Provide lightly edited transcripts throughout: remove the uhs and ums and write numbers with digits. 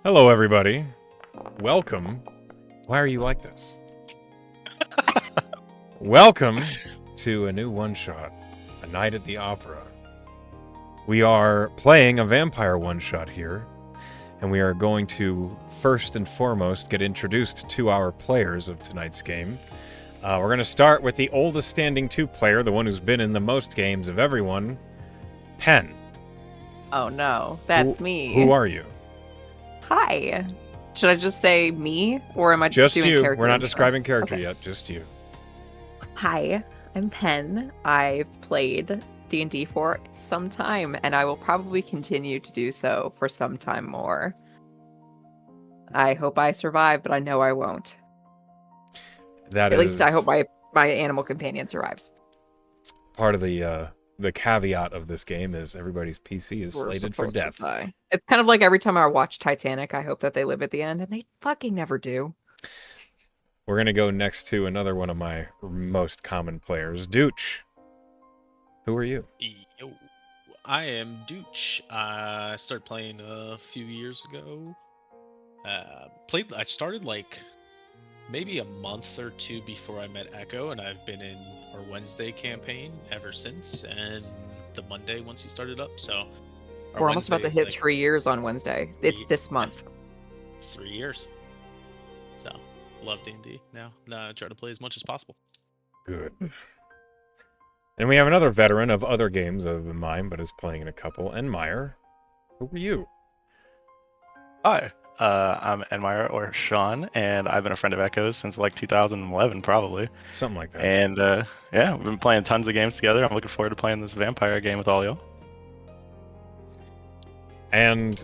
Hello, everybody. Welcome. Why are you like this? Welcome to a new one-shot, A Night at the Opera. We are playing a vampire one-shot here, and we are going to, first and foremost, get introduced to our players of tonight's game. We're going to start with the oldest standing two-player, the one who's been in the most games of everyone, Pen. Oh no, that's me. Who are you? Hi. Should I just say me, or am I Just doing you. character? We're not intro? describing character Okay. yet, just you. Hi, I'm Pen. I've played D&D for some time, and I will probably continue to do so for some time more. I hope I survive, but I know I won't. That At is least I hope my animal companion survives. part of the caveat of this game is everybody's PC is We're slated for supposed to death. die. It's kind of like every time I watch Titanic, I hope that they live at the end, and they fucking never do. We're going to go next to another one of my most common players, Dooch. Who are you? Yo, I am Dooch. I started playing a few years ago. I started like maybe a month or two before I met Echo, and I've been in our Wednesday campaign ever since, and the Monday once you started up. So We're almost about to Wednesday hit is, like, 3 years on Wednesday. It's this month. 3 years. So love D&D now. Try to play as much as possible. Good. And we have another veteran of other games other than mine, but is playing in a couple, Enmire. Who are you? Hi, I'm Enmire, or Sean, and I've been a friend of Echo's since like 2011, probably. Something like that. And yeah, we've been playing tons of games together. I'm looking forward to playing this vampire game with all y'all. And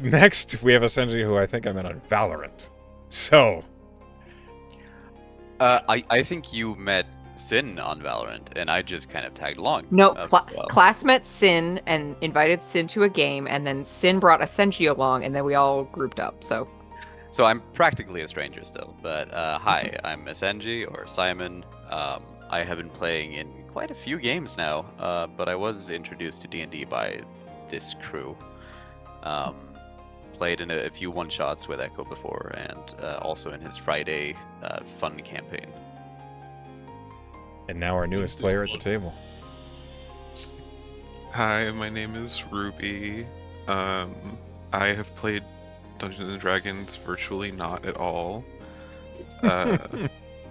next, we have Essenji, who I think I met on Valorant. So, I think you met Sin on Valorant, and I just kind of tagged along. No, well. class met Sin and invited Sin to a game, and then Sin brought Essenji along, and then we all grouped up. So So I'm practically a stranger still, but hi, I'm Essenji, or Simon. I have been playing in quite a few games now, but I was introduced to D&D by this crew. Played in a few one-shots with Echo before, and also in his Friday fun campaign. and now our newest player at the table. Hi, my name is Ruby. I have played Dungeons and Dragons virtually not at all.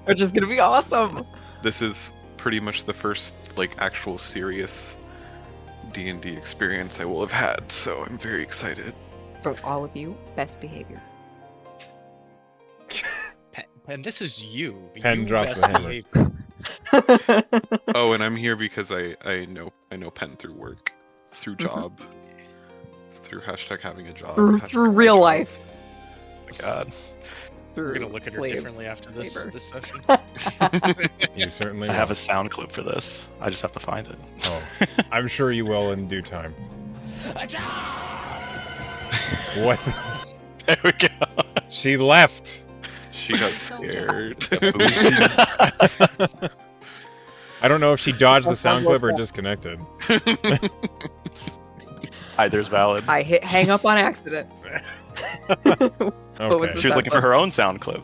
which is gonna be awesome. This is pretty much the first like actual serious D&D experience I will have had, so I'm very excited. For all of you, best behavior. And this is you. Pen You drops best the hammer. behave. Oh, and I'm here because I know Pen through work, through job, through hashtag having a job, through hashtag real job. life. Oh my God. We're gonna look at her Slave differently after this labor. session. You certainly I have a will. sound clip for this. I just have to find it. Oh, I'm sure you will in due time. What? There we go. She left. She got scared. I don't know if she dodged the That sounds sound like clip or that. disconnected. Either's valid. I hit hang up on accident. What was Okay. the She was looking for her own sound clip.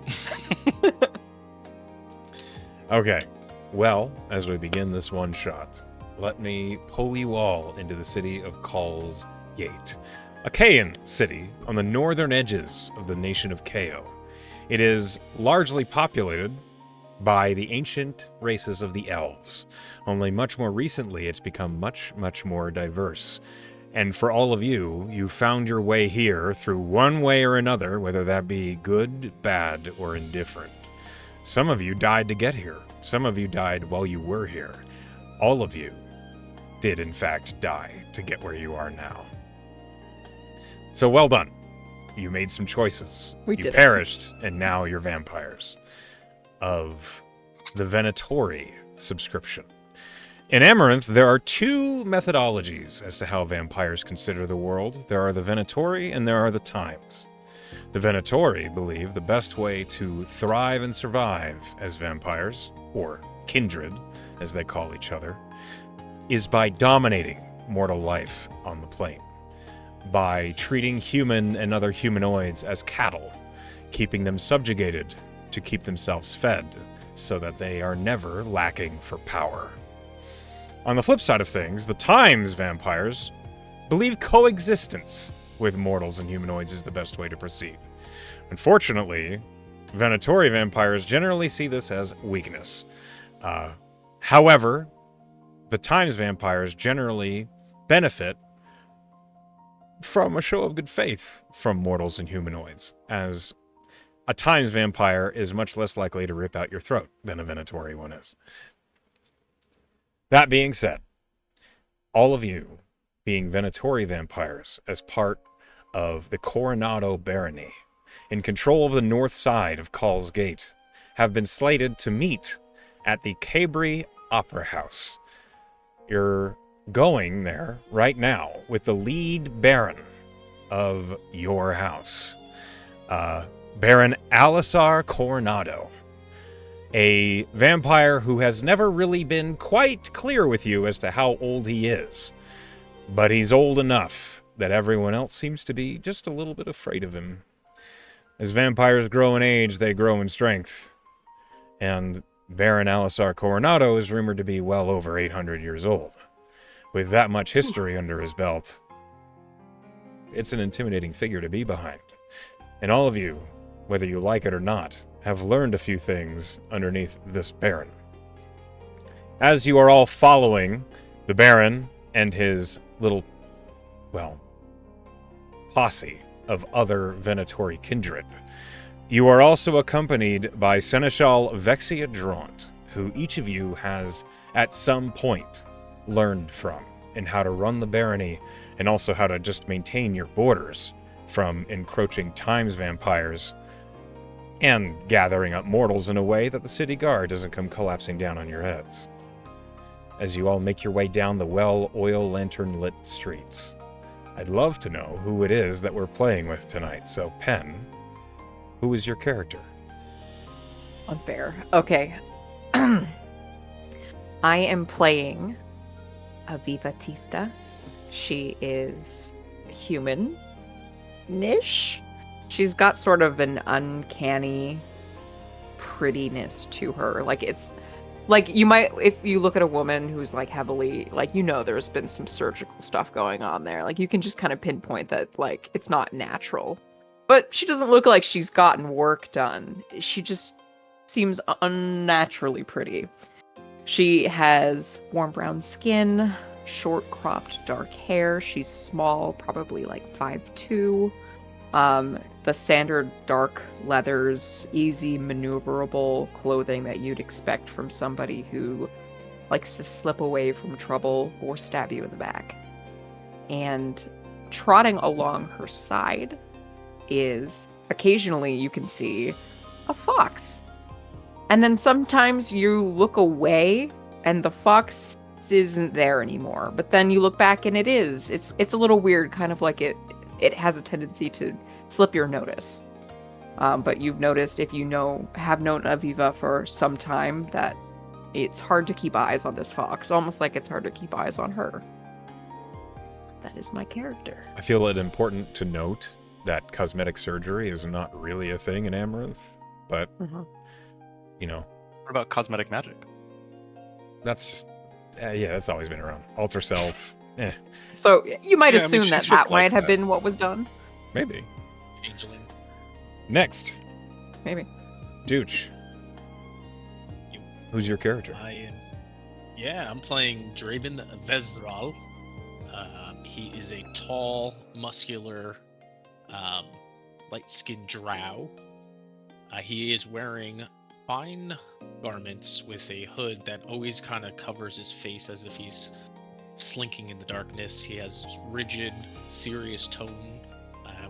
Okay. Well, as we begin this one shot, let me pull you all into the city of Call's Gate, a Kayan city on the northern edges of the nation of Kao. It is largely populated by the ancient races of the elves. Only much more recently, it's become much, much more diverse. And for all of you, you found your way here through one way or another, whether that be good, bad, or indifferent. Some of you died to get here. Some of you died while you were here. All of you did, in fact, die to get where you are now. So well done. You made some choices. We You did it. perished, and now you're vampires. Of the Venatori subscription. In Amaranth, there are two methodologies as to how vampires consider the world. There are the Venatori and there are the Times. The Venatori believe the best way to thrive and survive as vampires, or kindred, as they call each other, is by dominating mortal life on the plane. by treating human and other humanoids as cattle, keeping them subjugated to keep themselves fed so that they are never lacking for power. On the flip side of things, the Times vampires believe coexistence with mortals and humanoids is the best way to proceed. Unfortunately, Venatori vampires generally see this as weakness. However, the Times vampires generally benefit from a show of good faith from mortals and humanoids, as a Times vampire is much less likely to rip out your throat than a Venatori one is. That being said, all of you, being Venatori vampires as part of the Coronado Barony, in control of the north side of Call's Gate, have been slated to meet at the Cabri Opera House. You're going there right now with the lead Baron of your house, Baron Alisar Coronado, a vampire who has never really been quite clear with you as to how old he is, but he's old enough that everyone else seems to be just a little bit afraid of him. As vampires grow in age, they grow in strength, and Baron Alisar Coronado is rumored to be well over 800 years old. With that much history under his belt, it's an intimidating figure to be behind. And all of you, whether you like it or not, have learned a few things underneath this Baron. As you are all following the Baron and his little, posse of other Venatori kindred, you are also accompanied by Seneschal Vexia Draunt, who each of you has, at some point, learned from, in how to run the barony, and also how to just maintain your borders from encroaching Times vampires, and gathering up mortals in a way that the city guard doesn't come collapsing down on your heads. As you all make your way down the oil lantern-lit streets, I'd love to know who it is that we're playing with tonight. So, Pen, who is your character? Unfair. Okay. I am playing Aviva Tista. She is human-ish. She's got sort of an uncanny prettiness to her. Like, it's like you might, if you look at a woman who's like heavily, like, there's been some surgical stuff going on there. Like, you can just kind of pinpoint that, like, it's not natural. But she doesn't look like she's gotten work done. She just seems unnaturally pretty. She has warm brown skin, short cropped dark hair. She's small, probably like 5'2". The standard dark leathers, easy maneuverable clothing that you'd expect from somebody who likes to slip away from trouble or stab you in the back. And trotting along her side is, occasionally you can see a fox. And then sometimes you look away and the fox isn't there anymore. But then you look back and it is. It's a little weird, kind of like it has a tendency to slip your notice. But you've noticed, if you have known Aviva for some time, that it's hard to keep eyes on this fox, almost like it's hard to keep eyes on her. That is my character. I feel it important to note that cosmetic surgery is not really a thing in Amaranth, but, What about cosmetic magic? that's just, that's always been around. Alter self, So you might Yeah, I mean, assume she's that just that like might have that. been what was done. maybe. Angeling. Next, Maybe. Dooch. You. Who's your character? I'm playing Draven Vezral. He is a tall, muscular, light-skinned drow. He is wearing fine garments with a hood that always kind of covers his face as if he's slinking in the darkness. He has rigid, serious tone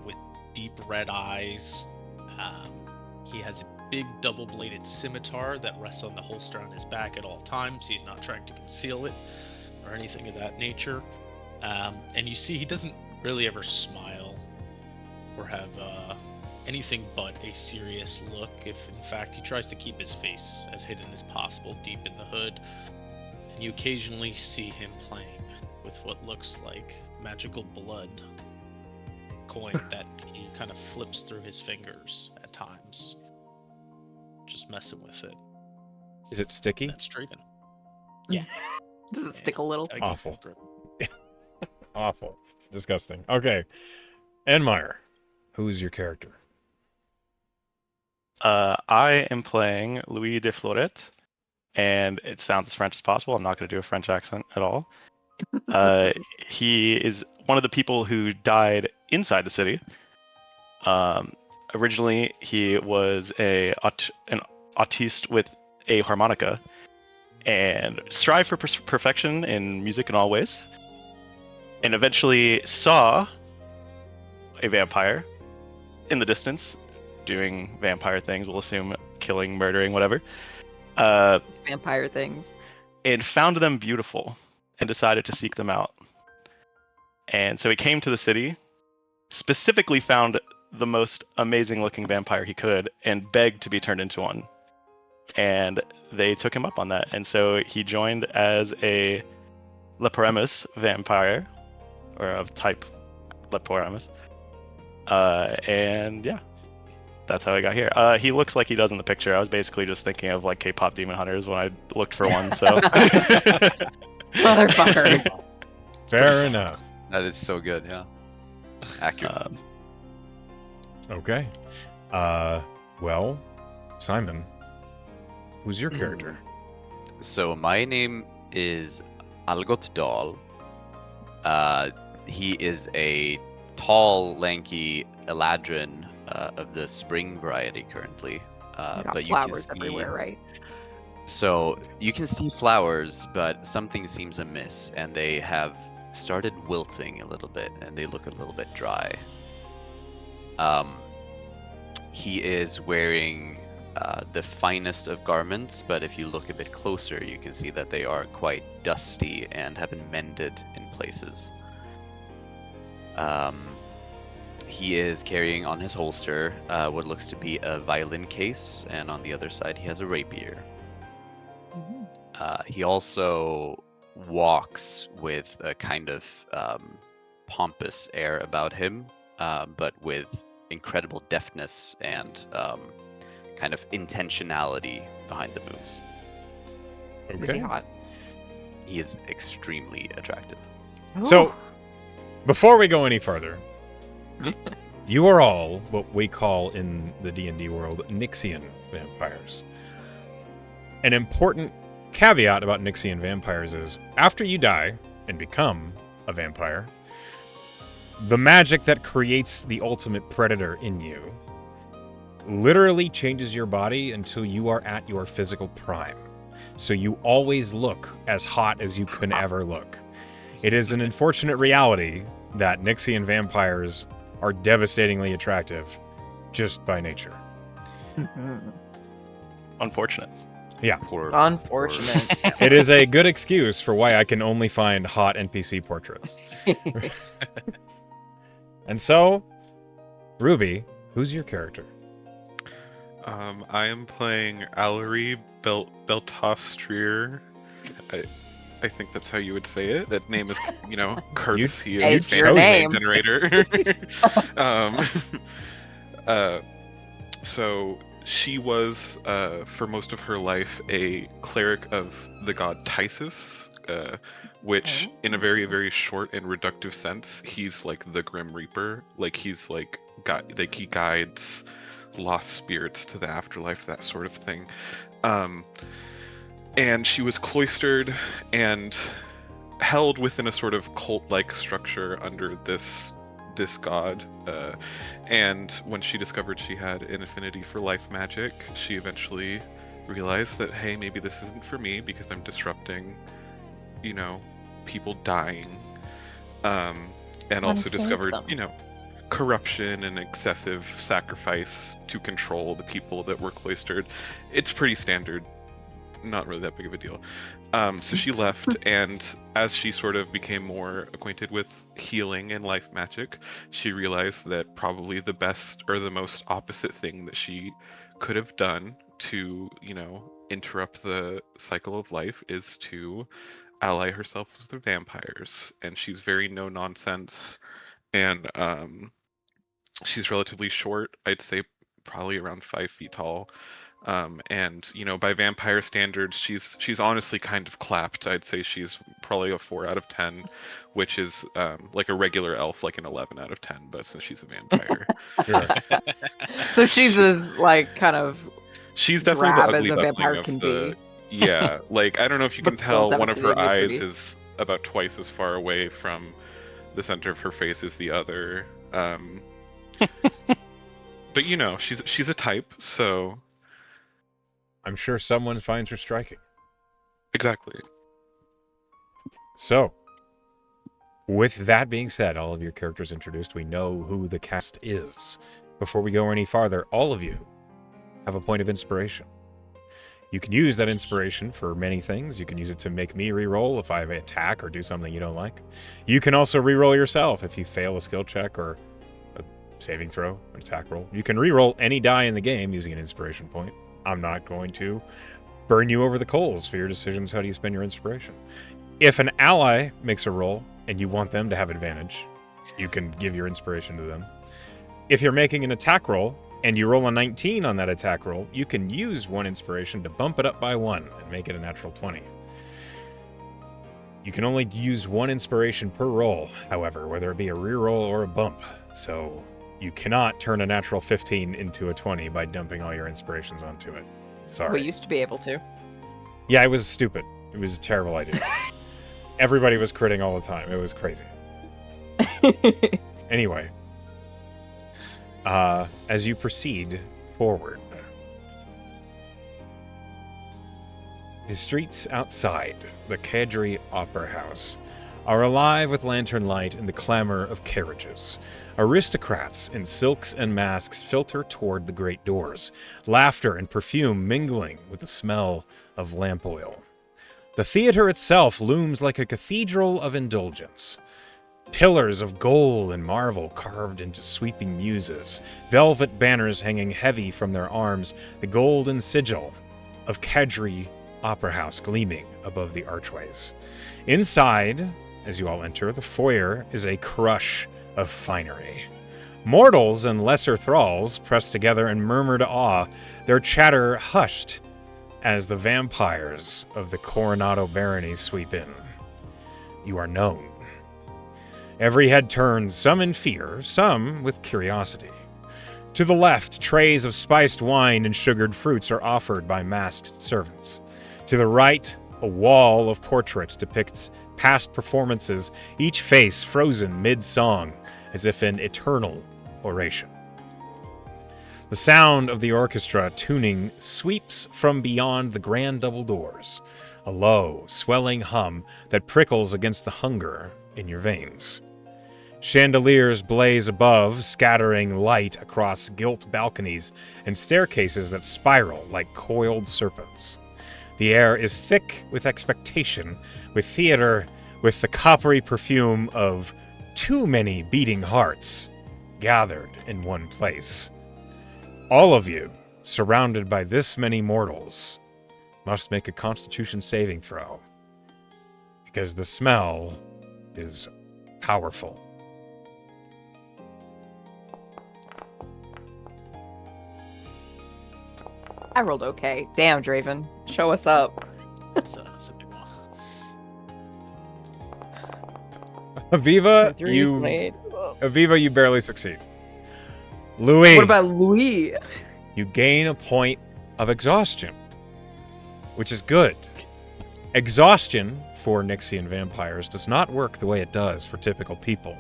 with deep red eyes. He has a big double-bladed scimitar that rests on the holster on his back at all times. He's not trying to conceal it or anything of that nature. And you see he doesn't really ever smile or have anything but a serious look. If in fact he tries to keep his face as hidden as possible deep in the hood. And you occasionally see him playing with what looks like magical blood coin that he kind of flips through his fingers at times, just messing with it. Is it sticky? That's Draven. Yeah. Does it stick a little? Tag Awful. Draven. Awful. Disgusting. Okay. Enmire, who is your character? I am playing Louis de Floret, and it sounds as French as possible. I'm not going to do a French accent at all. He is one of the people who died inside the city. Originally, he was an autiste with a harmonica, and strived for perfection in music in all ways, and eventually saw a vampire in the distance doing vampire things, we'll assume killing, murdering, whatever, Vampire things. and found them beautiful and decided to seek them out. And so he came to the city, specifically found the most amazing looking vampire he could, and begged to be turned into one. And they took him up on that. And so he joined as a Leporemus vampire, or of type Leporemus. And yeah, that's how I got here. He looks like he does in the picture. I was basically just thinking of like K-pop demon hunters when I looked for one. So Motherfucker. Fair enough. That is so good, yeah. Accurate. Okay. Well, Simon, who's your character? So my name is Algot Dahl. He is a tall, lanky Eladrin of the spring variety currently. He's got but you flowers can see, everywhere, right? So you can see flowers, but something seems amiss, and they have started wilting a little bit, and they look a little bit dry. He is wearing the finest of garments, but if you look a bit closer, you can see that they are quite dusty and have been mended in places. He is carrying on his holster what looks to be a violin case, and on the other side he has a rapier. He also walks with a kind of pompous air about him, but with incredible deftness and kind of intentionality behind the moves. Is he Okay. hot? He is extremely attractive. So, before we go any further, you are all what we call in the D&D world Nixian vampires. An important caveat about Nixian vampires is after you die and become a vampire, the magic that creates the ultimate predator in you literally changes your body until you are at your physical prime. So you always look as hot as you can ever look. It is an unfortunate reality that Nixian vampires are devastatingly attractive just by nature. unfortunate. Yeah. Unfortunate. It is a good excuse for why I can only find hot NPC portraits. And so, Ruby, who's your character? I am playing Allery Beltostrier. I think that's how you would say it. That name is, courtesy of It's your fantasy name. generator. So she was, for most of her life, a cleric of the god Tysus, which, in a very, very short and reductive sense, he's like the Grim Reaper. Like he's like he guides lost spirits to the afterlife, that sort of thing. And she was cloistered and held within a sort of cult-like structure under this god. And when she discovered she had an affinity for life magic, she eventually realized that, hey, maybe this isn't for me because I'm disrupting, people dying. And also discovered, corruption and excessive sacrifice to control the people that were cloistered. It's pretty standard, not really that big of a deal. So she left, and as she sort of became more acquainted with healing and life magic, she realized that probably the best or the most opposite thing that she could have done to, interrupt the cycle of life is to ally herself with the vampires. And she's very no nonsense and She's relatively short. I'd say probably around 5 feet tall. And by vampire standards, she's honestly kind of clapped. I'd say she's probably a 4 out of 10, which is like a regular elf, like an 11 out of 10. But since she's a vampire, Sure. So she's as like kind of she's definitely the drab ugly as a duckling vampire of can the. be. Yeah, like I don't know if you But can still tell, one of her devastatingly eyes pretty. is about twice as far away from the center of her face as the other. But she's a type, so I'm sure someone finds her striking. exactly. So, with that being said, all of your characters introduced, we know who the cast is. Before we go any farther, all of you have a point of inspiration. You can use that inspiration for many things. You can use it to make me reroll if I attack or do something you don't like. You can also reroll yourself if you fail a skill check or a saving throw, an attack roll. You can reroll any die in the game using an inspiration point. I'm not going to burn you over the coals for your decisions. How do you spend your inspiration? If an ally makes a roll and you want them to have advantage, you can give your inspiration to them. If you're making an attack roll and you roll a 19 on that attack roll, you can use one inspiration to bump it up by 1 and make it a natural 20. You can only use one inspiration per roll, however, whether it be a reroll or a bump. So you cannot turn a natural 15 into a 20 by dumping all your inspirations onto it. Sorry. We used to be able to. Yeah, it was stupid. It was a terrible idea. Everybody was critting all the time. It was crazy. Anyway, as you proceed forward, the streets outside the Kadri Opera House are alive with lantern light and the clamor of carriages. Aristocrats in silks and masks filter toward the great doors, laughter and perfume mingling with the smell of lamp oil. The theater itself looms like a cathedral of indulgence. Pillars of gold and marble carved into sweeping muses, velvet banners hanging heavy from their arms, the golden sigil of Kadri Opera House gleaming above the archways. Inside, as you all enter, the foyer is a crush of finery. Mortals and lesser thralls press together and murmur to awe, their chatter hushed as the vampires of the Coronado barony sweep in. You are known. Every head turns, some in fear, some with curiosity. To the left, trays of spiced wine and sugared fruits are offered by masked servants. To the right, a wall of portraits depicts past performances, each face frozen mid-song, as if in eternal oration. The sound of the orchestra tuning sweeps from beyond the grand double doors, a low, swelling hum that prickles against the hunger in your veins. Chandeliers blaze above, scattering light across gilt balconies and staircases that spiral like coiled serpents. The air is thick with expectation, with theater, with the coppery perfume of too many beating hearts gathered in one place. All of you, surrounded by this many mortals, must make a Constitution saving throw, because the smell is powerful. I rolled okay. Damn, Draven. Show us up. That's a big one. Aviva, you barely succeed. Louis, What about Louis? you gain a point of exhaustion, which is good. Exhaustion for Nixian vampires does not work the way it does for typical people.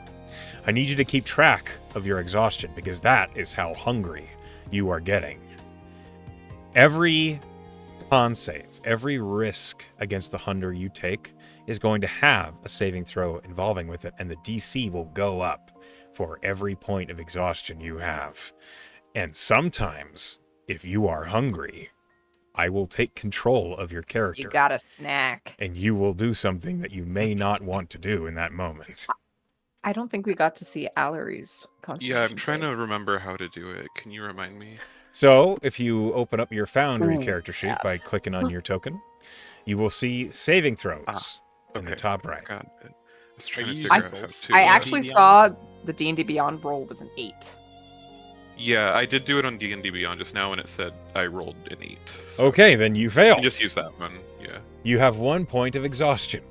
I need you to keep track of your exhaustion, because that is how hungry you are getting. Every con save, every risk against the hunger you take is going to have a saving throw involving with it, and the DC will go up for every point of exhaustion you have. And sometimes, if you are hungry, I will take control of your character. You got a snack. And you will do something that you may not want to do in that moment. I don't think we got to see Allery's constitution. Yeah, I'm trying save. to remember how to do it. Can you remind me? So, if you open up your Foundry Ooh, character sheet yeah. by clicking on your token, you will see saving throws in the Okay. top right. Got it. I was trying Are to you figure using out how both? to. I D&D actually Beyond? saw the D&D Beyond roll was an 8. Yeah, I did do it on D&D Beyond just now, and it said I rolled an 8. So Okay, then you you fail. can just use that one. Yeah. You have 1 point of exhaustion.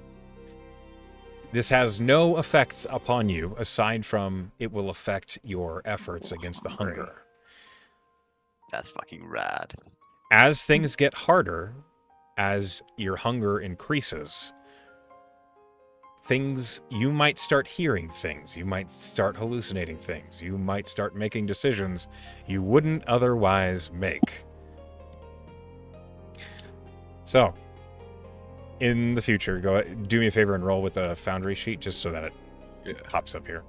This has no effects upon you, aside from it will affect your efforts against the hunger. That's fucking rad. As things get harder, as your hunger increases, you might start hearing things, you might start hallucinating things, you might start making decisions you wouldn't otherwise make. So, in the future, do me a favor and roll with the Foundry sheet just so that it pops up here.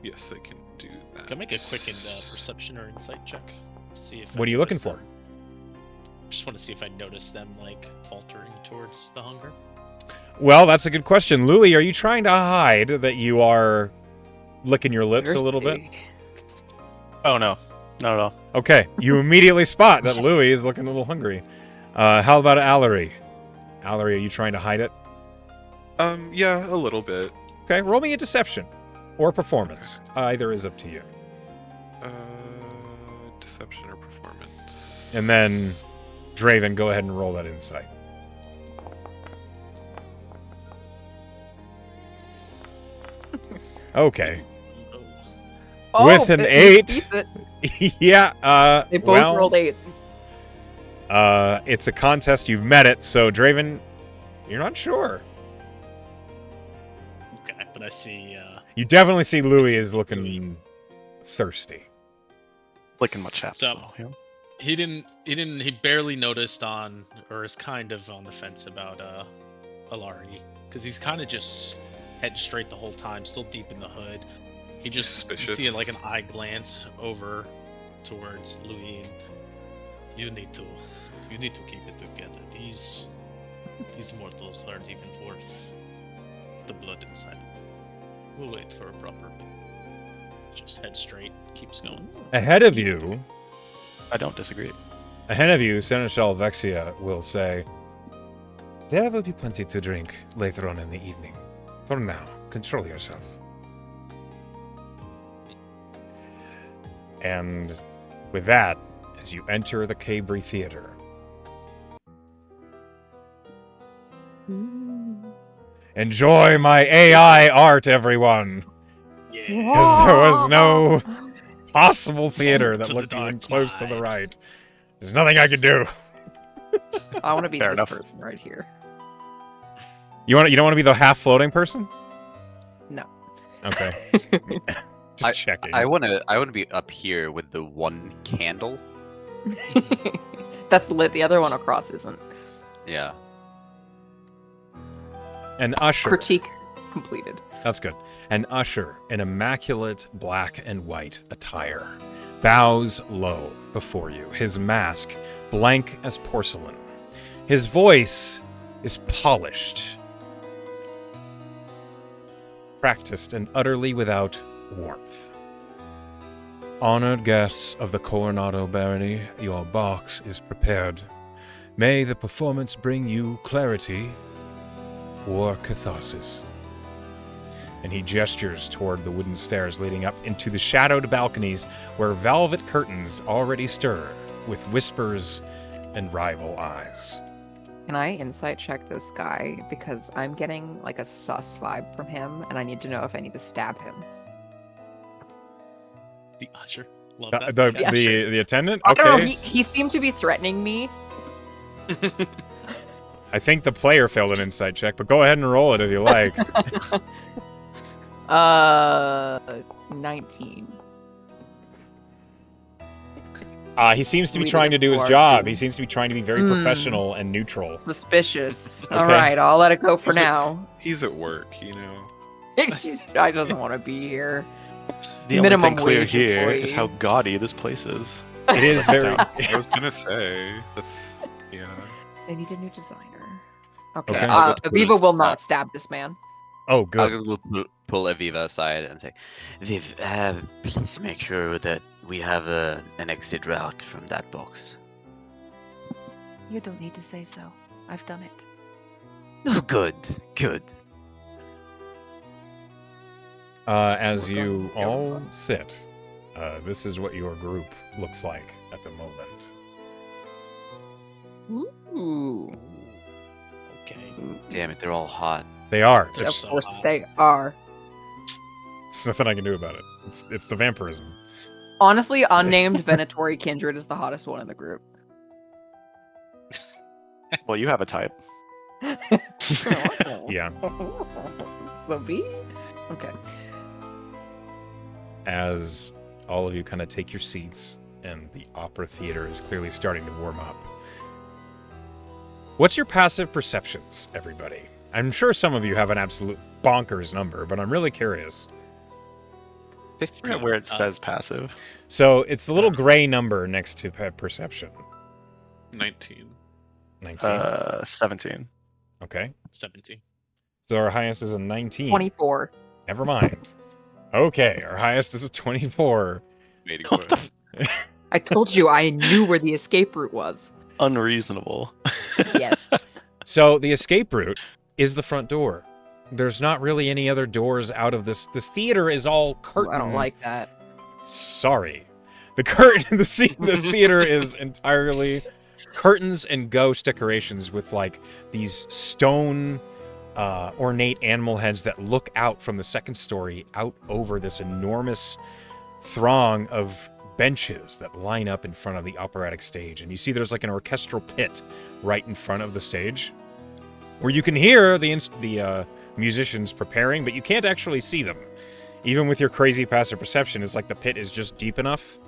Yes, I can do that. Can I make a quick perception or insight check? See if. What are you looking for? Just want to see if I notice them like faltering towards the hunger. Well, that's a good question. Louis, are you trying to hide that you are licking your lips a little bit? Oh no, not at all. Okay, you immediately spot that Louis is looking a little hungry. How about Allery? Allery, are you trying to hide it? Yeah, a little bit. Okay, roll me a deception or performance. Either is up to you. Deception or performance. And then, Draven, go ahead and roll that insight. Okay. Oh, With an it 8. beats it. Yeah, They both rolled 8s. It's a contest, you've met it, so Draven, you're not sure. Okay, but I see. You definitely see Louis is looking thirsty. Licking my chaps. So- though, yeah. He barely noticed or is kind of on the fence about Alari, because he's kind of just head straight the whole time, still deep in the hood. He just you see like an eye glance over towards Louis, and you need to keep it together. These mortals aren't even worth the blood inside. We'll wait for a proper. Just head straight, keeps going. Ahead of you, I don't disagree. Seneschal Vexia will say, "There will be plenty to drink later on in the evening. For now, control yourself." And with that, as you enter the Cabri Theater, enjoy my AI art, everyone! Because there was no possible theater that To the looked even dark close to the side. right. There's nothing I could do. I want to be Fair this enough. person right here. You don't want to be the half floating person? No. Okay. Just checking. I wanna be up here with the one candle. That's lit. The other one across isn't. Yeah. An usher. Critique completed. That's good. An usher in immaculate black and white attire bows low before you, his mask blank as porcelain. His voice is polished, practiced, and utterly without warmth. Honored guests of the Coronado Barony, your box is prepared. May the performance bring you clarity or catharsis. And he gestures toward the wooden stairs leading up into the shadowed balconies where velvet curtains already stir with whispers and rival eyes. Can I insight check this guy? Because I'm getting like a sus vibe from him, and I need to know if I need to stab him. The usher. Love The, that. the, Okay. the, the attendant? I don't know. Okay. He seemed to be threatening me. I think the player failed an insight check, but go ahead and roll it if you like. 19. He seems to be Sweetest trying to do his dwarf, job. dude. He seems to be trying to be very professional and neutral. Suspicious. Okay. All right, I'll let it go for Is it- now. He's at work, you know. I doesn't want to be here. The Minimum only thing clear wage here is employee. how gaudy this place is. It is very... I was gonna say that's yeah. I need a new designer. Okay. Okay. I'll go to Aviva police. will not stab this man. Oh, I'll good. go pull Aviva aside and say, Viv, please make sure that we have an exit route from that box. You don't need to say so. I've done it. Oh, good. As We're you going all sit, This is what your group looks like at the moment. Ooh. Okay. Damn it, they're all hot. They are. They're Of It's, so course hot. they are. it's nothing I can do about it. It's the vampirism. Honestly, unnamed Venatori Kindred is the hottest one in the group. Well, you have a type. Yeah. So be. Okay. As all of you kind of take your seats and the opera theater is clearly starting to warm up. What's your passive perceptions, everybody? I'm sure some of you have an absolute bonkers number, but I'm really curious. 50. Forget where it says passive. So it's the little gray number next to perception. 19. 19. 17. Okay. 17. So our highest is a 19. 24. Never mind. Okay, our highest is a 24. What the I told you I knew where the escape route was. unreasonable. Yes. So the escape route is the front door. There's not really any other doors out of this. This theater is all curtain. I don't like that. Sorry. The curtain, this theater is entirely curtains and ghost decorations with like these stone ornate animal heads that look out from the second story out over this enormous throng of benches that line up in front of the operatic stage. And you see there's like an orchestral pit right in front of the stage where you can hear the musicians preparing, but you can't actually see them. Even with your crazy passive perception, it's like the pit is just deep enough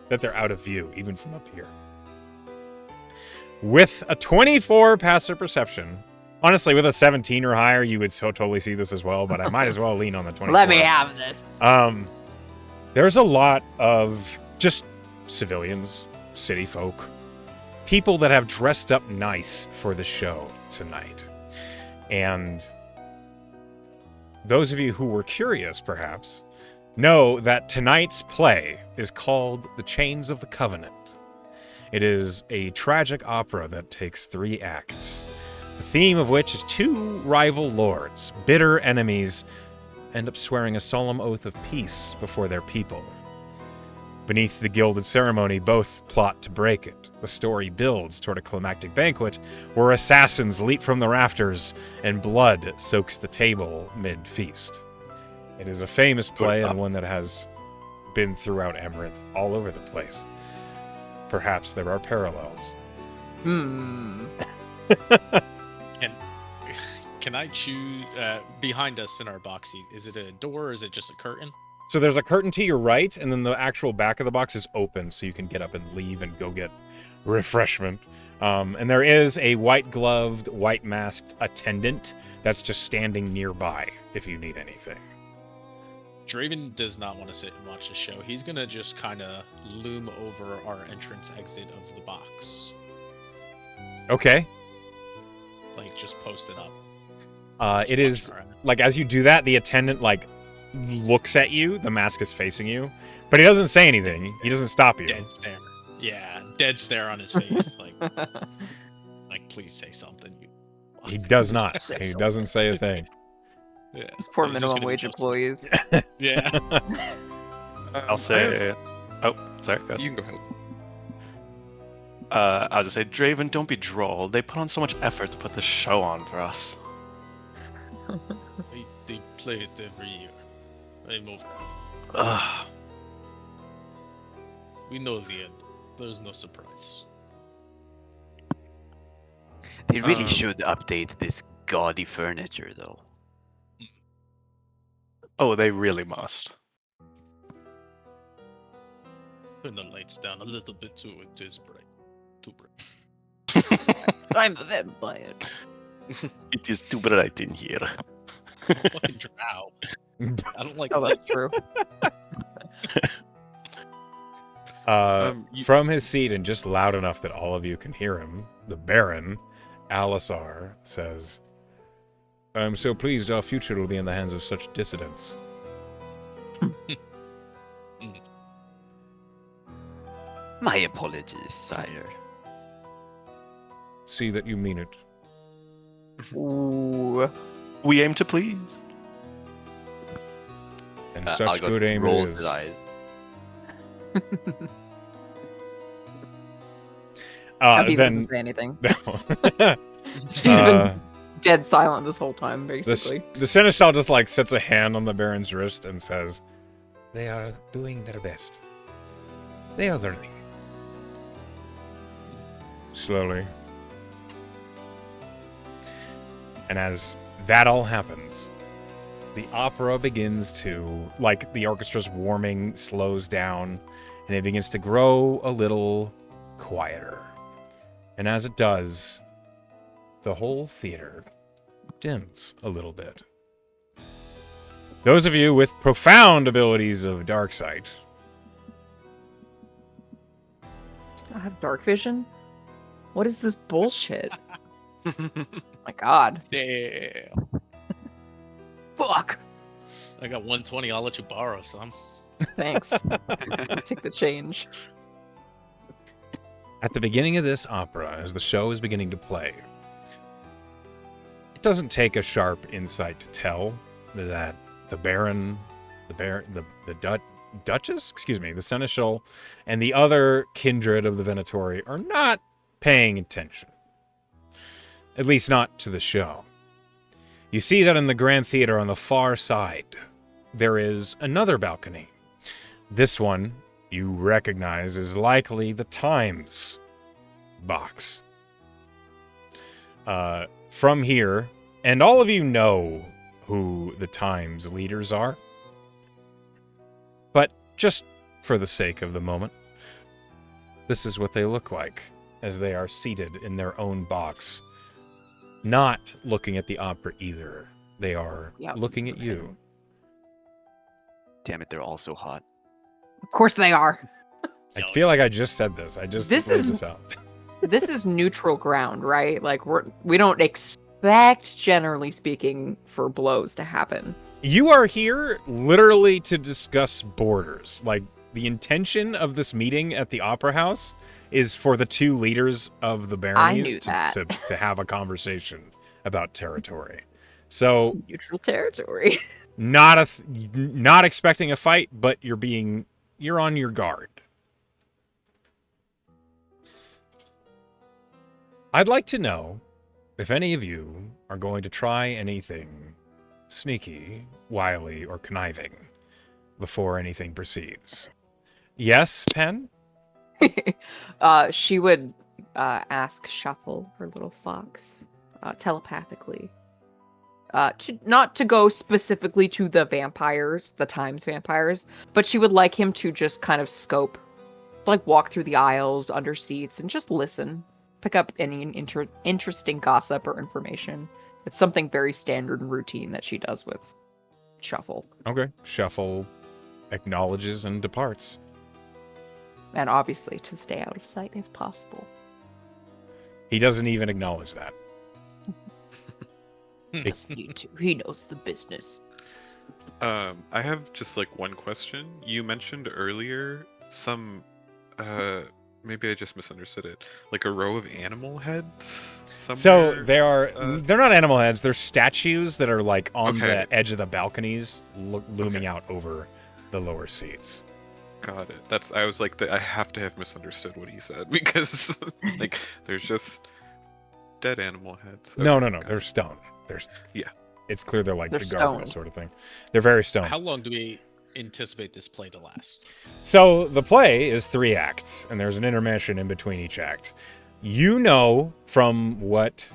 that they're out of view, even from up here. With a 24 passive perception, honestly, with a 17 or higher, you would totally see this as well, but I might as well lean on the 24. Let me have this. There's a lot of just civilians, city folk, people that have dressed up nice for the show tonight. And those of you who were curious, perhaps, know that tonight's play is called The Chains of the Covenant. It is a tragic opera that takes 3 acts, the theme of which is 2 rival lords, bitter enemies, end up swearing a solemn oath of peace before their people. Beneath the gilded ceremony, both plot to break it. The story builds toward a climactic banquet where assassins leap from the rafters and blood soaks the table mid-feast. It is a famous play and one that has been throughout Amaranth, all over the place. Perhaps there are parallels. Can I choose behind us in our box seat? Is it a door or is it just a curtain? So there's a curtain to your right, and then the actual back of the box is open, so you can get up and leave and go get refreshment. And there is a white-gloved, white-masked attendant that's just standing nearby if you need anything. Draven does not want to sit and watch the show. He's gonna just kind of loom over our entrance exit of the box, Okay. like just post it up. It is, like, as you do that, the attendant, like, looks at you. The mask is facing you. But he doesn't say anything. He doesn't stop you. Dead stare. Yeah, dead stare on his face. like please say something. He does not. Say He something. doesn't say a thing. Yeah. These poor He's just minimum gonna wage be posted. employees. Yeah. I'll say. Oh, sorry. Go ahead. You can go ahead. I'll just say, Draven, don't be droll. They put on so much effort to put this show on for us. They play it every year. They move it. Ugh. We know the end. There's no surprise. They really should update this gaudy furniture, though. Oh, they really must. Turn the lights down a little bit too. It is bright. Too bright. I'm a vampire. It is too bright in here. Fucking drow. I don't like Oh, that. that's true. From his seat and just loud enough that all of you can hear him, the Baron, Alisar, says, I'm so pleased our future will be in the hands of such dissidents. My apologies, sire. See that you mean it. Ooh. We aim to please. And I'll such go good aim it rolls is. his eyes. Aviva Then doesn't say anything. no. She's been dead silent this whole time, basically. The seneschal just like sets a hand on the Baron's wrist and says, "They are doing their best. They are learning." Slowly. And as that all happens, the opera begins to, like the orchestra's warming slows down, and it begins to grow a little quieter. And as it does, the whole theater dims a little bit. Those of you with profound abilities of dark sight. I have dark vision? What is this bullshit? My god. Damn. Fuck! I got 120. I'll let you borrow some. Thanks. Take the change. At the beginning of this opera, as the show is beginning to play, it doesn't take a sharp insight to tell that the Baron, the Duchess, the Seneschal, and the other kindred of the Venatori are not paying attention. At least not to the show. You see that in the Grand Theater on the far side, there is another balcony. This one you recognize is likely the Times box. From here, and all of you know who the Times leaders are, but just for the sake of the moment, this is what they look like as they are seated in their own box, not looking at the opera either. They are looking at you. Damn it, they're all so hot. Of course they are. I feel like I just said this. I just This laid is- this out. This is neutral ground, right? Like we don't expect, generally speaking, for blows to happen. You are here literally to discuss borders. Like, the intention of this meeting at the Opera House is for the two leaders of the baronies to have a conversation about territory. So, Neutral territory. not expecting a fight, but you're on your guard. I'd like to know if any of you are going to try anything sneaky, wily, or conniving before anything proceeds. Yes, Pen? She would ask Shuffle, her little fox, telepathically. Not to go specifically to the vampires, the Times vampires, but she would like him to just kind of scope, like walk through the aisles, under seats, and just listen. Pick up any interesting gossip or information. It's something very standard and routine that she does with Shuffle. Okay. Shuffle acknowledges and departs. And obviously to stay out of sight if possible. He doesn't even acknowledge that. He knows the business. I have just like one question. You mentioned earlier some, maybe I just misunderstood it. Like a row of animal heads. So Somewhere? they're not animal heads. They're statues that are like on Okay. the edge of the balconies, looming out over the lower seats. Got it. I was like, I have to have misunderstood what he said because like there's just dead animal heads. No, Okay, they're stone. Yeah. It's clear they're like They're the gargoyle stone. sort of thing. They're very stone. How long do we anticipate this play to last? So the play is 3 acts, and there's an intermission in between each act. You know from what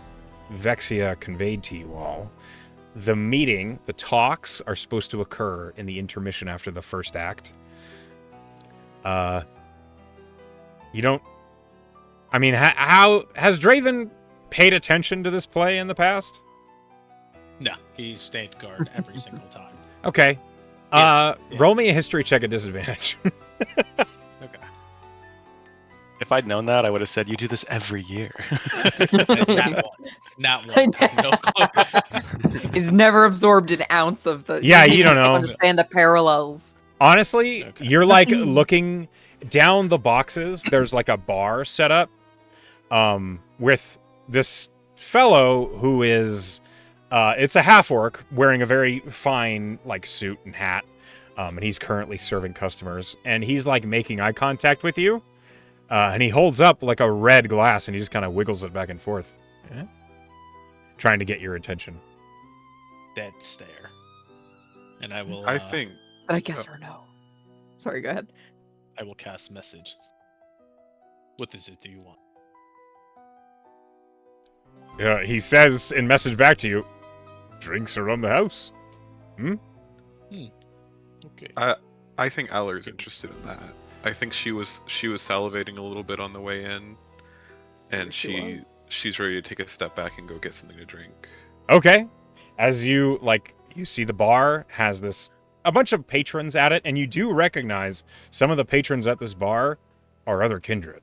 Vexia conveyed to you all, the meeting, the talks are supposed to occur in the intermission after the first act. You don't... I mean, how has Draven paid attention to this play in the past? No, he's stayed guard every single time. Okay. Yeah. Roll me a history check at disadvantage. Okay. If I'd known that, I would have said you do this every year. Not one. No clue. He's never absorbed an ounce of the. Yeah, he you don't doesn't know. Understand the parallels. Honestly, Okay. you're like Jeez. looking down the boxes. There's like a bar set up with this fellow who is it's a half orc wearing a very fine like suit and hat. and he's currently serving customers. And he's like making eye contact with you, and he holds up like a red glass, and he just kind of wiggles it back and forth, trying to get your attention. Dead stare. And I will. I think But I guess or no. Sorry, go ahead. I will cast message. What is it do you want? He says in message back to you, "Drinks around the house." Okay. I think Aller's interested in that. I think she was salivating a little bit on the way in, and she's ready to take a step back and go get something to drink. Okay. As you see the bar has a bunch of patrons at it, and you do recognize some of the patrons at this bar are other kindred.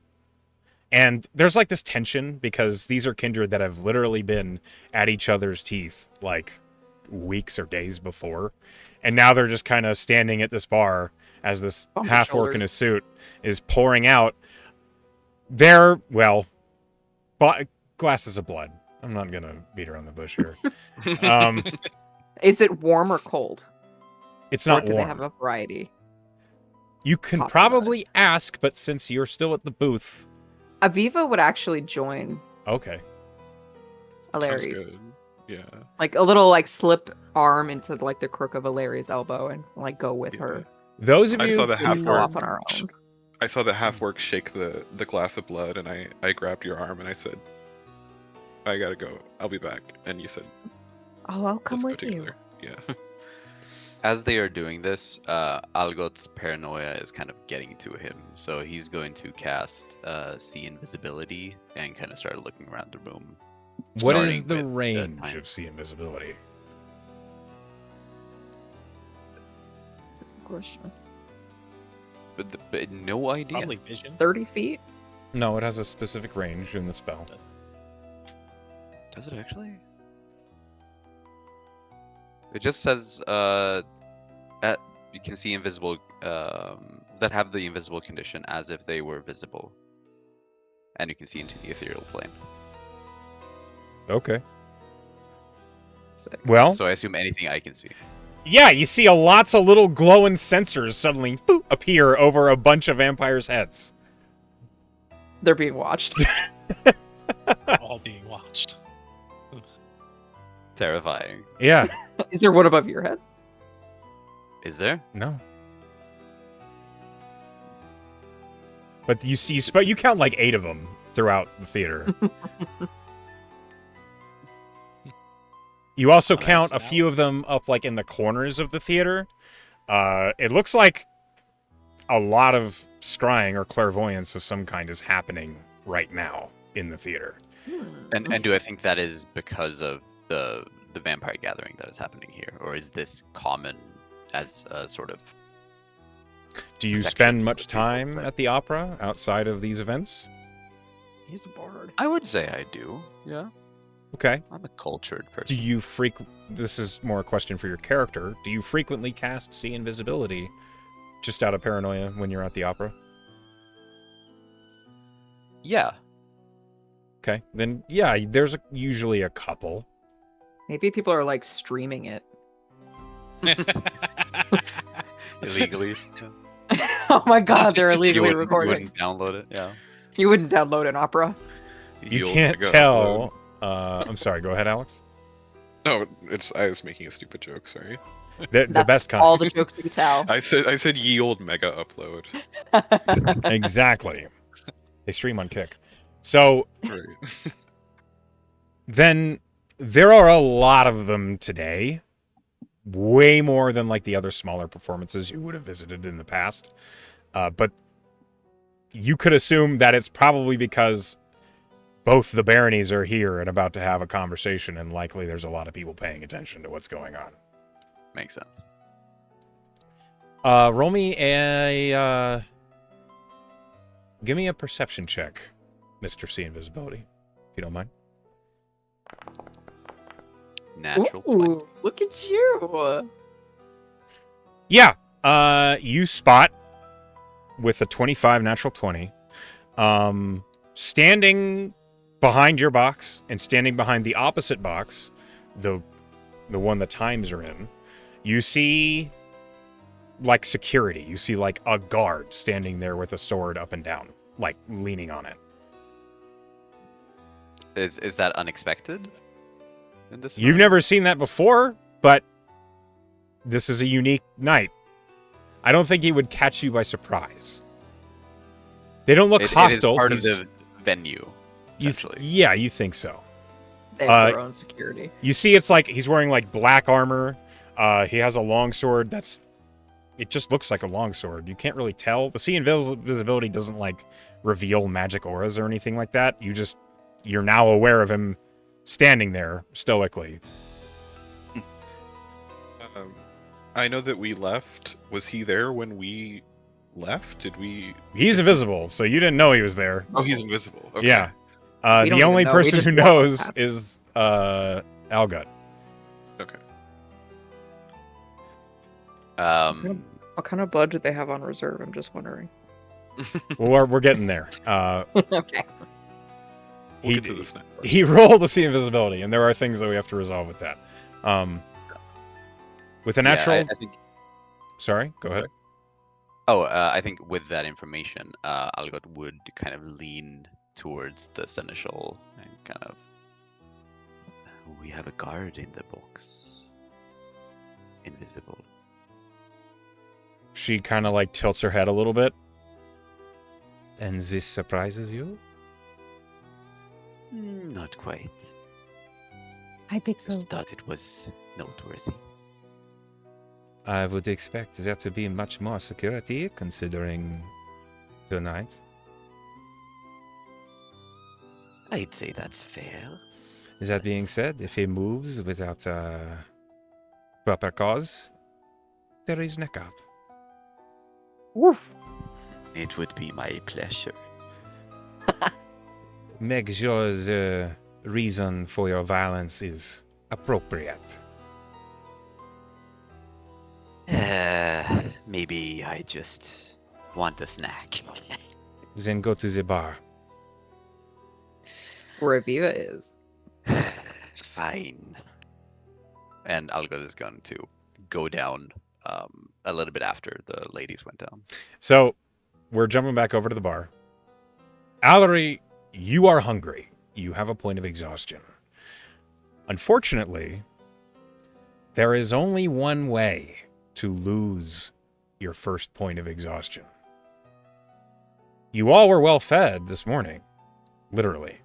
And there's like this tension because these are kindred that have literally been at each other's teeth like weeks or days before. And now they're just kind of standing at this bar as this half-orc in a suit is pouring out their, glasses of blood. I'm not going to beat around the bush here. Is it warm or cold? It's not or do warm. they have a variety? You can Hot probably ask, but since you're still at the booth... Aviva would actually join Okay. Sounds Aleri. good. Yeah. Like a little slip arm into like the crook of Aleri's elbow and go with Yeah. her. Those of I you... saw the We can go half-orc. off on our own. I saw the half-orc shake the glass of blood, and I grabbed your arm and I said, "I gotta go. I'll be back." And you said, Oh, I'll come "Let's with go you. together." Yeah. As they are doing this, Algot's paranoia is kind of getting to him, so he's going to cast See Invisibility and kind of start looking around the room. What is starting the with range time. of See Invisibility? That's a good question. But no idea. Probably vision. 30 feet? No, it has a specific range in the spell. Does it actually? It just says you can see invisible that have the invisible condition as if they were visible, and you can see into the ethereal plane. Okay. Sick. Well, So I assume anything I can see. yeah, you see lots of little glowing sensors suddenly boop, appear over a bunch of vampires' heads. They're being watched. All being watched. Terrifying. Yeah. Is there one above your head? Is there? No. But you count like 8 of them throughout the theater. You also Oh, nice. count a few of them up like in the corners of the theater. It looks like a lot of scrying or clairvoyance of some kind is happening right now in the theater. And do I think that is because of the vampire gathering that is happening here, or is this common as a sort of? Do you protection spend for much the people time inside? at the opera outside of these events? He's a bard. I would say I do. Yeah, Okay. I'm a cultured Do person. you This is more a question for your character. Do you frequently cast See Invisibility just out of paranoia when you're at the opera? Yeah. Okay. Then, yeah, there's usually a couple. Maybe people are streaming it. Illegally. Oh my god, they're You illegally wouldn't, you recording. wouldn't download it. Yeah. You wouldn't download an opera. You You'll can't go tell. I'm sorry. Go ahead, Alex. upload. No, I was making a stupid joke. Sorry. The That's best kind. all the jokes we tell. I said ye old mega upload. Exactly. They stream on Kick. So Right. then there are a lot of them today. Way more than like the other smaller performances you would have visited in the past. But you could assume that it's probably because both the baronies are here and about to have a conversation, and likely there's a lot of people paying attention to what's going on. Makes sense. Roll me give me a perception check, Mr. See Invisibility, if you don't mind. Natural Ooh, 20. look at you. Yeah, you spot with a 25 natural 20, standing behind your box and standing behind the opposite box, the one the times are in, you see like security. You see like a guard standing there with a sword up and down, like leaning on it. Is that unexpected? In this You've never seen that before, but this is a unique night. I don't think he would catch you by surprise. They don't look hostile. It is part of the venue, essentially. Yeah, you think so. They have their own security. You see, it's like he's wearing like black armor. He has a longsword it just looks like a longsword. You can't really tell. The invisibility doesn't like reveal magic auras or anything like that. You're now aware of him standing there stoically. I know that we left. Was he there when we left? Did we? He's invisible, so you didn't know he was there. Oh, he's invisible. Okay. Yeah. We don't The only even know. We person just who walk knows past. is Algut. Okay. What kind of blood do they have on reserve? I'm just wondering. Well, we're getting there. Okay. We'll get to this next part. He rolled to see invisibility, and there are things that we have to resolve with that. With a natural... Yeah, I think. Sorry, go ahead. I think with that information, Algot would kind of lean towards the seneschal and kind of. We have a guard in the box. Invisible. She kind of like tilts her head a little bit. And this surprises you? Not quite. Hi, Pixel. Just thought it was noteworthy. I would expect there to be much more security, considering tonight. I'd say that's fair. That being said, if he moves without proper cause, there is neck out. Woof. It would be my pleasure. Make sure the reason for your violence is appropriate. Maybe I just want a snack. Then go to the bar. Where Aviva is. Fine. And Algot is going to go down a little bit after the ladies went down. So, we're jumping back over to the bar. Allery, you are hungry. You have a point of exhaustion. Unfortunately, there is only one way to lose your first point of exhaustion. You all were well fed this morning, literally.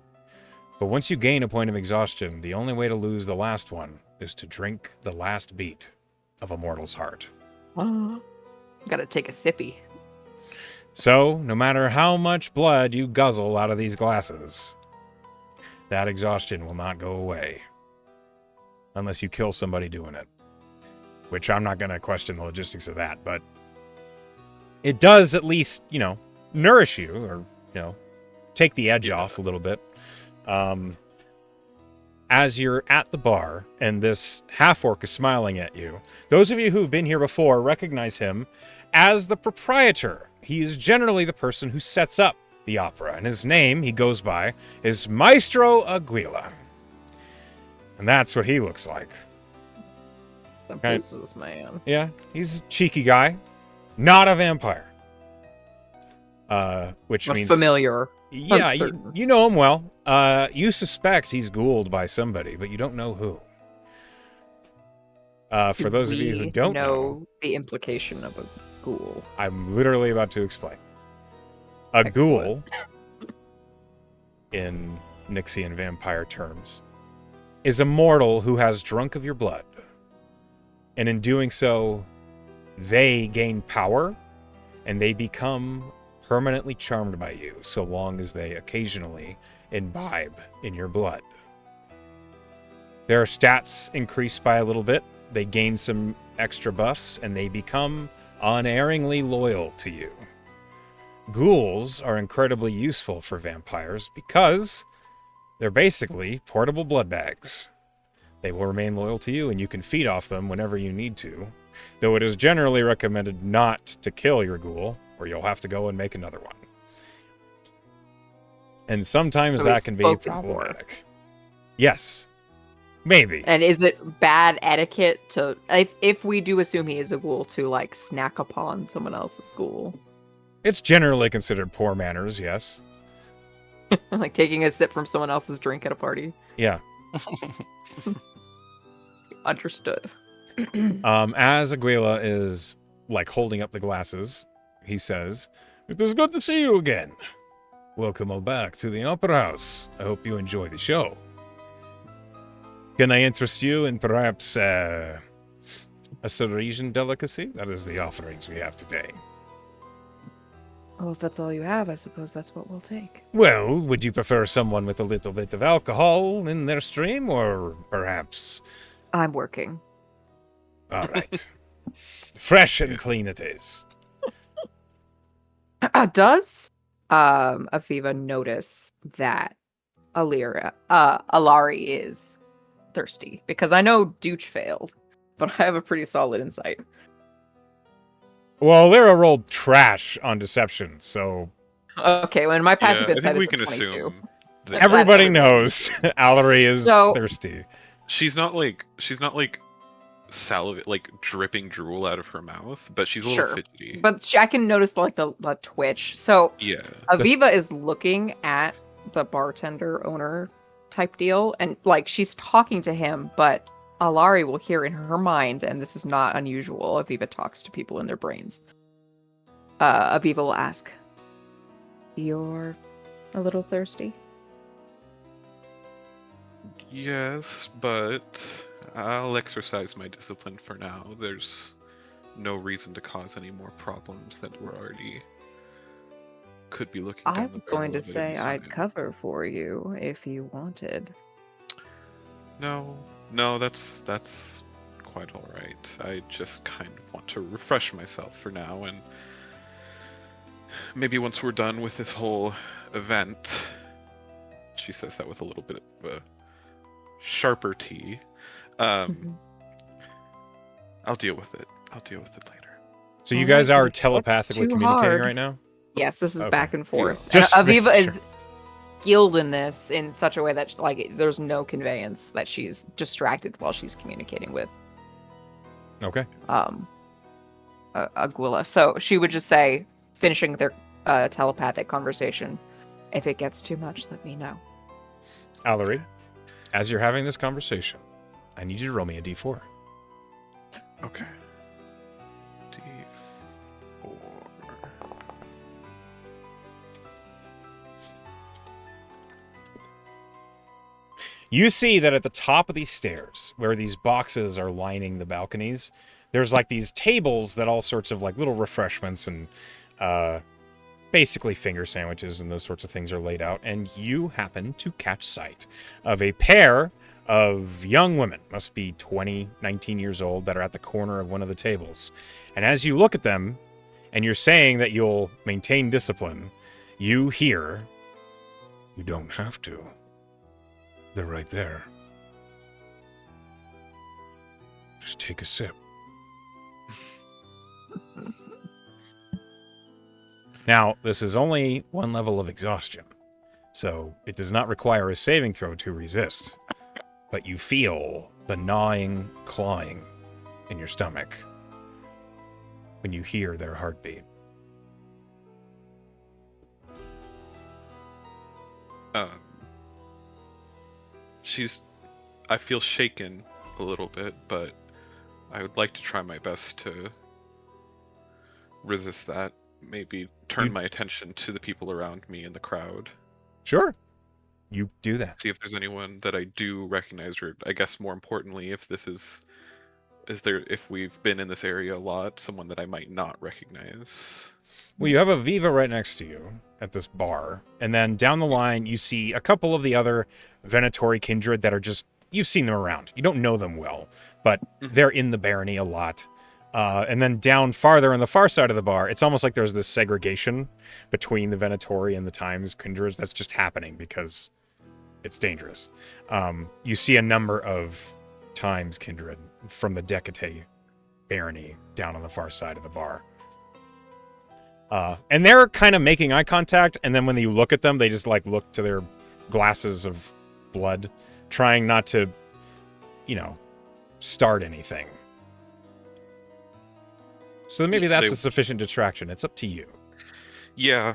But once you gain a point of exhaustion, the only way to lose the last one is to drink the last beat of a mortal's heart. Gotta take a sippy. So, no matter how much blood you guzzle out of these glasses, that exhaustion will not go away. Unless you kill somebody doing it. Which I'm not going to question the logistics of that, but it does at least, nourish you or, take the edge off a little bit. As you're at the bar and this half-orc is smiling at you, those of you who've been here before recognize him as the proprietor. He is generally the person who sets up the opera, and his name, he goes by, is Maestro Aguila. And that's what he looks like. Some business man. Yeah, he's a cheeky guy. Not a vampire. Which A means... familiar. Yeah, Uncertain. you know him well. You suspect he's ghouled by somebody, but you don't know who. For those of you who don't know, the implication of a ghoul. I'm literally about to explain. A Excellent. ghoul, in Nixian vampire terms, is a mortal who has drunk of your blood. And in doing so, they gain power, and they become permanently charmed by you, so long as they occasionally imbibe in your blood. Their stats increase by a little bit, they gain some extra buffs, and they become unerringly loyal to you. Ghouls are incredibly useful for vampires because they're basically portable blood bags. They will remain loyal to you, and you can feed off them whenever you need to, though it is generally recommended not to kill your ghoul, or you'll have to go and make another one. And sometimes So that he's can be spoken for. problematic. Yes. Maybe. And is it bad etiquette to, if we do assume he is a ghoul, to like snack upon someone else's ghoul? It's generally considered poor manners, yes. Like taking a sip from someone else's drink at a party. Yeah. Understood. As Aguila is like holding up the glasses, he says, "It is good to see you again. Welcome all back to the Opera House. I hope you enjoy the show. Can I interest you in perhaps a Sarisian delicacy? That is the offerings we have today." Well, if that's all you have, I suppose that's what we'll take. Well, would you prefer someone with a little bit of alcohol in their stream, or perhaps... I'm working. All right. Fresh and clean it is. Does Aviva notice that Alari is thirsty? Because I know Dooch failed, but I have a pretty solid insight. Well, Lyra rolled trash on deception, so Okay, when my passive I insight think we is can a 22. assume that everybody everybody knows Allery is So- thirsty. she's not like salivate, like dripping drool out of her mouth, but she's a little Sure. fidgety. But I can notice the twitch. So yeah, Aviva is looking at the bartender owner type deal, and like she's talking to him, but Alari will hear in her mind, and this is not unusual. Aviva talks to people in their brains. Aviva will ask, "You're a little thirsty?" yes, but I'll exercise my discipline for now. There's no reason to cause any more problems that we're already could be looking. I down the was barrel going to of at say any I'd time. cover for you if you wanted. No, that's quite all right. I just kind of want to refresh myself for now, and maybe once we're done with this whole event, she says that with a little bit of a sharper T. I'll deal with it. I'll deal with it later. So you Oh guys my are God, telepathically that's too communicating hard. right now? Yes, this is Okay. back and forth. Just And making Aviva sure. is skilled in this in such a way that like there's no conveyance that she's distracted while she's communicating with Okay. Aguila. So she would just say, finishing their telepathic conversation, "If it gets too much, let me know." Allery, as you're having this conversation, I need you to roll me a d4. Okay. D4. You see that at the top of these stairs, where these boxes are lining the balconies, there's like these tables that all sorts of like little refreshments and basically finger sandwiches and those sorts of things are laid out. And you happen to catch sight of a pair of young women, must be 20, 19 years old, that are at the corner of one of the tables. And as you look at them and you're saying that you'll maintain discipline, you hear, "You don't have to. They're right there. Just take a sip." Now, this is only one level of exhaustion, so it does not require a saving throw to resist. But you feel the gnawing, clawing in your stomach when you hear their heartbeat. I feel shaken a little bit, but I would like to try my best to resist that. Maybe turn You- my attention to the people around me in the crowd. Sure, you do that. See if there's anyone that I do recognize, or I guess more importantly, if we've been in this area a lot, someone that I might not recognize. Well, you have a Viva right next to you at this bar, and then down the line you see a couple of the other Venatori kindred that are just, you've seen them around. You don't know them well, but they're in the barony a lot. And then down farther on the far side of the bar, it's almost like there's this segregation between the Venatori and the Times kindreds that's just happening because it's dangerous. You see a number of Times kindred from the Decate barony down on the far side of the bar. And they're kind of making eye contact, and then when you look at them, they just like look to their glasses of blood, trying not to start anything. So maybe that's They- a sufficient distraction. It's up to you. Yeah,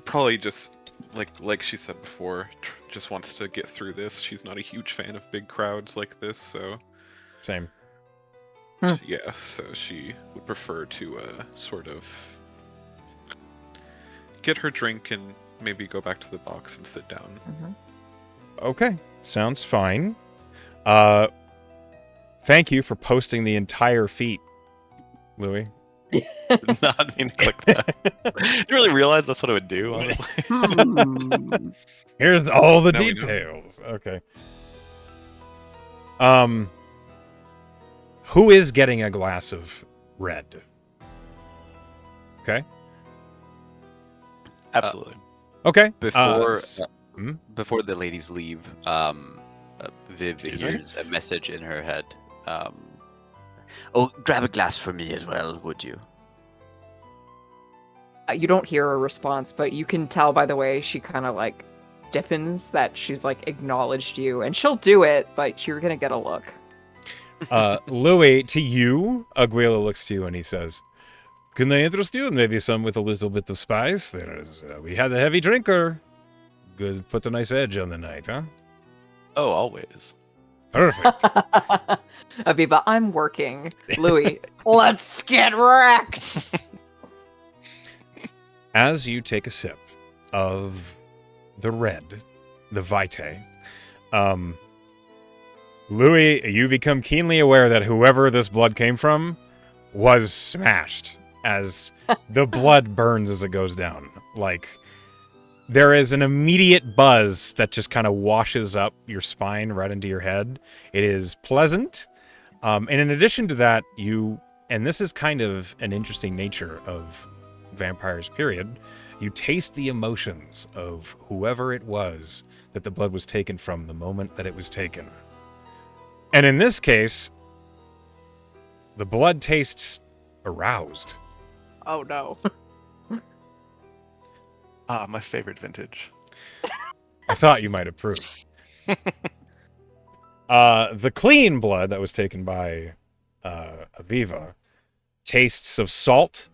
probably just like she said before, just wants to get through this. She's not a huge fan of big crowds like this, so Same. yeah, so she would prefer to sort of get her drink and maybe go back to the box and sit down. Okay, sounds fine. Thank you for posting the entire feat, Louis. Not mean to click that. Didn't really realize that's what it would do, honestly. Here's all the Now we know. details. Okay. Who is getting a glass of red? Okay. Absolutely. Okay. Before the ladies leave, Viv Excuse me? hears a message in her head. Oh, grab a glass for me as well, would you? You don't hear a response, but you can tell by the way she kind of like stiffens that she's like acknowledged you, and she'll do it, but you're gonna get a look. Louis, to you, Aguila looks to you and he says, "Can they interest you? Maybe some with a little bit of spice. We had a heavy drinker. Good, put a nice edge on the night, huh? Oh, always. Perfect." Aviva, I'm working. Louis, let's get wrecked. As you take a sip of the red, the Vitae, Louis, you become keenly aware that whoever this blood came from was smashed as the blood burns as it goes down. Like, there is an immediate buzz that just kind of washes up your spine right into your head. It is pleasant. And in addition to that, and this is kind of an interesting nature of vampires, period, you taste the emotions of whoever it was that the blood was taken from the moment that it was taken. And in this case, the blood tastes aroused. Oh no. Ah, my favorite vintage. I thought you might approve. The clean blood that was taken by Aviva tastes of salt.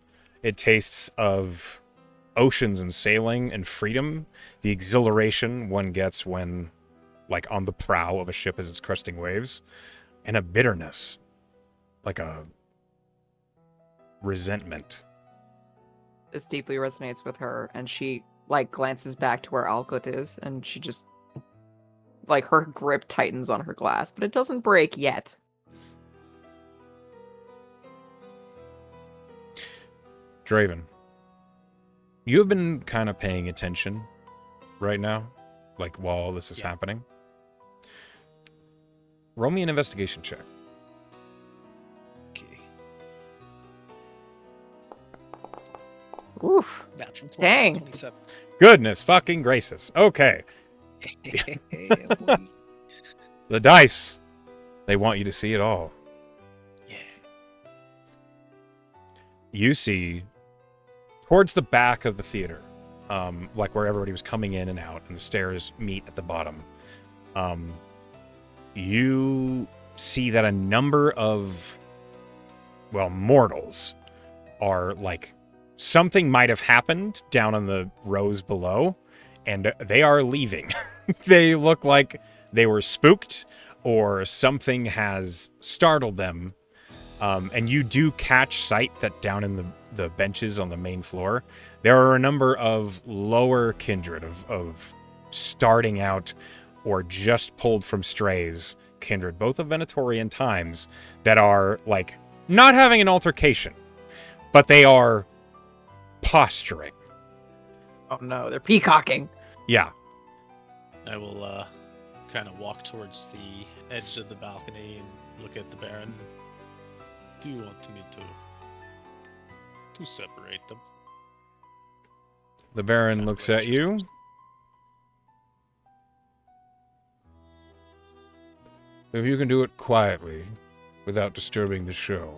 It tastes of oceans and sailing and freedom, the exhilaration one gets when, like, on the prow of a ship as it's cresting waves, and a bitterness, like a resentment. This deeply resonates with her, and she like glances back to where Alkut is, and she just like her grip tightens on her glass, but it doesn't break yet. Draven, you have been kind of paying attention right now, like while this is happening. Roll me an investigation check. Okay. Oof. Natural 20, Dang. 27. Goodness fucking gracious. Okay. Boy. The dice. They want you to see it all. Yeah. You see, towards the back of the theater, like where everybody was coming in and out, and the stairs meet at the bottom, you see that a number of, mortals are like, something might have happened down on the rows below, and they are leaving. They look like they were spooked, or something has startled them. And you do catch sight that down in the benches on the main floor, there are a number of lower kindred of starting out or just pulled from strays kindred, both of Venatorian times, that are like not having an altercation, but they are posturing. Oh no, they're peacocking. Yeah. I will kind of walk towards the edge of the balcony and look at the Baron. Do you want me to separate them? The Baron looks at you. If you can do it quietly, without disturbing the show.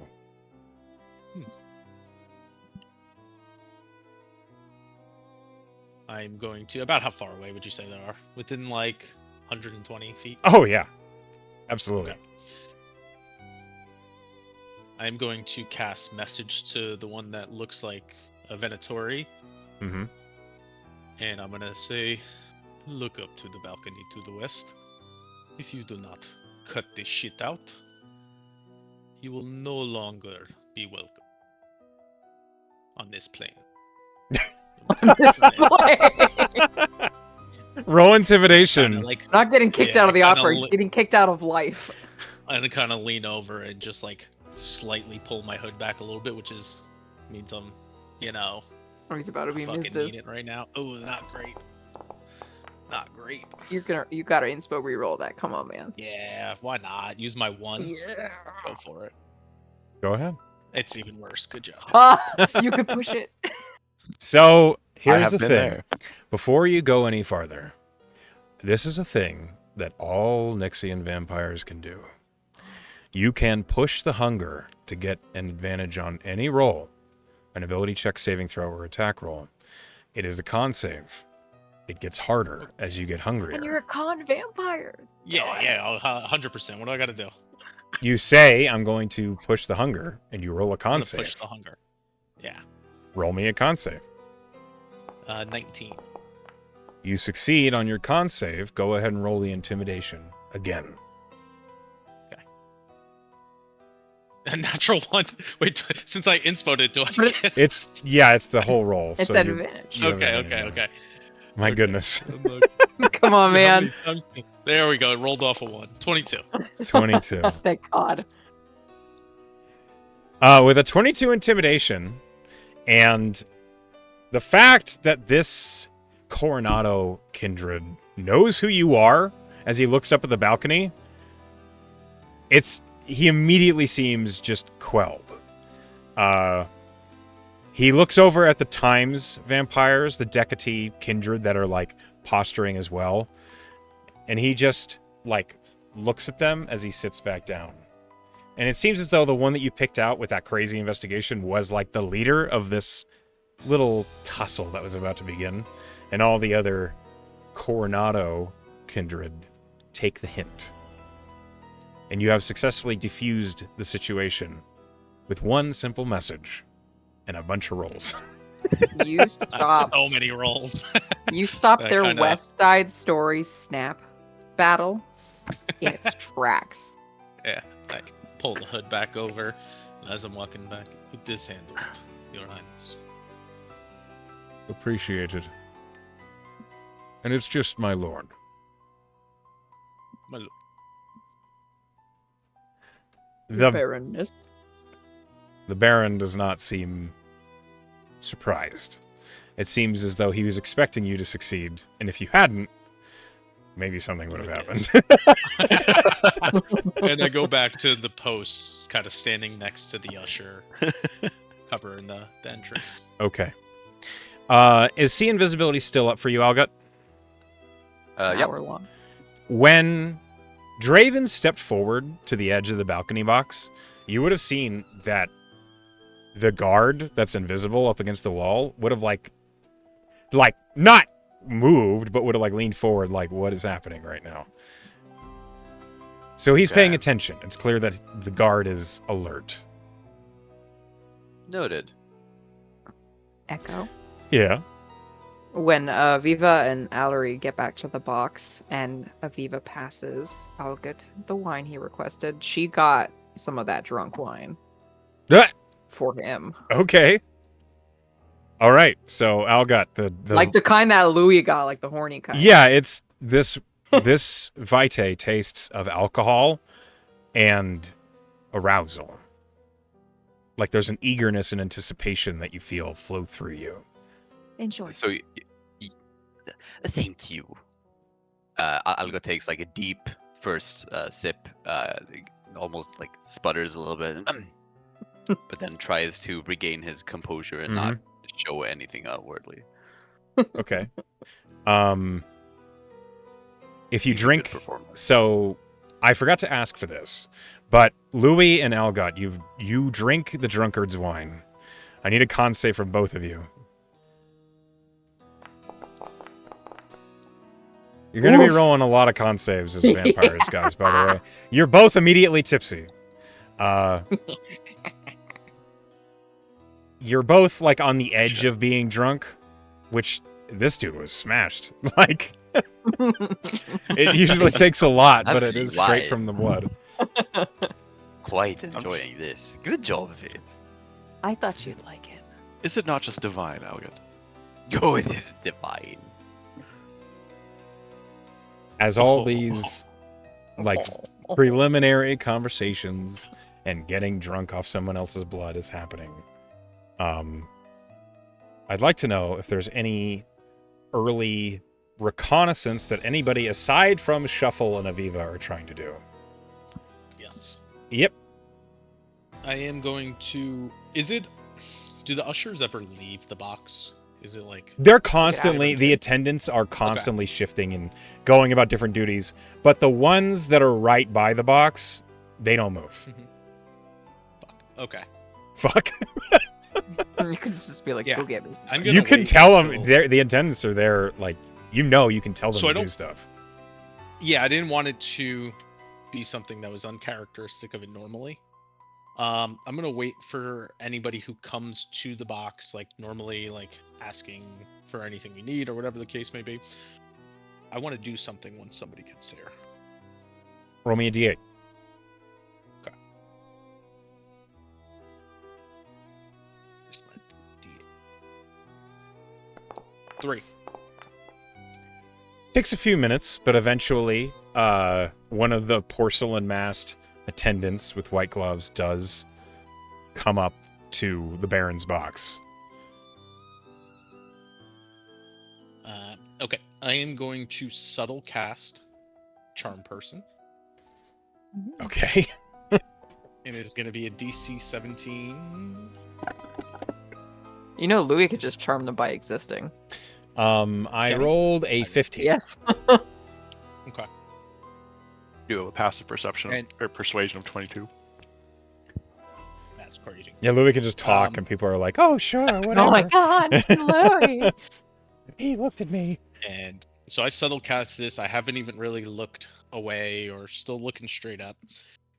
I'm going to... About how far away would you say they are? Within, like, 120 feet? Oh, yeah. Absolutely. Okay. I'm going to cast message to the one that looks like a Venatori, Mm-hmm. and I'm gonna say, look up to the balcony to the west. If you do not cut this shit out, you will no longer be welcome on this plane. This play. Roll intimidation. Kinda like, Not getting kicked Yeah, out of the kinda opera, he's getting kicked out of life. and kind of lean over and just like slightly pull my hood back a little bit, which means I'm, Oh, he's about to be fucking missed. need it right now. Oh, not great. Not great. You gotta inspo reroll that. Come on, man. Yeah, why not? Use my one. Yeah. Go for it. Go ahead. It's even worse. Good job. Ah, you could push it. So I here's have the been thing. there. Before you go any farther, this is a thing that all Nixian vampires can do. You can push the hunger to get an advantage on any roll, an ability check, saving throw, or attack roll. It is a con save. It gets harder as you get hungrier. And you're a con vampire. Yeah, 100%. What do I got to do? You say, I'm going to push the hunger, and you roll a I'm con gonna save. push the hunger. Yeah. Roll me a con save. 19. You succeed on your con save. Go ahead and roll the intimidation again. A natural one. Wait, since I inspoed it, do I get It's the whole roll. It's so you- advantage. you have Okay. advantage. My goodness. Come on, man. There we go. It rolled off a 1. 22. 22. Thank God. With a 22 intimidation, and the fact that this Coronado kindred knows who you are as he looks up at the balcony, he immediately seems just quelled. He looks over at the Times vampires, the Decati kindred that are like posturing as well, and he just like looks at them as he sits back down. And it seems as though the one that you picked out with that crazy investigation was like the leader of this little tussle that was about to begin. And all the other Coronado kindred take the hint. And you have successfully diffused the situation with one simple message and a bunch of rolls. You stopped. So many rolls. You stopped That their kinda- West Side Story snap battle in its tracks. Yeah. I pull the hood back over as I'm walking back. With this handled, Your Highness. Appreciated. And it's just my lord. My lord. The Barrenness. The Baron does not seem surprised. It seems as though he was expecting you to succeed, and if you hadn't, maybe something would have happened. And I go back to the posts, kind of standing next to the usher, covering the entrance. Okay. Is sea invisibility still up for you, Algut? Yep. Hour long. When Draven stepped forward to the edge of the balcony box, you would have seen that the guard that's invisible up against the wall would have like not moved, but would have like leaned forward like, what is happening right now? So he's Okay. paying attention. It's clear that the guard is alert. Noted. Echo. Yeah. When Aviva and Allery get back to the box and Aviva passes, I'll get the wine he requested. She got some of that drunk wine Ah, for him. okay. All right. So Algut, the Like the kind that Louis got, like the horny kind. yeah, it's this Vitae tastes of alcohol and arousal. Like there's an eagerness and anticipation that you feel flow through you. Enjoy. So, thank you. Algo takes like a deep first sip, almost like sputters a little bit, but then tries to regain his composure and not show anything outwardly. Okay. If you He's a good drink, performer. so I forgot to ask for this, but Louis and Algot, you drink the drunkard's wine. I need a con save from both of you. You're going to be Oof. rolling a lot of con saves as vampires, Yeah. guys, by the way. You're both immediately tipsy. You're both like on the edge of being drunk, which this dude was smashed. Like, it usually takes a lot, but it is straight from the blood. Quite enjoying this. Good job, Viv. I thought you'd like it. Is it not just divine, Elgin? Oh, it is divine. As all these like preliminary conversations and getting drunk off someone else's blood is happening, I'd like to know if there's any early reconnaissance that anybody aside from Shuffle and Aviva are trying to do. Yes. Yep. I am going to. Do the ushers ever leave the box? Is it like. They're constantly, the attendants are constantly shifting and going about different duties, but the ones that are right by the box, they don't move. Fuck. Okay. Fuck. You could just be like, Yeah. go get me. I'm gonna You can wait tell them, until- the attendants are there, like, you can tell them So I to do don't- stuff. Yeah, I didn't want it to be something that was uncharacteristic of it normally. I'm gonna wait for anybody who comes to the box, like normally, like asking for anything we need or whatever the case may be. I want to do something once somebody gets there. Roll me a d8. Where's my D8? 3. Takes a few minutes, but eventually, one of the porcelain masked attendants with white gloves does come up to the Baron's box. Okay, I am going to subtle cast Charm Person, Okay. and it's going to be a DC 17. You know, Louis could just charm them by existing. I Can he? rolled a 15. Yes. Okay. You have a passive perception And- or persuasion of 22. That's crazy. Yeah, Louis can just talk, Um, and people are like, "Oh, sure, whatever." Oh my god, Louis. He looked at me. And so I subtle cast this. I haven't even really looked away or still looking straight up.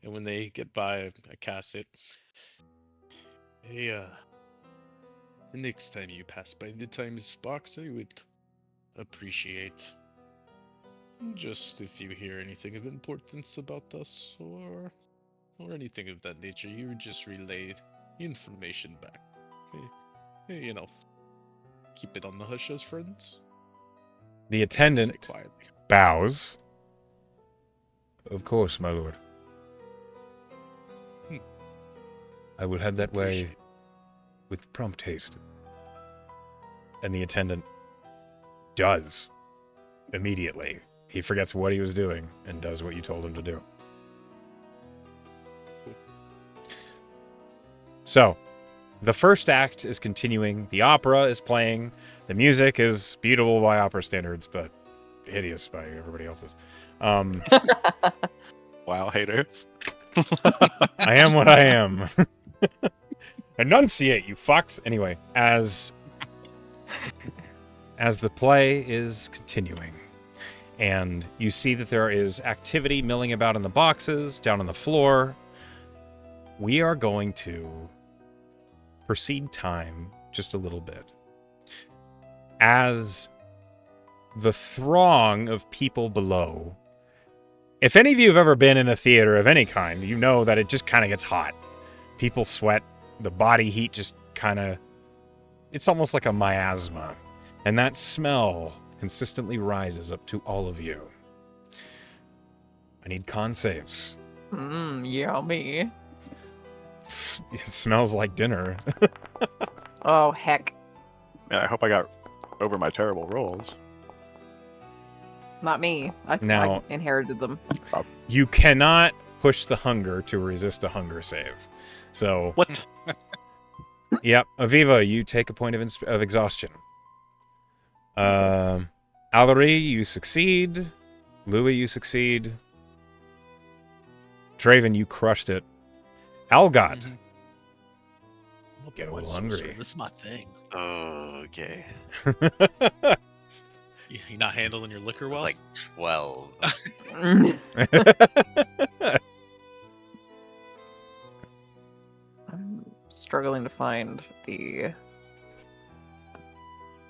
And when they get by, I cast it. Hey, the next time you pass by the Times box, I would appreciate just if you hear anything of importance about us or anything of that nature, you would just relay information back. Hey, keep it on the hush as friends. The Say attendant quietly. bows. Of course, my lord. Hmm. I will head that way Appreciate it. with prompt haste. And the attendant does immediately. He forgets what he was doing and does what you told him to do. So, the first act is continuing. The opera is playing. The music is beautiful by opera standards, but hideous by everybody else's. Wow, hater. I am what I am. Enunciate, you fucks. Anyway, as the play is continuing, and you see that there is activity milling about in the boxes, down on the floor, we are going to proceed time just a little bit. As the throng of people below, if any of you have ever been in a theater of any kind, you know that it just kind of gets hot. People sweat, the body heat just kind of, it's almost like a miasma. And that smell consistently rises up to all of you. I need con saves. Yummy. It smells like dinner. Oh, heck. Man, I hope I got over my terrible rolls. Not me. I Now- inherited them. You cannot push the hunger to resist a hunger save. So, What? yep, Aviva, you take a point of exhaustion. Allery, you succeed. Louis, you succeed. Draven, you crushed it. Algot, Mhm. get a What little sorcerer? hungry. This is my thing. Oh, okay. You're not handling your liquor It's well. like 12. struggling to find the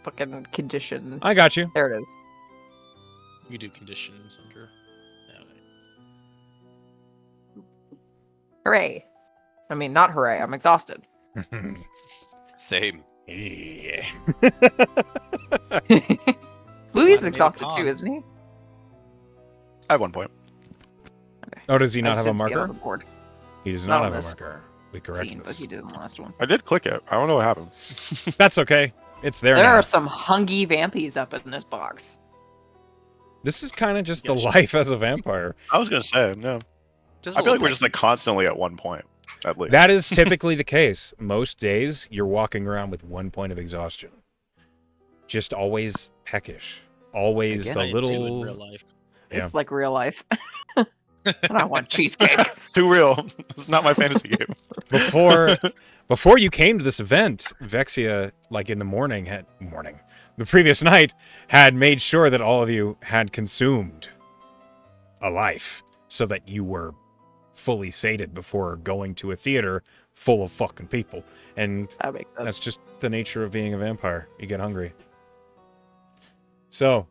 fucking condition. I got you. There it is. You do conditions under. Hooray! I mean, not hooray. I'm exhausted. Same. Yeah. Louis is Glad I made a exhausted con. too, isn't he? I have 1 point. Oh, does he not I have a just didn't see it on marker? the board. He does Not not on have a this marker. We correct Scene, but this. he did in the last one. I did click it. I don't know what happened. That's okay. It's there There now. are some hungy vampies up in this box. This is kind of just the Gotcha. life as a vampire. I was gonna say, no. Just I a feel like little we're just like constantly at 1 point, at least. That is typically the case. Most days, you're walking around with 1 point of exhaustion. Just always peckish. Always Again, the I do in little. real life. Yeah. It's like real life. And I want cheesecake. Too real. It's not my fantasy game. Before you came to this event, Vexia, like in the the previous night, had made sure that all of you had consumed a life so that you were fully sated before going to a theater full of fucking people. And That makes sense. that's just the nature of being a vampire. You get hungry. So,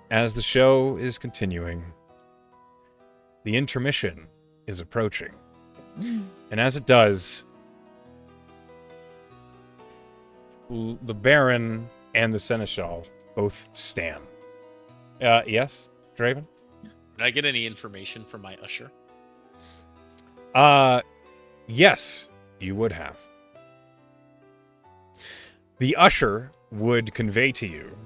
as the show is continuing, the intermission is approaching. And as it does, the Baron and the Seneschal both stand. Yes, Draven? Did I get any information from my usher? Yes, you would have. The usher would convey to you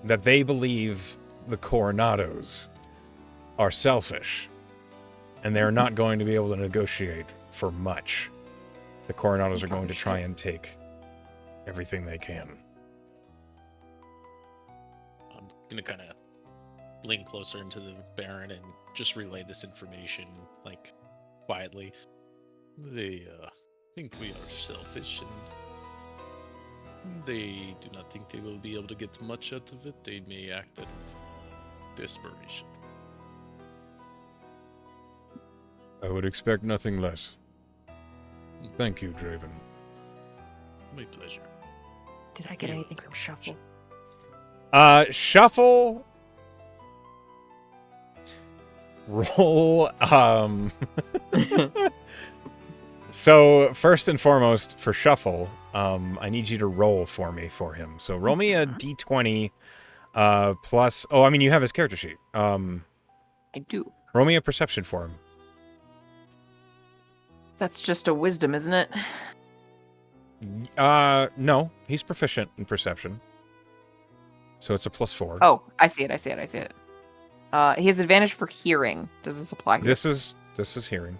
that they believe the Coronados are selfish, and they're not going to be able to negotiate for much. The Coronados are going to try and take everything they can. I'm gonna kind of lean closer into the Baron and just relay this information, like, quietly. They think we are selfish, and they do not think they will be able to get much out of it. They may act out of desperation. I would expect nothing less. Thank you, Draven. My pleasure. Did I get You anything are from Shuffle? Shuffle. Roll. So first and foremost, for Shuffle, I need you to roll for me for him. So roll me a d20 plus. Oh, I mean, you have his character sheet. I do. Roll me a perception for him. That's just a wisdom, isn't it? No, he's proficient in perception. So it's a +4. Oh, I see it. I see it. I see it. He has advantage for hearing. Does this apply here? This is hearing.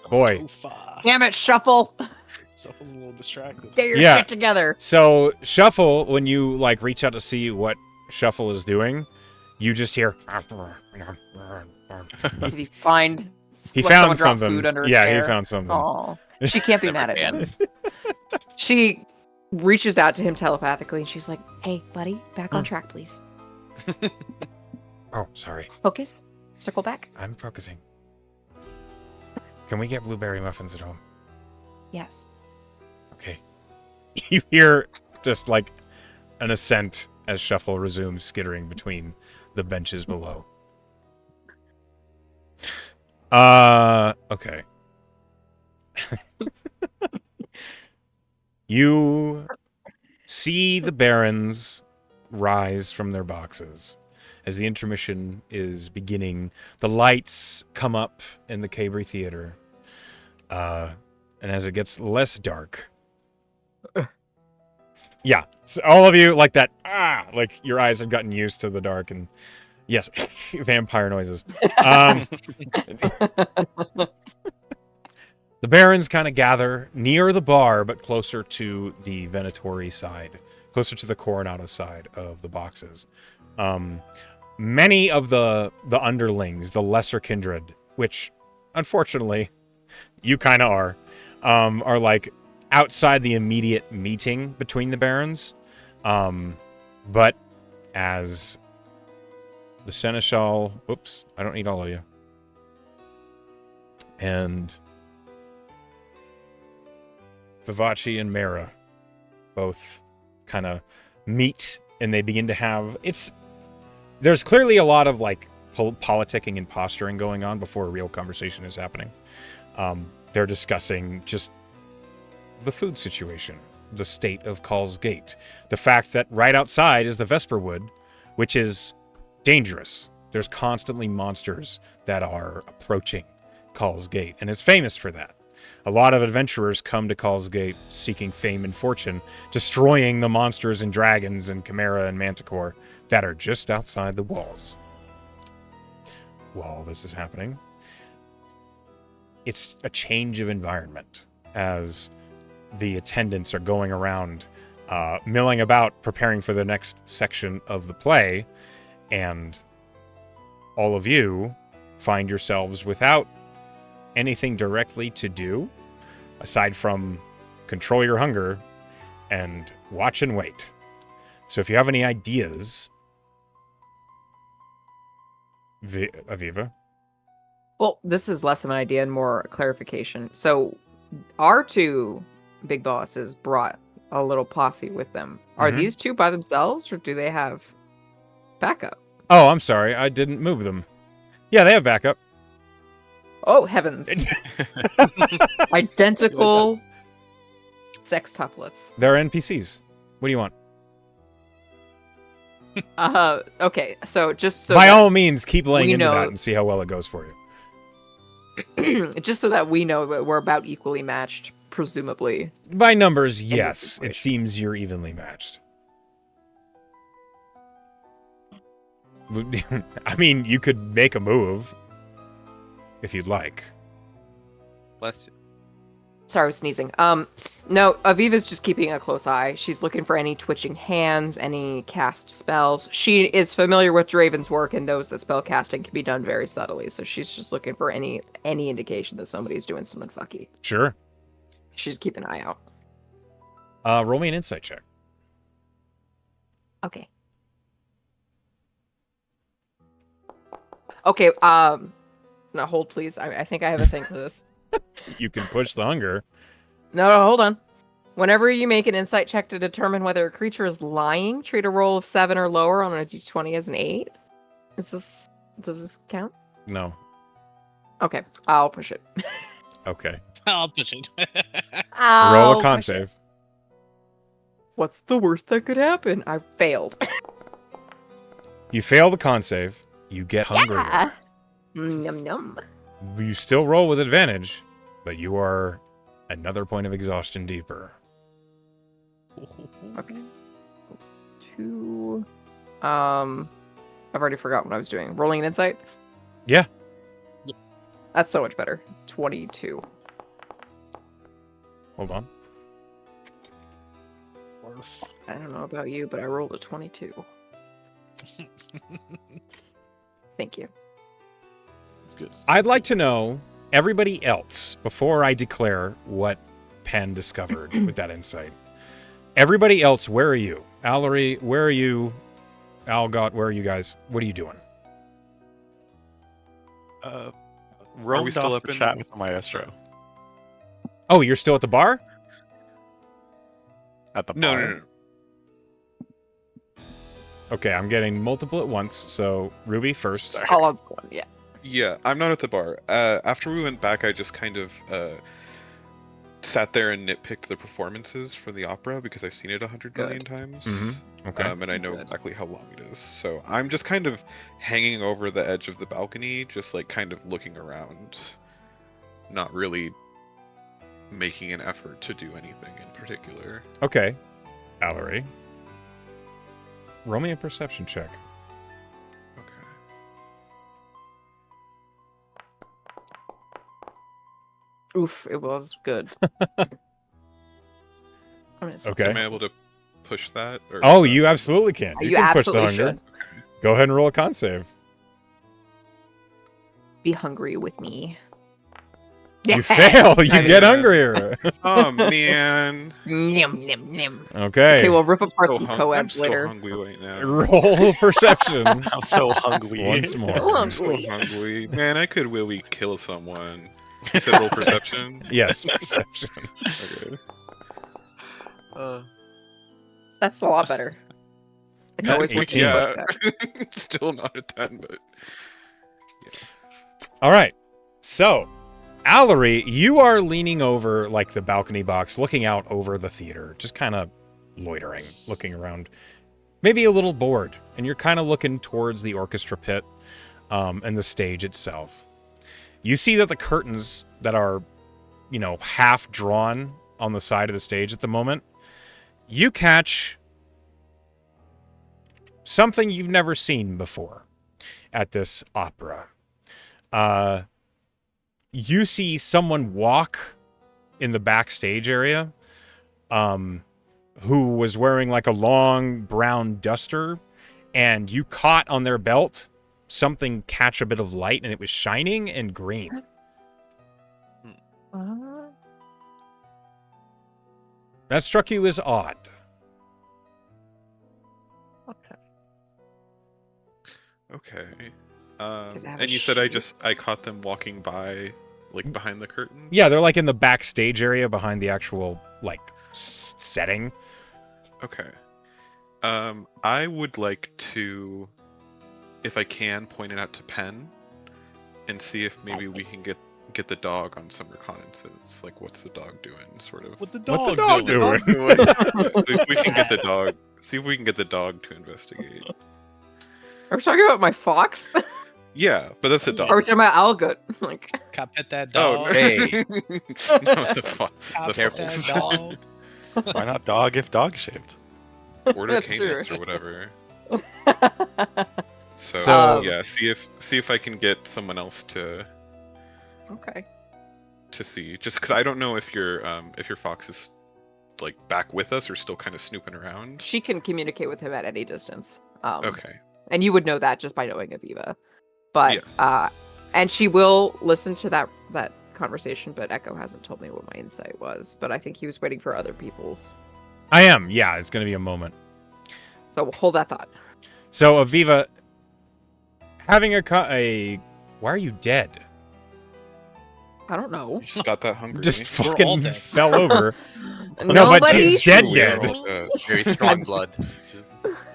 Boy. Too far. Damn it, Shuffle! Shuffle's a little distracted. Get your Yeah. shit together. So Shuffle, when you like reach out to see what Shuffle is doing, you just hear. Did he find? He like, found someone dropped something. Food under a Yeah, chair? he found something. Oh, she can't be mad at Never him. She reaches out to him telepathically, and she's like, "Hey, buddy, back on track, please. Oh, sorry. Focus. Circle back. I'm focusing. Can we get blueberry muffins at home? Yes." Okay. You hear just like an ascent as Shuffle resumes skittering between the benches below. Okay. You see the barons rise from their boxes. As the intermission is beginning, the lights come up in the Cabri Theater. And as it gets less dark... Yeah, so all of you, like that, like your eyes have gotten used to the dark, and yes, vampire noises. The barons kind of gather near the bar, but closer to the Venatori side, closer to the Coronado side of the boxes. Many of the underlings, the lesser kindred, which unfortunately you kind of are like outside the immediate meeting between the barons. But as the Seneschal, oops, I don't need all of you. and Vivace and Mara both kind of meet, and they begin to have there's clearly a lot of like politicking and posturing going on before a real conversation is happening. They're discussing just the food situation, the state of Call's Gate, the fact that right outside is the Vesperwood, which is dangerous. There's constantly monsters that are approaching Call's Gate, and it's famous for that. A lot of adventurers come to Call's Gate seeking fame and fortune, destroying the monsters and dragons and Chimera and Manticore that are just outside the walls. While this is happening, it's a change of environment as the attendants are going around, milling about, preparing for the next section of the play, and all of you find yourselves without anything directly to do, aside from control your hunger and watch and wait. So if you have any ideas, Aviva? Well, this is less of an idea and more clarification. So our two big bosses brought a little posse with them. Are Mhm. these two by themselves, or do they have backup? Oh, I'm sorry. I didn't move them. Yeah, they have backup. Oh, heavens. Identical sextuplets. They're NPCs. What do you want? Okay, so just so By that all means, keep laying we into know- that and see how well it goes for you. just so that we know that we're about equally matched, presumably. By numbers, this yes. It situation. seems you're evenly matched. I mean, you could make a move if you'd like. Bless you. Sorry, I was sneezing. No, Aviva's just keeping a close eye. She's looking for any twitching hands, any cast spells. She is familiar with Draven's work and knows that spell casting can be done very subtly. So she's just looking for any indication that somebody's doing something fucky. Sure. She's keeping an eye out. Roll me an insight check. Okay. Okay. No, hold please. I think I have a thing for this. You can push the hunger. No, hold on. Whenever you make an insight check to determine whether a creature is lying, treat a roll of 7 or lower on a d20 as an 8. Does this count? No. Okay, I'll push it. Okay. I'll push it. Roll a I'll con push it. save. What's the worst that could happen? I failed. You fail the con save. You get hungry. Yeah. Yum yum. You still roll with advantage, but you are another point of exhaustion deeper. Okay. That's 2. I've already forgot what I was doing. Rolling an insight? Yeah. That's so much better. 22. Hold on. I don't know about you, but I rolled a 22. Thank you. It's good. I'd like to know, everybody else, before I declare what Penn discovered with that insight. Everybody else, where are you? Allery, where are you? Algot, where are you guys? What are you doing? Roamed still off up the in- chat with the maestro Oh, you're still at the bar? at the No, bar. no, no. Okay, I'm getting multiple at once, so Ruby first. Sorry. All on one, yeah. Yeah, I'm not at the bar. After we went back, I just kind of sat there and nitpicked the performances for the opera because I've seen it 100 Good. million times. Mhm, okay. And I know Good. exactly how long it is. So I'm just kind of hanging over the edge of the balcony, just like kind of looking around, not really making an effort to do anything in particular. Okay. Allery. Roll me a perception check. Okay. Oof, it was good. Okay. Am I able to push that? Or Oh, is that- you absolutely can. You can push the absolutely hunger. should. Go ahead and roll a con save. Be hungry with me. You Yes! fail. You I get mean- hungrier. Oh man. Yum, yum, yum. Okay. Okay, we'll rip apart So some I'm co-eds so later. hungry right now. Roll perception I'm so hungry. once more. Oh, I'm so hungry. hungry. Man, I could really kill someone. You said roll perception? Yes, perception. Okay. That's a lot better. It's Yeah, always worth 18. a Yeah. push cut. Still not a 10, but... All right. So, Allery, you are leaning over like the balcony box, looking out over the theater, just kind of loitering, looking around, maybe a little bored, and you're kind of looking towards the orchestra pit and the stage itself. You see that the curtains that are, half drawn on the side of the stage at the moment, you catch something you've never seen before at this opera. You see someone walk in the backstage area who was wearing like a long brown duster, and you caught on their belt something catch a bit of light, and it was shining and green. That struck you as odd. Okay. Did it have a And you said shoe? I caught them walking by, like, behind the curtain? Yeah, they're like in the backstage area behind the actual, like, setting. Okay. I would like to, if I can, point it out to Penn and see if maybe we can get the dog on some reconnaissance. Like, what's the dog doing, sort of. What the What dog, the dog doing? doing? So if we can get the dog, see if we can get the dog to investigate. Are we talking about my fox? Yeah, but that's a dog. Or are we talking about Algut? Like, Can I pet that Oh, dog? no. Hey. No, the Can I the pet Careful. that dog? Why not dog if dog shaped? order That's canines true. or whatever. So, So- yeah, see if I can get someone else to okay. see. Just because I don't know if your fox is like back with us or still kind of snooping around. She can communicate with him at any distance. Okay. And you would know that just by knowing Aviva. But and she will listen to that conversation, but Echo hasn't told me what my insight was. But I think he was waiting for other people's. I am. Yeah, it's going to be a moment. So we'll hold that thought. So, Aviva, having why are you dead? I don't know. You just got that hungry. Just We're all fucking dead. fell over. No, but Nobody she's dead should dead. me. Very strong blood.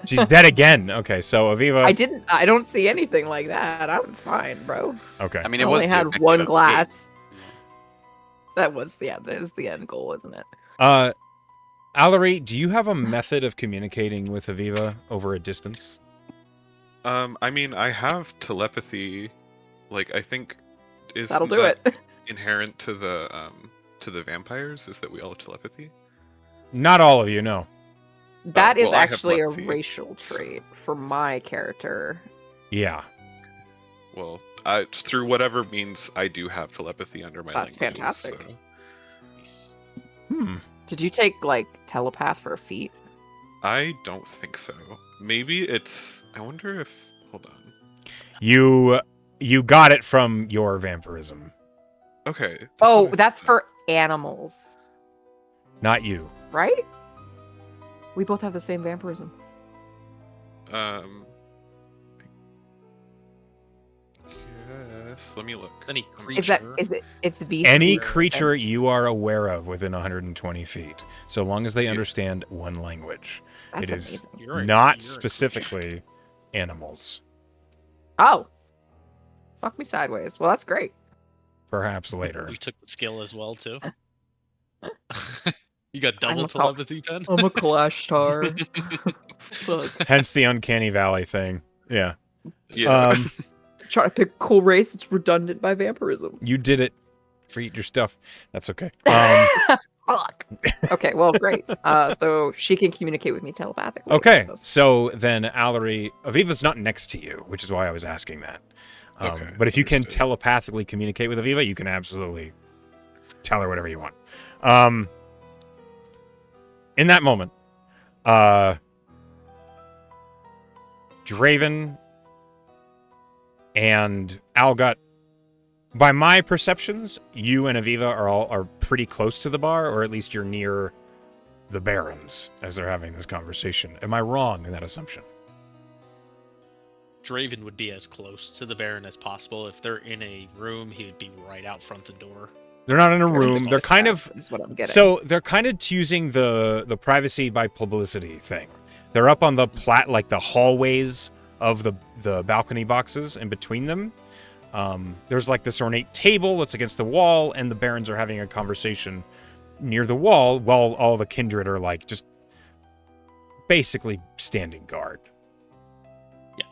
She's dead again. Okay, so Aviva. I don't see anything like that. I'm fine, bro. Okay. I mean, I it was only the had objective one of the glass. That is the end goal, isn't it? Allery, do you have a method of communicating with Aviva over a distance? I mean, I have telepathy. Like, I think That'll do it. inherent to the vampires is that we all have telepathy. Not all of you, no. That is well, I have actually a telepathy, racial trait for my character. Yeah. Well, through whatever means, I do have telepathy under my That's languages, fantastic. so- Nice. Did you take like telepath for a feat? I don't think so. Maybe it's. I wonder if. Hold on. You got it from your vampirism, Okay. that's Oh, what I that's thought. for animals, not you. right? We both have the same vampirism. Yes. Let me look. Any Is that creature. it's V? Any creature you are aware of within 120 feet, so long as they Yeah. understand one language. That's it is amazing. You're a- not you're a creature. specifically animals. Oh, fuck me sideways. Well, that's great. Perhaps later. You took the skill as well too. You got I'm double a telepathy, Pen. I'm a Clash star. Hence the uncanny valley thing. Yeah. Yeah. Try to pick a cool race. It's redundant by vampirism. You did it. Read your stuff. That's okay. Fuck. Okay, well, great. So she can communicate with me telepathically. Okay, so then Allery, Aviva's not next to you, which is why I was asking that. Okay, But if you can understood. telepathically communicate with Aviva, you can absolutely tell her whatever you want. In that moment, Draven and Algut, by my perceptions, you and Aviva are pretty close to the bar, or at least you're near the Barons as they're having this conversation. Am I wrong in that assumption? Draven would be as close to the Baron as possible. If they're in a room, he would be right out front the door. They're not in a Baron's room. They're kind of is what I'm getting. so they're kind of choosing the privacy by publicity thing. They're up on the like the hallways of the balcony boxes, and between them, there's like this ornate table that's against the wall, and the barons are having a conversation near the wall while all the kindred are like just basically standing guard. Yeah.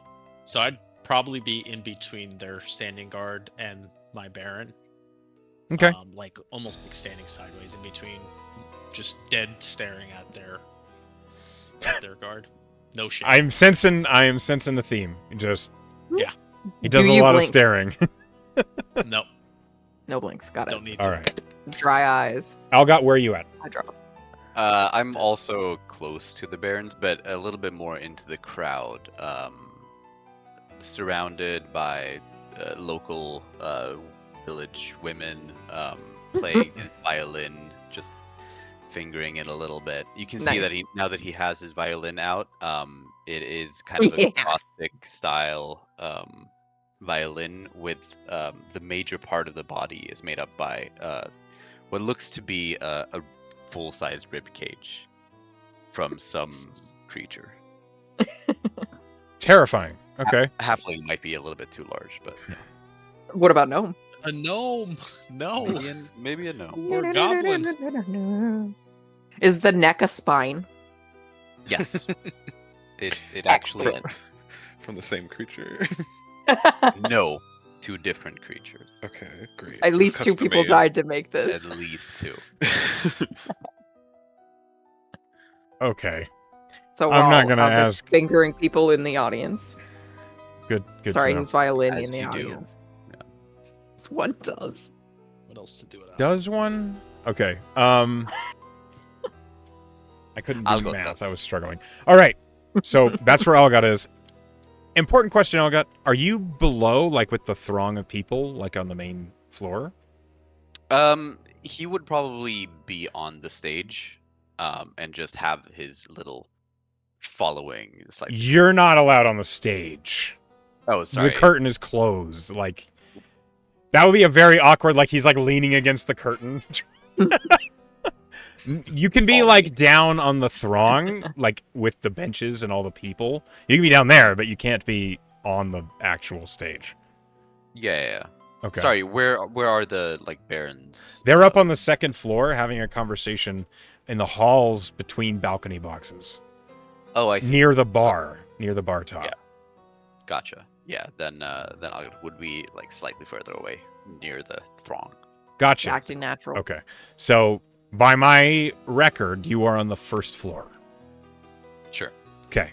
So I'd probably be in between their standing guard and my Baron. Okay. Like almost like standing sideways in between, just dead staring at their guard. No shit. I am sensing a theme. Just Yeah. He does Do a you lot of blink? staring. No, No blinks. Got it. don't need All to. right. Dry eyes. Algot, where are you at? Eye drops. I'm also close to the Barons, but a little bit more into the crowd. Surrounded by local village women playing his violin, just fingering it a little bit. You can see that Nice. now that he has his violin out, it is kind of a Yeah. gothic style violin with the major part of the body is made up by what looks to be a full-sized rib cage from some creature. Terrifying. Okay. Halfling might be a little bit too large, but What about gnome? A gnome. No. maybe a no. Or goblin. Is the neck a spine? Yes, it actually Excellent. From the same creature. no, two different creatures. Okay, great. At It was least two people custom-made. died to make this. At least two. Okay. So I'm not while gonna Albert's ask. fingering people in the audience. Good. Sorry, to know. his violin As in the you do. audience. This one does. What else to do it? Does one? Okay. I couldn't do Algot math. does. I was struggling. All right. So that's where Algot is. Important question, Algot. Are you below, like with the throng of people, like on the main floor? He would probably be on the stage, and just have his little following. It's like, You're not allowed on the stage. oh, sorry. The curtain is closed. Like that would be a very awkward. Like he's like leaning against the curtain. You can be like down on the throng, like with the benches and all the people. You can be down there, but you can't be on the actual stage. Yeah. Okay. Sorry, where are the barons? They're up on the second floor having a conversation in the halls between balcony boxes. Oh, I see. Near the bar top. Yeah. Gotcha. Yeah, then I would be like slightly further away, near the throng. Gotcha. Acting natural. Okay. So by my record, you are on the first floor. Sure. Okay.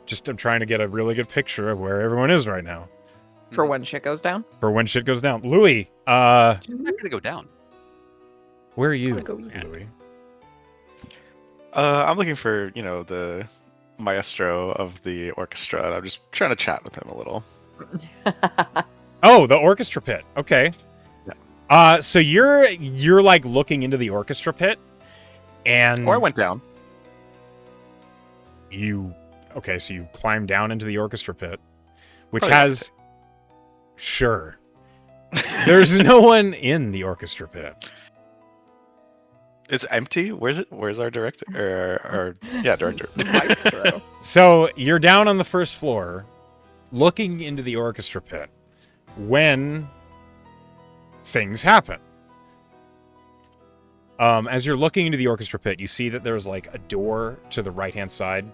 Just I'm trying to get a really good picture of where everyone is right now. For when shit goes down. For when shit goes down. Louis, It's not gonna go down. where are you, gonna go easy. Louis? I'm looking for, the maestro of the orchestra, and I'm just trying to chat with him a little. Oh, the orchestra pit. Okay. Yeah. So you're like looking into the orchestra pit, and Or I went down. so you climb down into the orchestra pit, which Probably has sure. There's no one in the orchestra pit. It's empty. Where's our director? Director. Maestro. So you're down on the first floor, looking into the orchestra pit, when things happen. As you're looking into the orchestra pit, you see that there's like a door to the right-hand side,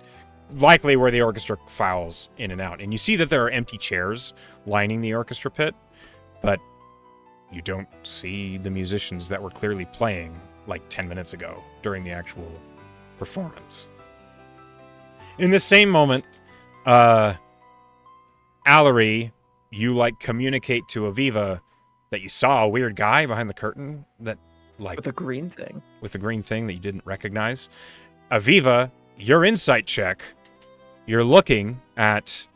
likely where the orchestra files in and out. And you see that there are empty chairs lining the orchestra pit, but you don't see the musicians that were clearly playing like 10 minutes ago during the actual performance. In the same moment, Allery, you like communicate to Aviva that you saw a weird guy behind the curtain that like With a green thing. with the green thing that you didn't recognize. Aviva, your insight check, you're looking at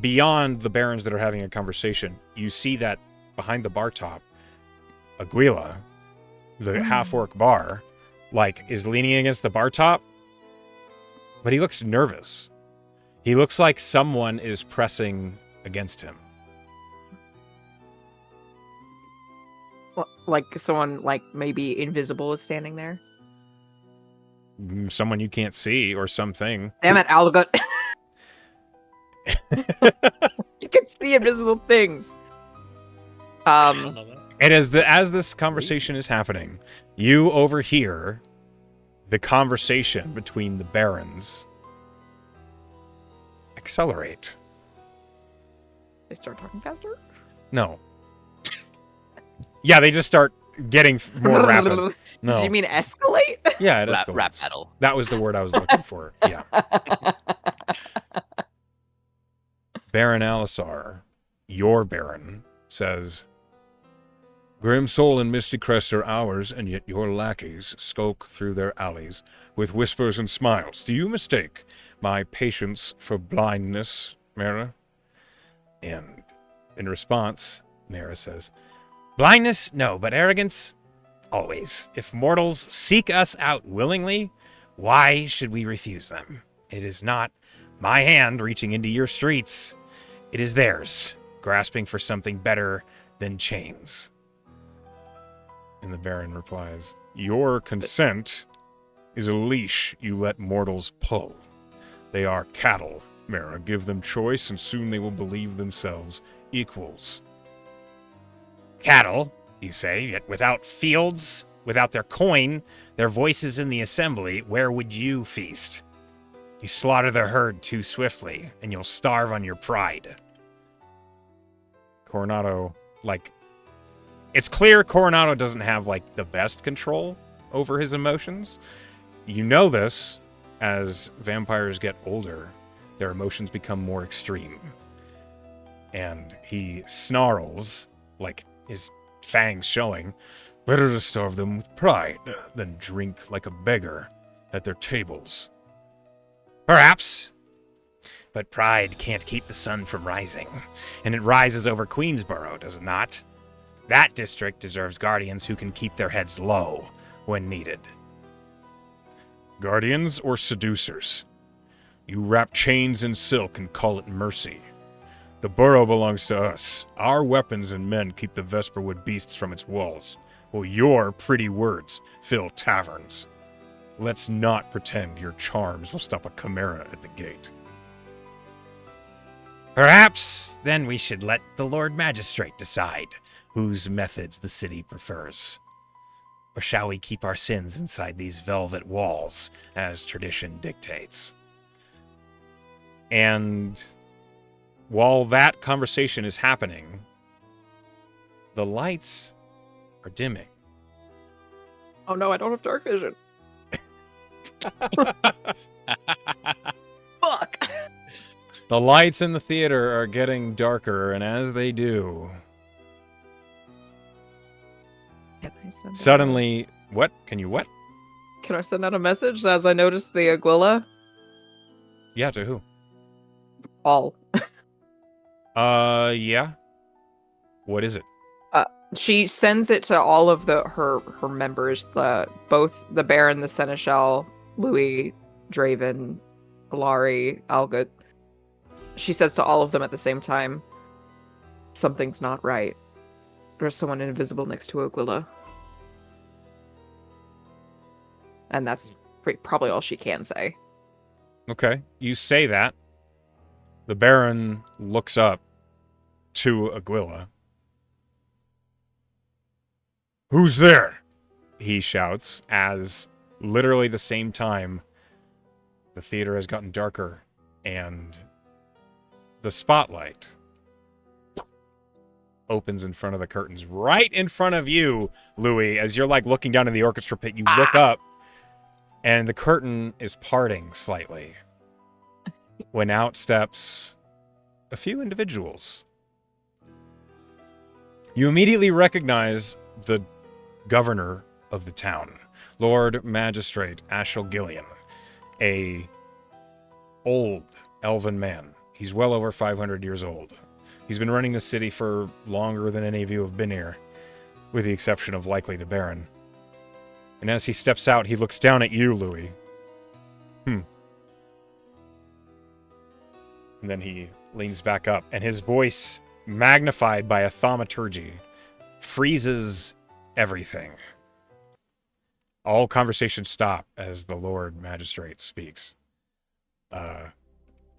beyond the barons that are having a conversation. You see that behind the bar top, Aguila, the half-orc bar, like is leaning against the bar top, but he looks nervous. He looks like someone is pressing against him. Like someone, like maybe invisible, is standing there. Someone you can't see or something. Damn it, Algot. You can see invisible things. I don't know that. And as this conversation is happening, you overhear the conversation between the barons accelerate. They start talking faster. No. Yeah, they just start getting more rapid. No. Did you mean escalate? Yeah, it Rap escalates. battle. That was the word I was looking for. Yeah. Baron Alisar, your Baron, says, Grim Soul and Misty Crest are ours, and yet your lackeys skulk through their alleys with whispers and smiles. Do you mistake my patience for blindness, Mara? And in response, Mara says, blindness? No, but arrogance? Always. If mortals seek us out willingly, why should we refuse them? It is not my hand reaching into your streets. It is theirs, grasping for something better than chains. And the Baron replies, your consent is a leash you let mortals pull. They are cattle, Mara. Give them choice, and soon they will believe themselves equals. Cattle, you say, yet without fields, without their coin, their voices in the assembly, where would you feast? You slaughter the herd too swiftly, and you'll starve on your pride. Coronado, it's clear Coronado doesn't have, the best control over his emotions. You know this, as vampires get older, their emotions become more extreme. And he snarls, his fangs showing, better to starve them with pride than drink like a beggar at their tables. Perhaps. But pride can't keep the sun from rising, and it rises over Queensborough, does it not? That district deserves guardians who can keep their heads low when needed. Guardians or seducers? You wrap chains in silk and call it mercy. The borough belongs to us. Our weapons and men keep the Vesperwood beasts from its walls, while your pretty words fill taverns. Let's not pretend your charms will stop a chimera at the gate. Perhaps then we should let the Lord Magistrate decide whose methods the city prefers. Or shall we keep our sins inside these velvet walls, as tradition dictates? And while that conversation is happening, the lights are dimming. Oh no, I don't have dark vision. Fuck. The lights in the theater are getting darker, and as they do, Can I send suddenly, what? Can you what? Can I send out a message as I notice the Aguila? Yeah, to who? All. Yeah. What is it? She sends it to all of her members, both the Baron, the Seneschal, Louis, Draven, Alari, Algut. She says to all of them at the same time, something's not right. There's someone invisible next to Aguila. And that's probably all she can say. Okay, you say that. The Baron looks up to Aguila. Who's there? He shouts, as literally the same time the theater has gotten darker and the spotlight opens in front of the curtains. Right in front of you, Louis, as you're looking down in the orchestra pit, you look up and the curtain is parting slightly. When out steps a few individuals. You immediately recognize the governor of the town, Lord Magistrate Ashel Gillian, a old elven man. He's well over 500 years old. He's been running the city for longer than any of you have been here, with the exception of likely the Baron. And as he steps out, he looks down at you, Louis. And then he leans back up, and his voice, magnified by a thaumaturgy, freezes everything. All conversations stop as the Lord Magistrate speaks.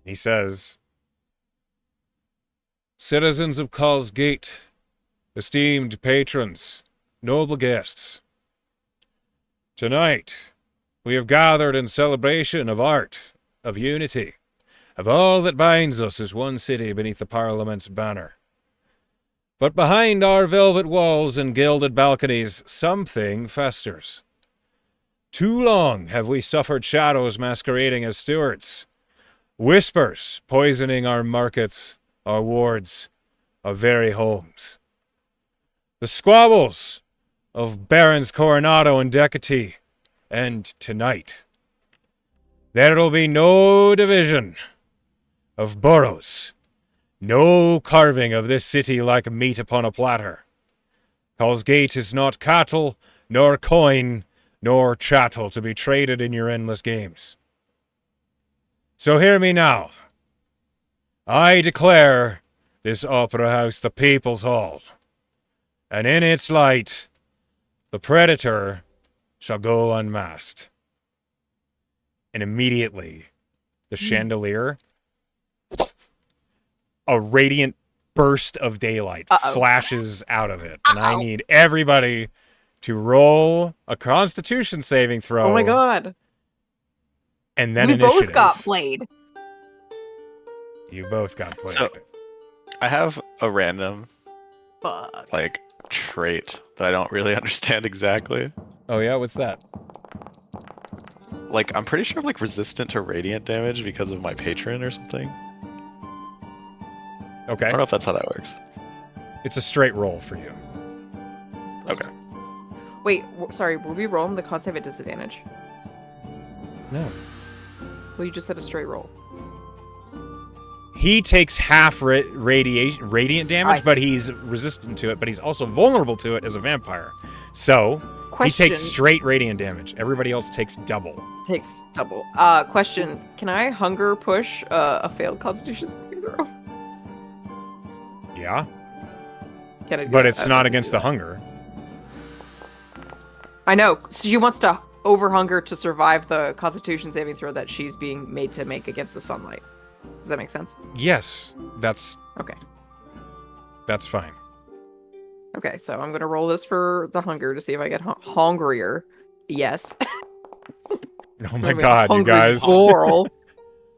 He says, "Citizens of Call's Gate, esteemed patrons, noble guests, tonight we have gathered in celebration of art, of unity, of all that binds us as one city beneath the Parliament's banner. But behind our velvet walls and gilded balconies, something festers. Too long have we suffered shadows masquerading as stewards, whispers poisoning our markets, our wards, our very homes. The squabbles of Barons Coronado and Decati, and tonight, there'll be no division of boroughs, no carving of this city like meat upon a platter. Call's Gate is not cattle, nor coin, nor chattel to be traded in your endless games. So hear me now. I declare this opera house the People's Hall, and in its light, the predator shall go unmasked." And immediately, the chandelier, a radiant burst of daylight flashes out of it. And I need everybody to roll a Constitution saving throw. Oh my god. And then We initiative. both got played. You both got played. So, I have a random, Fuck. like, trait that I don't really understand exactly. Oh yeah, what's that? Like, I'm pretty sure I'm, like, resistant to radiant damage because of my patron or something. Okay. I don't know if that's how that works. It's a straight roll for you. Okay. Wait, sorry, were we rolling the con save at disadvantage? No. Well, you just said a straight roll. He takes half radiant damage, I but see. he's resistant to it, but he's also vulnerable to it as a vampire. So, Question. he takes straight radiant damage. Everybody else takes double. Takes double. Question. Can I hunger push a failed constitution saving throw? Yeah? Can I do But that? it's not against the hunger. I know. She wants to over hunger to survive the constitution saving throw that she's being made to make against the sunlight. Does that make sense? Yes, that's Okay. fine. Okay, so I'm gonna roll this for the hunger to see if I get hungrier. Yes. Oh my god, you Hungry guys. Girl.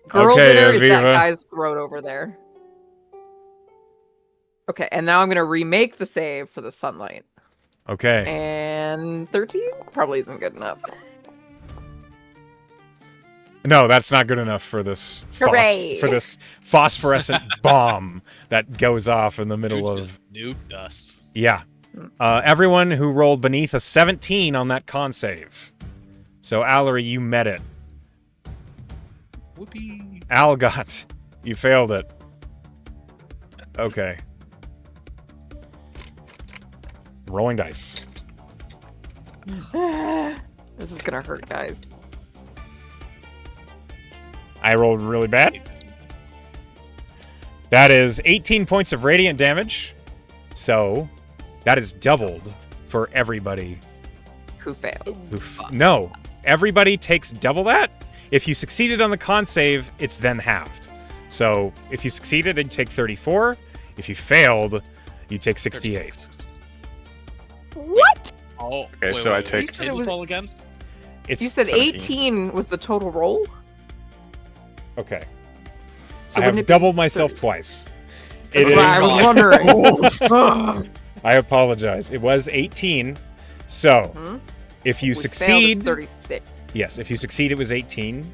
Girl Okay, dinner is that Aviva. guy's throat over there. Okay, and now I'm gonna remake the save for the sunlight. Okay. And 13 probably isn't good enough. No, that's not good enough for this Hooray. for this phosphorescent bomb that goes off in the middle Dude of just nuked us. Yeah. Everyone who rolled beneath a 17 on that con save. So, Allery, you met it. Whoopee. Algot, you failed it. Okay. Rolling dice. This is gonna hurt, guys. I rolled really bad. That is 18 points of radiant damage. So, that is doubled for everybody. Who failed? No, everybody takes double that. If you succeeded on the con save, it's then halved. So, if you succeeded, you take 34. If you failed, you take 68. What? Oh, Okay, so I take- Say this all again. It's You said 17. 18 was the total roll? okay. So I wouldn't have it be doubled myself 30? twice. That's It what I was is. wondering. I apologize. It was 18. So, if you We failed, succeed, it's 36. yes, if you succeed, it was 18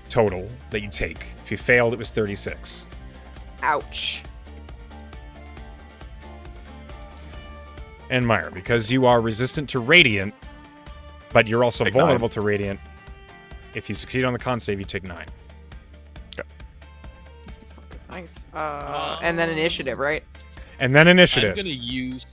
total that you take. If you failed, it was 36. Ouch. Enmire, because you are resistant to radiant, but you're also Take vulnerable to radiant. If you succeed on the con save, you take 9. Nice. And then initiative, right? And then initiative. I'm gonna use.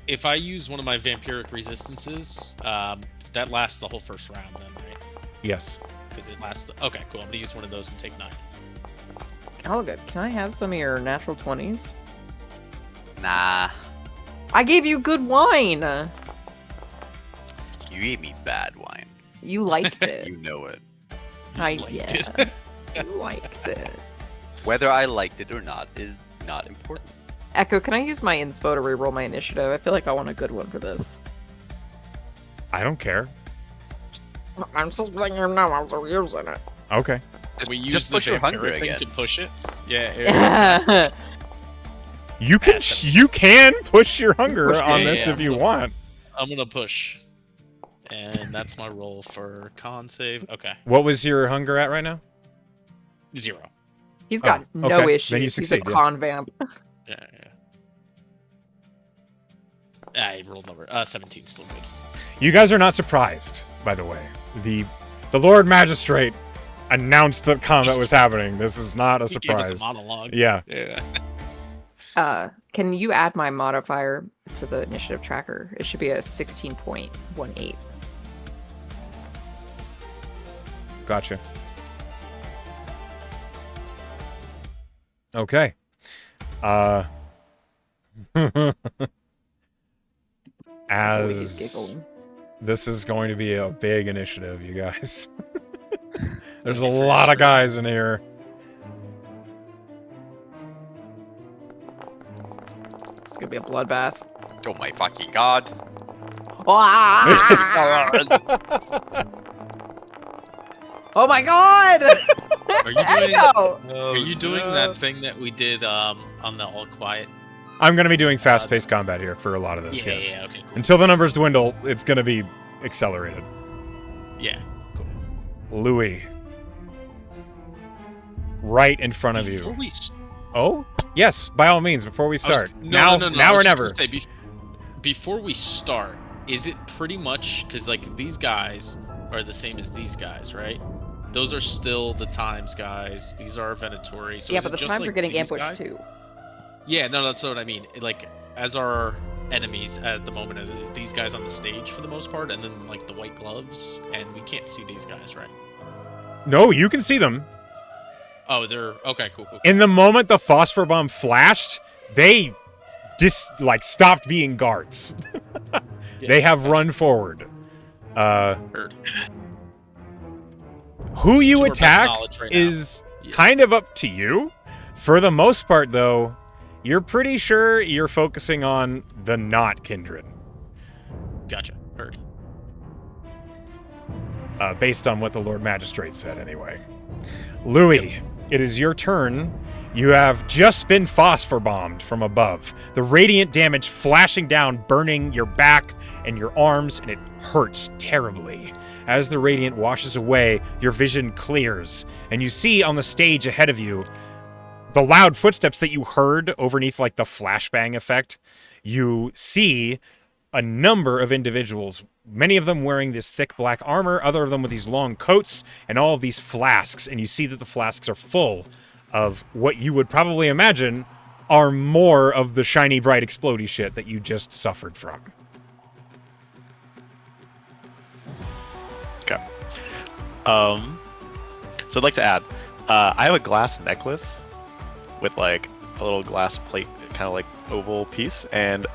If I use one of my vampiric resistances, that lasts the whole first round, then, right? Yes. Because it lasts. Okay, cool. I'm gonna use one of those and take 9. All good. Can I have some of your natural 20s? Nah, I gave you good wine. you gave me bad wine. You liked it. You know it. liked yeah. it. You liked it. Whether I liked it or not is not important. Echo, can I use my inspo to reroll my initiative? I feel like I want a good one for this. I don't care. I'm just letting you know I'm still using it. Okay. We use Just the push your hunger vampire thing again. to push it. Yeah. You can you can push your hunger Push- on yeah, this yeah, if you but- want. I'm gonna push. And that's my roll for con save. Okay. What was your hunger at right now? 0. He's got Oh, no okay. issues. Then you He's a succeed, yeah. con vamp. Yeah. I rolled number 17, still good. You guys are not surprised, by the way. The Lord Magistrate announced that combat was happening. This is not a He gave us surprise. a monologue. Yeah. Yeah. Can you add my modifier to the initiative tracker? It should be a 16.18. Gotcha. Okay. Always As giggling. this is going to be a big initiative, you guys. There's a lot of guys in here. It's gonna be a bloodbath. Oh my fucking god. Oh my god! Are you doing? Echo! Are you doing that thing that we did on the all quiet? I'm going to be doing fast-paced combat here for a lot of this, Yeah, yes. yeah, okay, cool. Until the numbers dwindle, it's going to be accelerated. Yeah, cool. Louis. Right in front of Before you. we Oh? Yes, by all means, before we start. No, now I or was just never. gonna say, before we start, is it pretty much because like these guys are the same as these guys, right? Those are still the times guys. These are Venatori. So Yeah, is but it the just times like are getting these ambushed guys? too. Yeah, no, that's what I mean. Like as our enemies at the moment are these guys on the stage for the most part, and then like the white gloves, and we can't see these guys, right? No, you can see them. Oh, they're okay. Cool. In the moment the phosphor bomb flashed, they stopped being guards. Yeah, They have run forward. heard. Who you To our best attack knowledge right now. is Yeah. kind of up to you. For the most part, though, you're pretty sure you're focusing on the not kindred, Gotcha. Heard. based on what the Lord Magistrate said, anyway. Louis, it is your turn. You have just been phosphor bombed from above. The radiant damage flashing down, burning your back and your arms, and it hurts terribly. As the radiant washes away, your vision clears, and you see on the stage ahead of you the loud footsteps that you heard overneath like the flashbang effect. You see a number of individuals, many of them wearing this thick black armor, other of them with these long coats, and all of these flasks, and you see that the flasks are full of what you would probably imagine are more of the shiny, bright, explodey shit that you just suffered from. Okay. So I'd like to add, I have a glass necklace with like a little glass plate, kind of like oval piece, and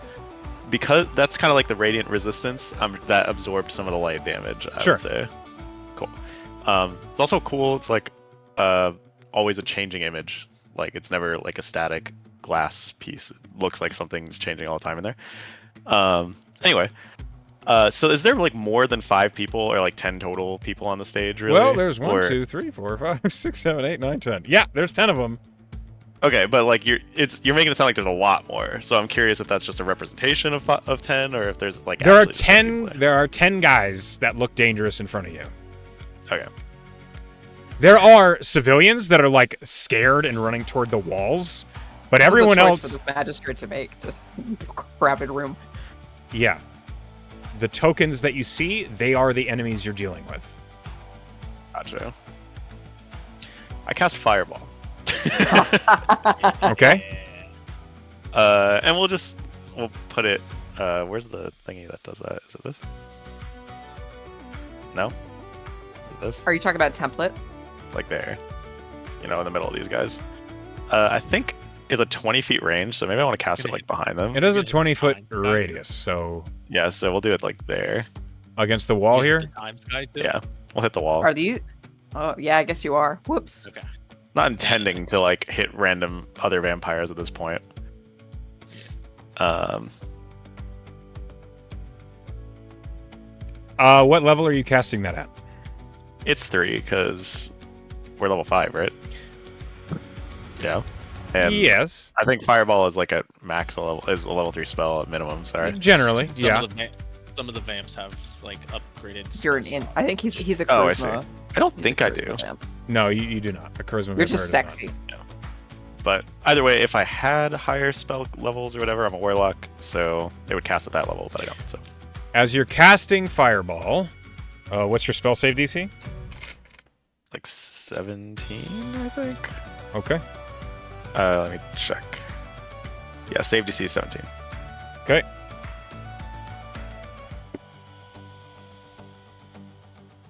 because that's kind of like the radiant resistance, that absorbs some of the light damage, I Sure. would say. Cool. It's also cool. It's like always a changing image. Like it's never like a static glass piece. It looks like something's changing all the time in there. Anyway. So is there like more than 5 people or like 10 total people on the stage, really? Well, there's 1, Or- 2, 3, 4, 5, 6, 7, 8, 9, 10. Yeah, there's 10 of them. Okay, but like you're making it sound like there's a lot more. So I'm curious if that's just a representation of 10 or if there's like There are actually just 10 people 10. There are 10 guys that look dangerous in front of you. there. Okay. There are civilians that are like scared and running toward the walls, but everyone choice else, for this magistrate to make to crowded room. yeah. The tokens that you see, they are the enemies you're dealing with. Gotcha. I cast Fireball. Okay? And we'll put it. Where's the thingy that does that? Is it this? No. Is it this? Are you talking about template? Like there. You know, in the middle of these guys. I think it's a 20 feet range, so maybe I want to cast it like behind them. It has a Maybe 20-foot behind Sky. radius, so Yeah, so we'll do it like there. against the wall You hit here. the time sky too? Yeah, we'll hit the wall. Are these? Oh yeah, I guess you are. Whoops. Okay. Not intending to like hit random other vampires at this point. What level are you casting that at? It's 3 because we're level 5, right? Yeah. And Yes, I think Fireball is like a max level, is a level 3 spell at minimum. Sorry. generally, Some yeah. Of the some of the vamps have like upgraded. You're an spells. in. I think he's a Oh, I see. charisma. I don't He's a think I charisma do. vamp. No, you do not. A charisma You're just vampire does not. sexy. But either way, if I had higher spell levels or whatever, I'm a warlock, so it would cast at that level, but I don't. So As you're casting Fireball, what's your spell save DC? like 17, I think. Okay. Let me check. Yeah, save DC 17. Okay.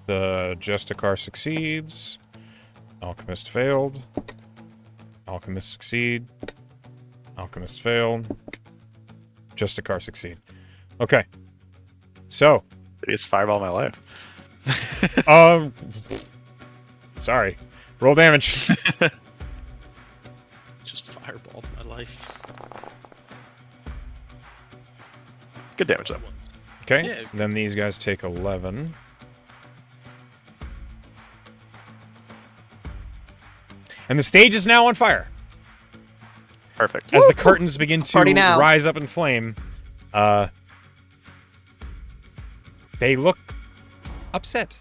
The Justicar succeeds. Alchemist failed. Alchemist succeed. Alchemist failed. Justicar succeed. Okay. So, Biggest fireball of my life. sorry. Roll damage. Just fireballed my life. Good damage though. Okay. Yeah. Then these guys take 11. And the stage is now on fire. Perfect. As the curtains begin to Party now. rise up in flame, they look upset.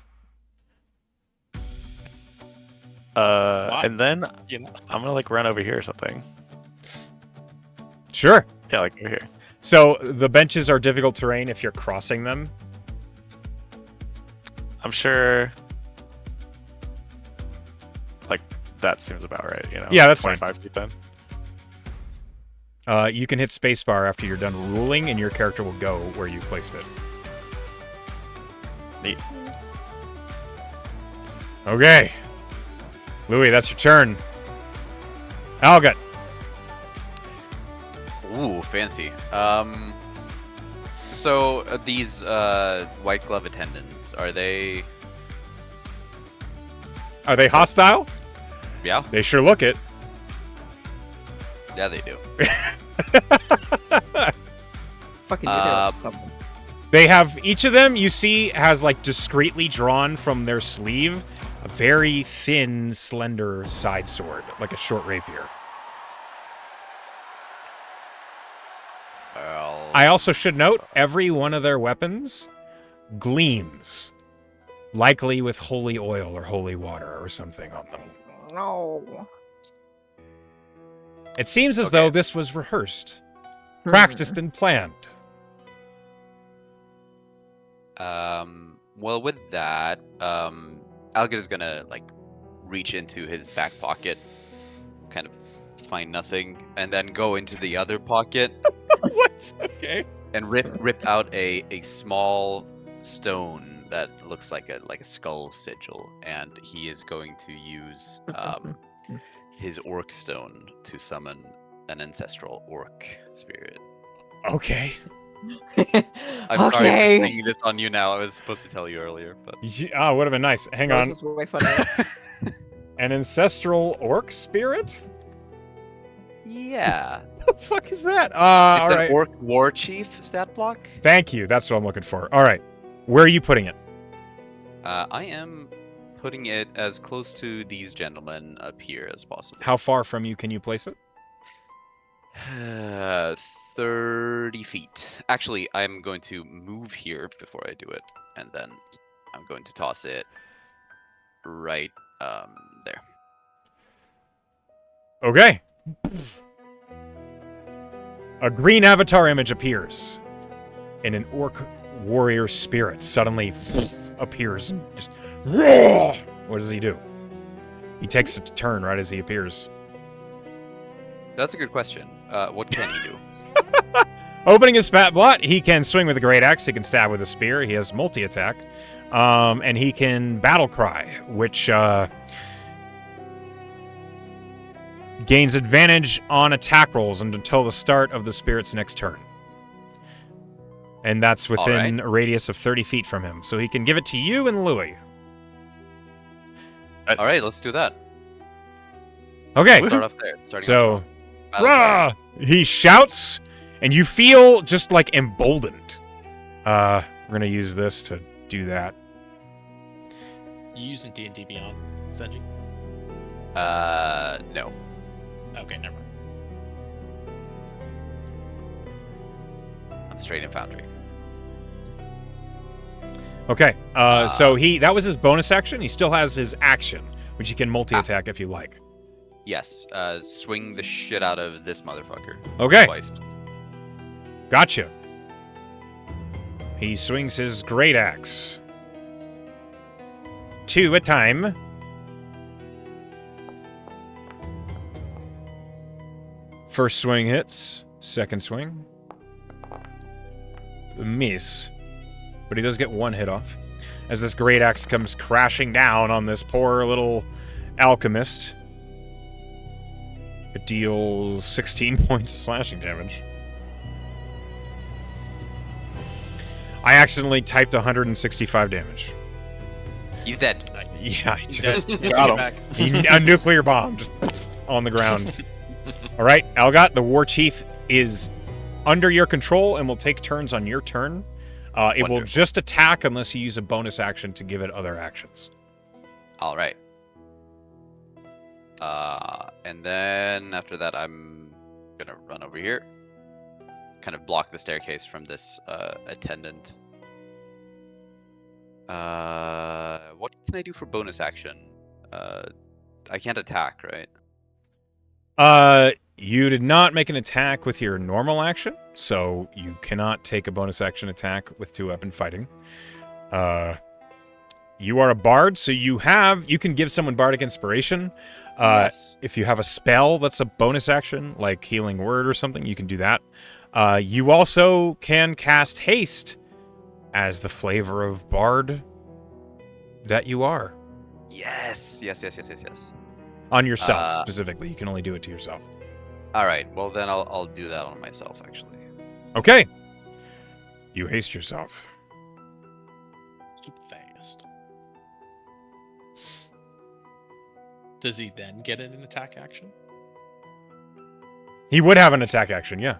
And then You know, I'm gonna like run over here or something. Sure. Yeah, like over here. So the benches are difficult terrain if you're crossing them. I'm sure. Like that seems about right. You know. Yeah, that's fine. 25 feet then. You can hit spacebar after you're done ruling, and your character will go where you placed it. Neat. Okay. Louis, that's your turn. Algot. Ooh, fancy. So these white glove attendants, are they? Are they hostile? Yeah, They sure look it. yeah, they do. Fucking something. They have, each of them, you see, has like discreetly drawn from their sleeve a very thin, slender side sword, like a short rapier. Well, I also should note, every one of their weapons gleams, likely with holy oil or holy water or something on them. No. It seems as Okay. though this was rehearsed, practiced, and planned. well, with that, Algot is gonna like reach into his back pocket, kind of find nothing, and then go into the other pocket What? Okay. and rip out a small stone that looks like a skull sigil, and he is going to use his orc stone to summon an ancestral orc spirit. Okay. I'm sorry for Okay. springing this on you now. I was supposed to tell you earlier, but Ah, would have been nice. Hang This on. is way funnier. An ancestral orc spirit? yeah. What the fuck is that? It's All an right. orc war chief stat block. Thank you. That's what I'm looking for. All right. Where are you putting it? I am putting it as close to these gentlemen up here as possible. How far from you can you place it? 30 feet. Actually, I'm going to move here before I do it, and then I'm going to toss it right there. Okay. A green avatar image appears, and an orc warrior spirit suddenly appears and just. What does he do? He takes a turn right as he appears. That's a good question. What can he do? Opening his spat blot, he can swing with a great axe, he can stab with a spear, he has multi-attack, and he can battle cry, which gains advantage on attack rolls until the start of the spirit's next turn. And that's within a radius of 30 feet from him. So he can give it to you and Louis. All right, let's do that. Okay. Let's start off there. So, Battle rah! He shouts, and you feel just like emboldened. We're gonna use this to do that. You using D&D Beyond, Senji? No. Okay, never mind. I'm straight in Foundry. Okay. So that was his bonus action. He still has his action, which he can multi-attack if you like. Yes. Swing the shit out of this motherfucker. Okay. Twice. Gotcha. He swings his great axe. 2 a time. First swing hits. Second swing. Miss. But he does get 1 hit off. As this great axe comes crashing down on this poor little alchemist. It deals 16 points of slashing damage. I accidentally typed 165 damage. He's dead. Yeah, He's just dead. got him. Back. a nuclear bomb just on the ground. All right, Algot, the war chief is under your control and will take turns on your turn. It will just attack unless you use a bonus action to give it other actions. All right. And then after that, I'm gonna run over here, kind of block the staircase from this attendant. What can I do for bonus action? I can't attack, right? You did not make an attack with your normal action, so you cannot take a bonus action attack with 2-weapon fighting. You are a bard, so you can give someone bardic inspiration. Yes. If you have a spell that's a bonus action, like Healing Word or something, you can do that. You also can cast Haste as the flavor of bard that you are. Yes. On yourself, specifically. You can only do it to yourself. All right. Well, then I'll do that on myself, actually. Okay. You haste yourself. Super fast. Does he then get an attack action? He would have an attack action, yeah.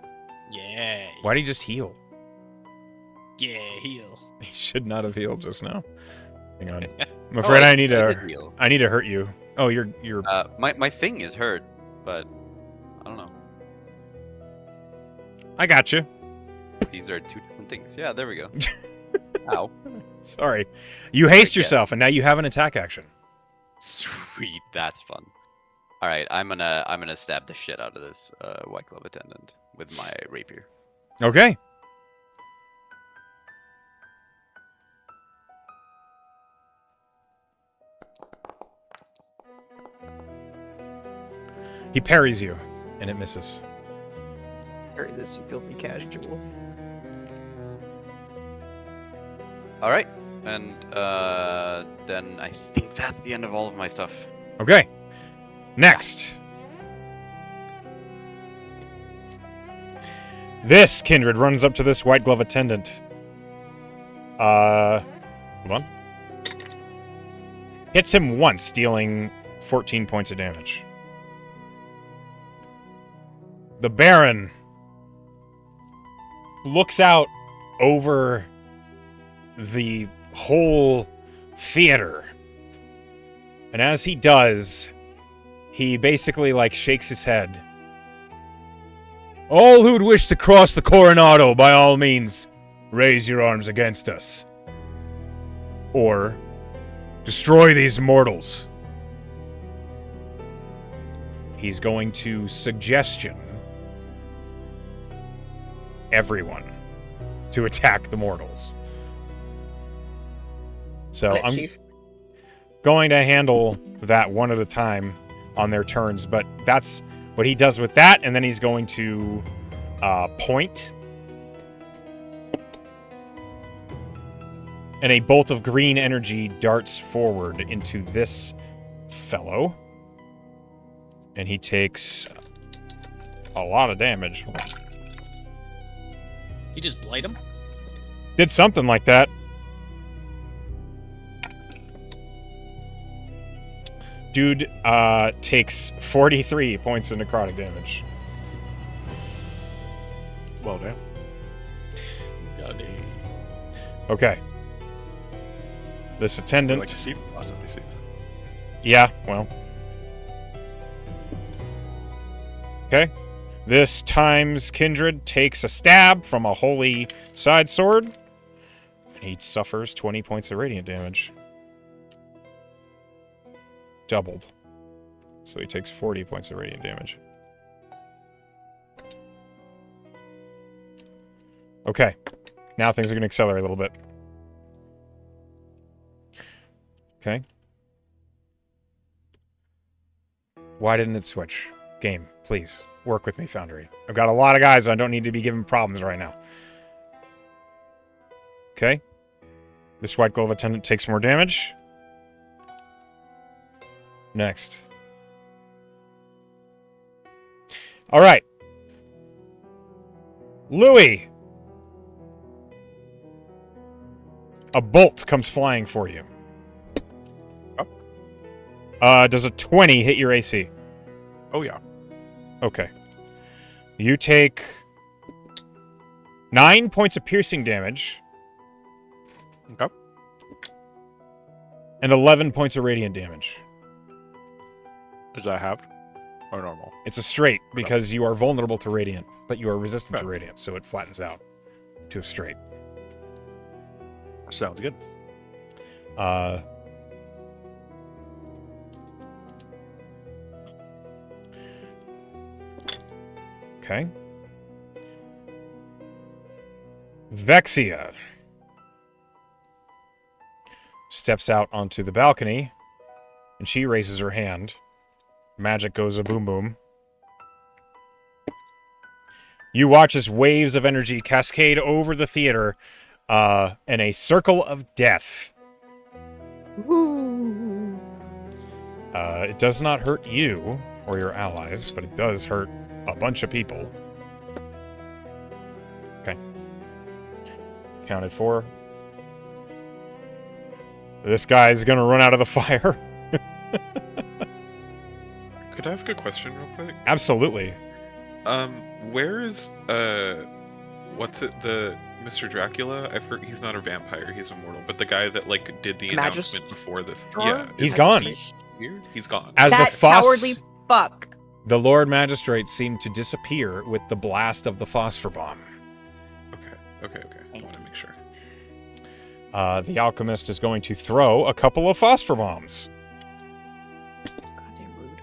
Yeah. Why did he just heal? Yeah, heal. He should not have healed just now. Hang on. I'm afraid I need did to heal. hurt you. Oh, you're My thing is hurt, but I don't know. I got you. These are 2 different things. Yeah, there we go. Ow. Sorry. You haste Forget. yourself and now you have an attack action. Sweet, that's fun. All right, I'm gonna stab the shit out of this white glove attendant with my rapier. Okay. He parries you, and it misses. Carry this, you filthy casual. All right, and then I think that's the end of all of my stuff. Okay. Next. This kindred runs up to this white glove attendant. Hold on. Hits him once, dealing 14 points of damage. The Baron looks out over the whole theater. And as he does, he basically, shakes his head. All who'd wish to cross the Coronado, by all means, raise your arms against us. Or, destroy these mortals. He's going to suggestion everyone to attack the mortals. So I'm going to handle that one at a time on their turns, but that's what he does with that, and then he's going to point. And a bolt of green energy darts forward into this fellow. And he takes a lot of damage. You just blight him? Did something like that. Dude takes 43 points of necrotic damage. Well done. God, Okay. This attendant... Like receive, also receive. Yeah, well. Okay. This time's kindred takes a stab from a holy side sword. And he suffers 20 points of radiant damage. Doubled. So he takes 40 points of radiant damage. Okay. Now things are going to accelerate a little bit. Okay. Why didn't it switch? Game, please. Work with me, Foundry. I've got a lot of guys and I don't need to be given problems right now. Okay. This white glove attendant takes more damage. Next. Alright. Louis! A bolt comes flying for you. Does a 20 hit your AC? Oh, yeah. Okay. You take 9 points of piercing damage. Okay. And 11 points of radiant damage. Is that halved or normal? It's a straight because you are vulnerable to radiant, but you are resistant to Right. radiant, so it flattens out to a straight. Sounds good. Okay. Vexia steps out onto the balcony, and she raises her hand. Magic goes a boom boom. You watch as waves of energy cascade over the theater in a circle of death. Woo. It does not hurt you or your allies, but it does hurt a bunch of people. Okay. Counted for. This guy's gonna run out of the fire. Could I ask a question real quick? Absolutely. Where is what's it, the Mr. Dracula? He's not a vampire, he's immortal, but the guy that like did the announcement before this. Yeah. He's is gone. he here? He's gone. As That the Foss, cowardly fuck. the Lord Magistrate seemed to disappear with the blast of the phosphor bomb. Okay. I want to make sure. The alchemist is going to throw a couple of phosphor bombs. Goddamn rude.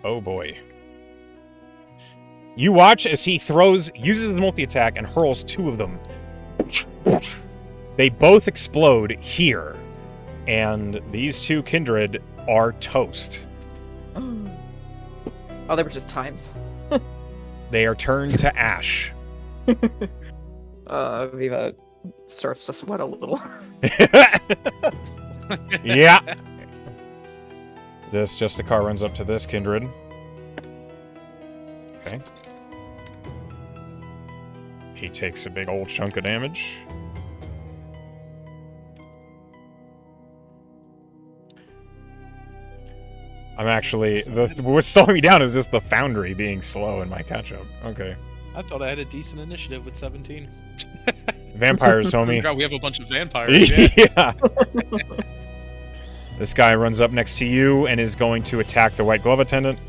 Oh boy. You watch as he uses the multi-attack and hurls 2 of them. They both explode here. And these 2 kindred are toast. Oh, they were just times. They are turned to ash. Viva starts to sweat a little. Yeah. This Justicar runs up to this kindred. Okay. He takes a big old chunk of damage. I'm actually... what's slowing me down is just the Foundry being slow in my catch-up. Okay. I thought I had a decent initiative with 17. Vampires, homie. God, we have a bunch of vampires. Yeah. Yeah. This guy runs up next to you and is going to attack the white glove attendant.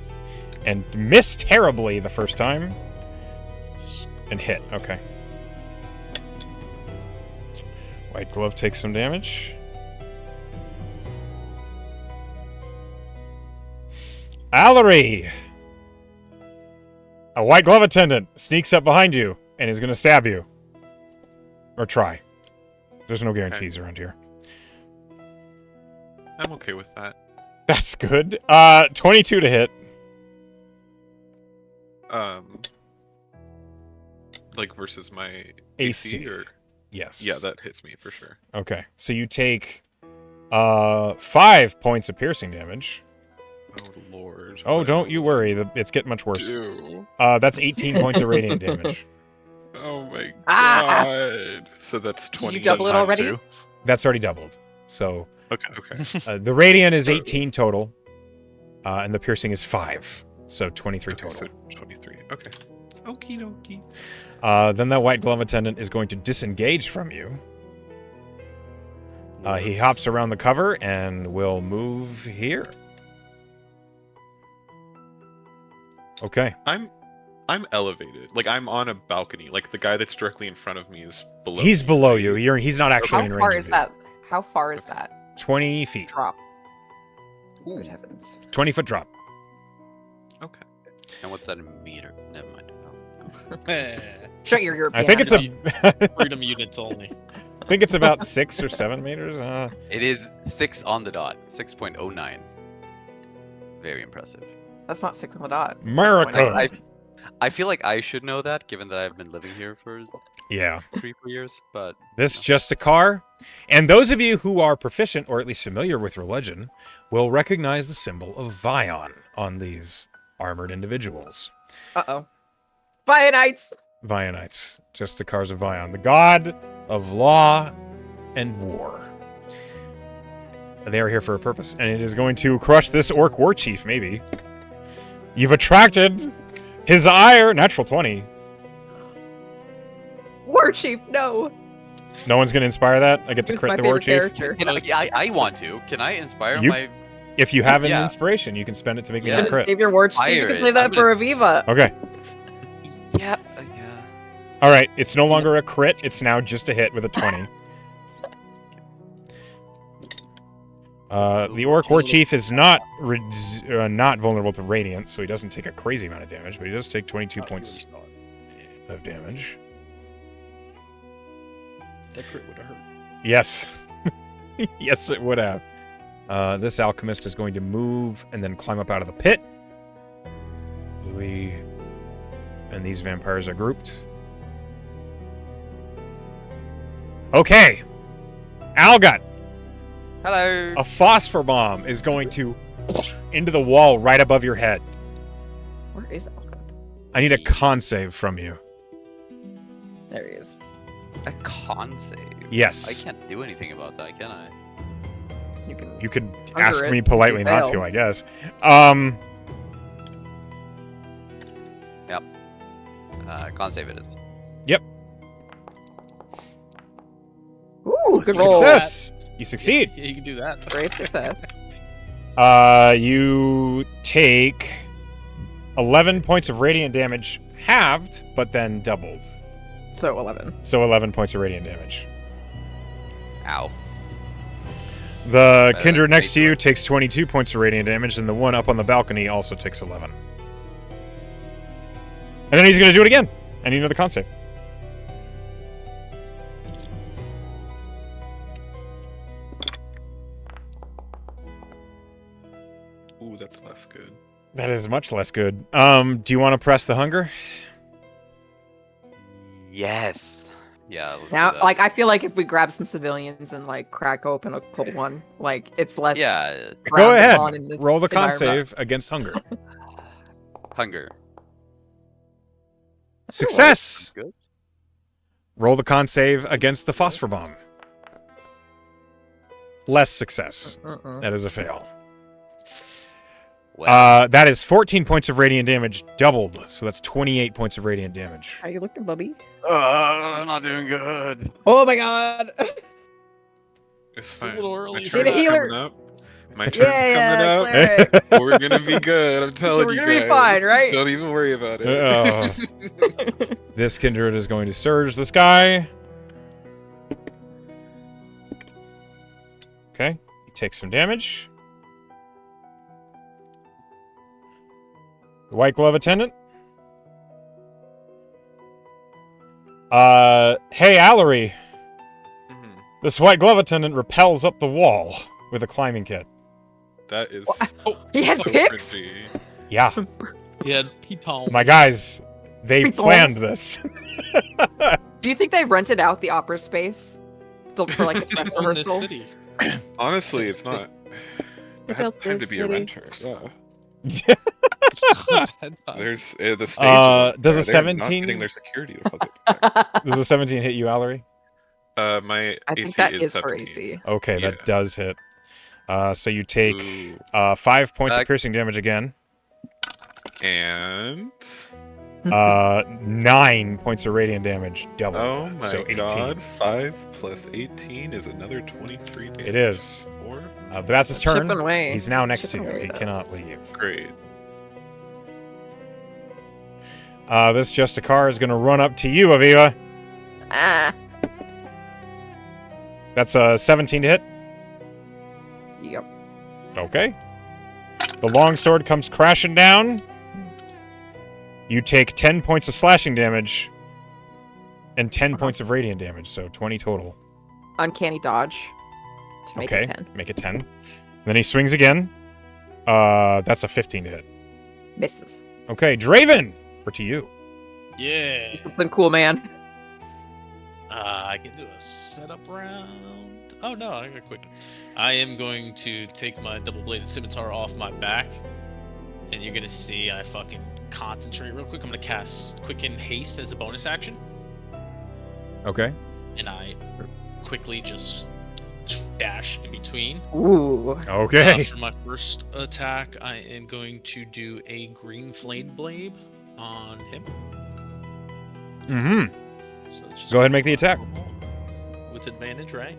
And miss terribly the first time. And hit. Okay. White glove takes some damage. Allery! A white glove attendant sneaks up behind you and is going to stab you. Or try. There's no guarantees around here. I'm okay with that. That's good. 22 to hit. Like versus my AC. AC or Yes. yeah, that hits me for sure. Okay. So you take 5 points of piercing damage. Oh lord. damage. Oh, don't you worry. It's getting much worse. Do. That's 18 points of radiant damage. Oh my Ah! god. So that's Did 20. you double it times already? two. That's already doubled. So Okay. the radiant is 18 total, and the piercing is 5. So 23 Okay, total. so 23. Okay. Okie dokie. Then that white glove attendant is going to disengage from you. He hops around the cover and will move here. Okay. I'm elevated. Like I'm on a balcony. Like the guy that's directly in front of me is below. He's me. below you. He's not actually How in range far of is you. that? How far is that 20 feet. drop? Good heavens. 20-foot drop. Okay. And what's that in meter? Never mind. Shut your European. I think it's accent. Freedom units only. I think it's about 6 or 7 meters. It is 6 on the dot. 6.09. Very impressive. That's not 6 on the dot. America. I feel like I should know that, given that I've been living here for Yeah. 3-4 years. But This just a car. And those of you who are proficient, or at least familiar with religion, will recognize the symbol of Vion on these armored individuals. Uh-oh. Bionites! Vionites. Just the cars of Vion. The god of law and war. They are here for a purpose, and it is going to crush this orc war chief, maybe. You've attracted his ire. Natural 20. War Chief, no! No one's going to inspire that? I get to Who's crit my the war favorite chief? character? I want to. Can I inspire You- my If you have an Yeah. inspiration, you can spend it to make me Yeah. a Gonna crit. save your War Chief. You Fire can it. save that I'm for Aviva. Okay. Yeah. All right. It's no longer a crit. It's now just a hit with a 20. The Orc War Chief is not vulnerable to Radiant, so he doesn't take a crazy amount of damage, but he does take 22 points of damage. That crit would have hurt. Yes. Yes, it would have. This alchemist is going to move and then climb up out of the pit. Louis and these vampires are grouped. Okay. Algot, Hello. a phosphor bomb is going to into the wall right above your head. Where is Alcott? I need a con save from you. There he is. A con save. Yes. I can't do anything about that, can I? You can. You could Under ask it me if politely you not to, fail. I guess. Con save it is. Ooh, good roll. Success. You succeed. Yeah, you can do that. Great success. You take 11 points of radiant damage, halved, but then doubled. So 11. So 11 points of radiant damage. Ow. The Uh, kindred next to you eight. takes 22 points of radiant damage, and the one up on the balcony also takes 11. And then he's going to do it again. I need another con save. Ooh, that's less good. That is much less good. Do you want to press the hunger? Yes. Yeah. Let's do Now, that. like, I feel like if we grab some civilians and, like, crack open a cold one, like, it's less. Yeah. Go frowned ahead. upon in this Roll the con environment. save against hunger. Hunger. Success! Good. Roll the con save against the phosphor bomb. Less success. Mm-mm. That is a fail. Well, That is 14 points of radiant damage doubled, so that's 28 points of radiant damage. How you looking, Bubby? I'm not doing good. Oh my god! It's a fine. little My early. turn's Need a healer. coming up. My turn's Yeah, coming up. cleric. We're gonna be good. I'm telling We're you gonna be guys. fine, right? Don't even worry about it. This kindred is going to surge this guy. Okay, he takes some damage. The white glove attendant. Hey, Allery. Mhm. This white glove attendant repels up the wall with a climbing kit. That is Oh, He had so picks? pretty. Yeah, he had pitons. my guys, they Pitons. planned this. Do you think they rented out the opera space for, like, a dress People in this rehearsal? city. Honestly, it's not They bad built time to this be a city. renter. Yeah. It's not a bad time. There's the stage. does a They're not 17 getting their security deposit back. Does a 17 hit you, Allery? My I AC think that is is her 17. AC. Okay, Yeah. that does hit. So you take Ooh. 5 points of Back. piercing damage again. And 9 points of radiant damage, double. oh my so 18. god, 5 plus 18 is another 23 damage. It is. Four? But that's his turn. Chipping away. He's now next to Chipping you. away He at cannot us. leave. Great. This Justicar is going to run up to you, Aviva. Ah. That's a 17 to hit. Yep. Okay. The longsword comes crashing down. You take 10 points of slashing damage and 10 points of radiant damage, so 20 total. Uncanny dodge. To make Okay, it 10. make it 10. Then he swings again. That's a 15 to hit. Misses. Okay, Draven, we're to you. Yeah. Do something cool, man. I can do a setup round. Oh no, I got quick. I am going to take my double-bladed scimitar off my back, and you're gonna see I fucking concentrate real quick. I'm gonna cast Quicken Haste as a bonus action, Okay. and I quickly just dash in between. Ooh. Okay. For my first attack, I am going to do a green flame blade on him. Mm-hmm. So let's just Go ahead and make the attack. with advantage, right?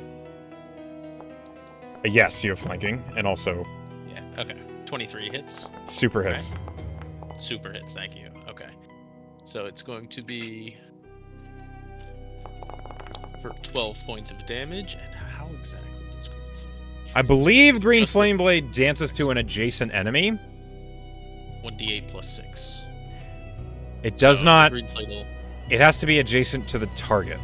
Yes, you're flanking, and also Yeah. Okay. 23 hits. super Okay. hits. Super hits, thank you. Okay. So it's going to be for 12 points of damage. And how exactly does Green Flame? I believe Green Just Flame Blade dances to an adjacent enemy. 1d8 plus 6. It does So not. Green Flame will... It has to be adjacent to the target.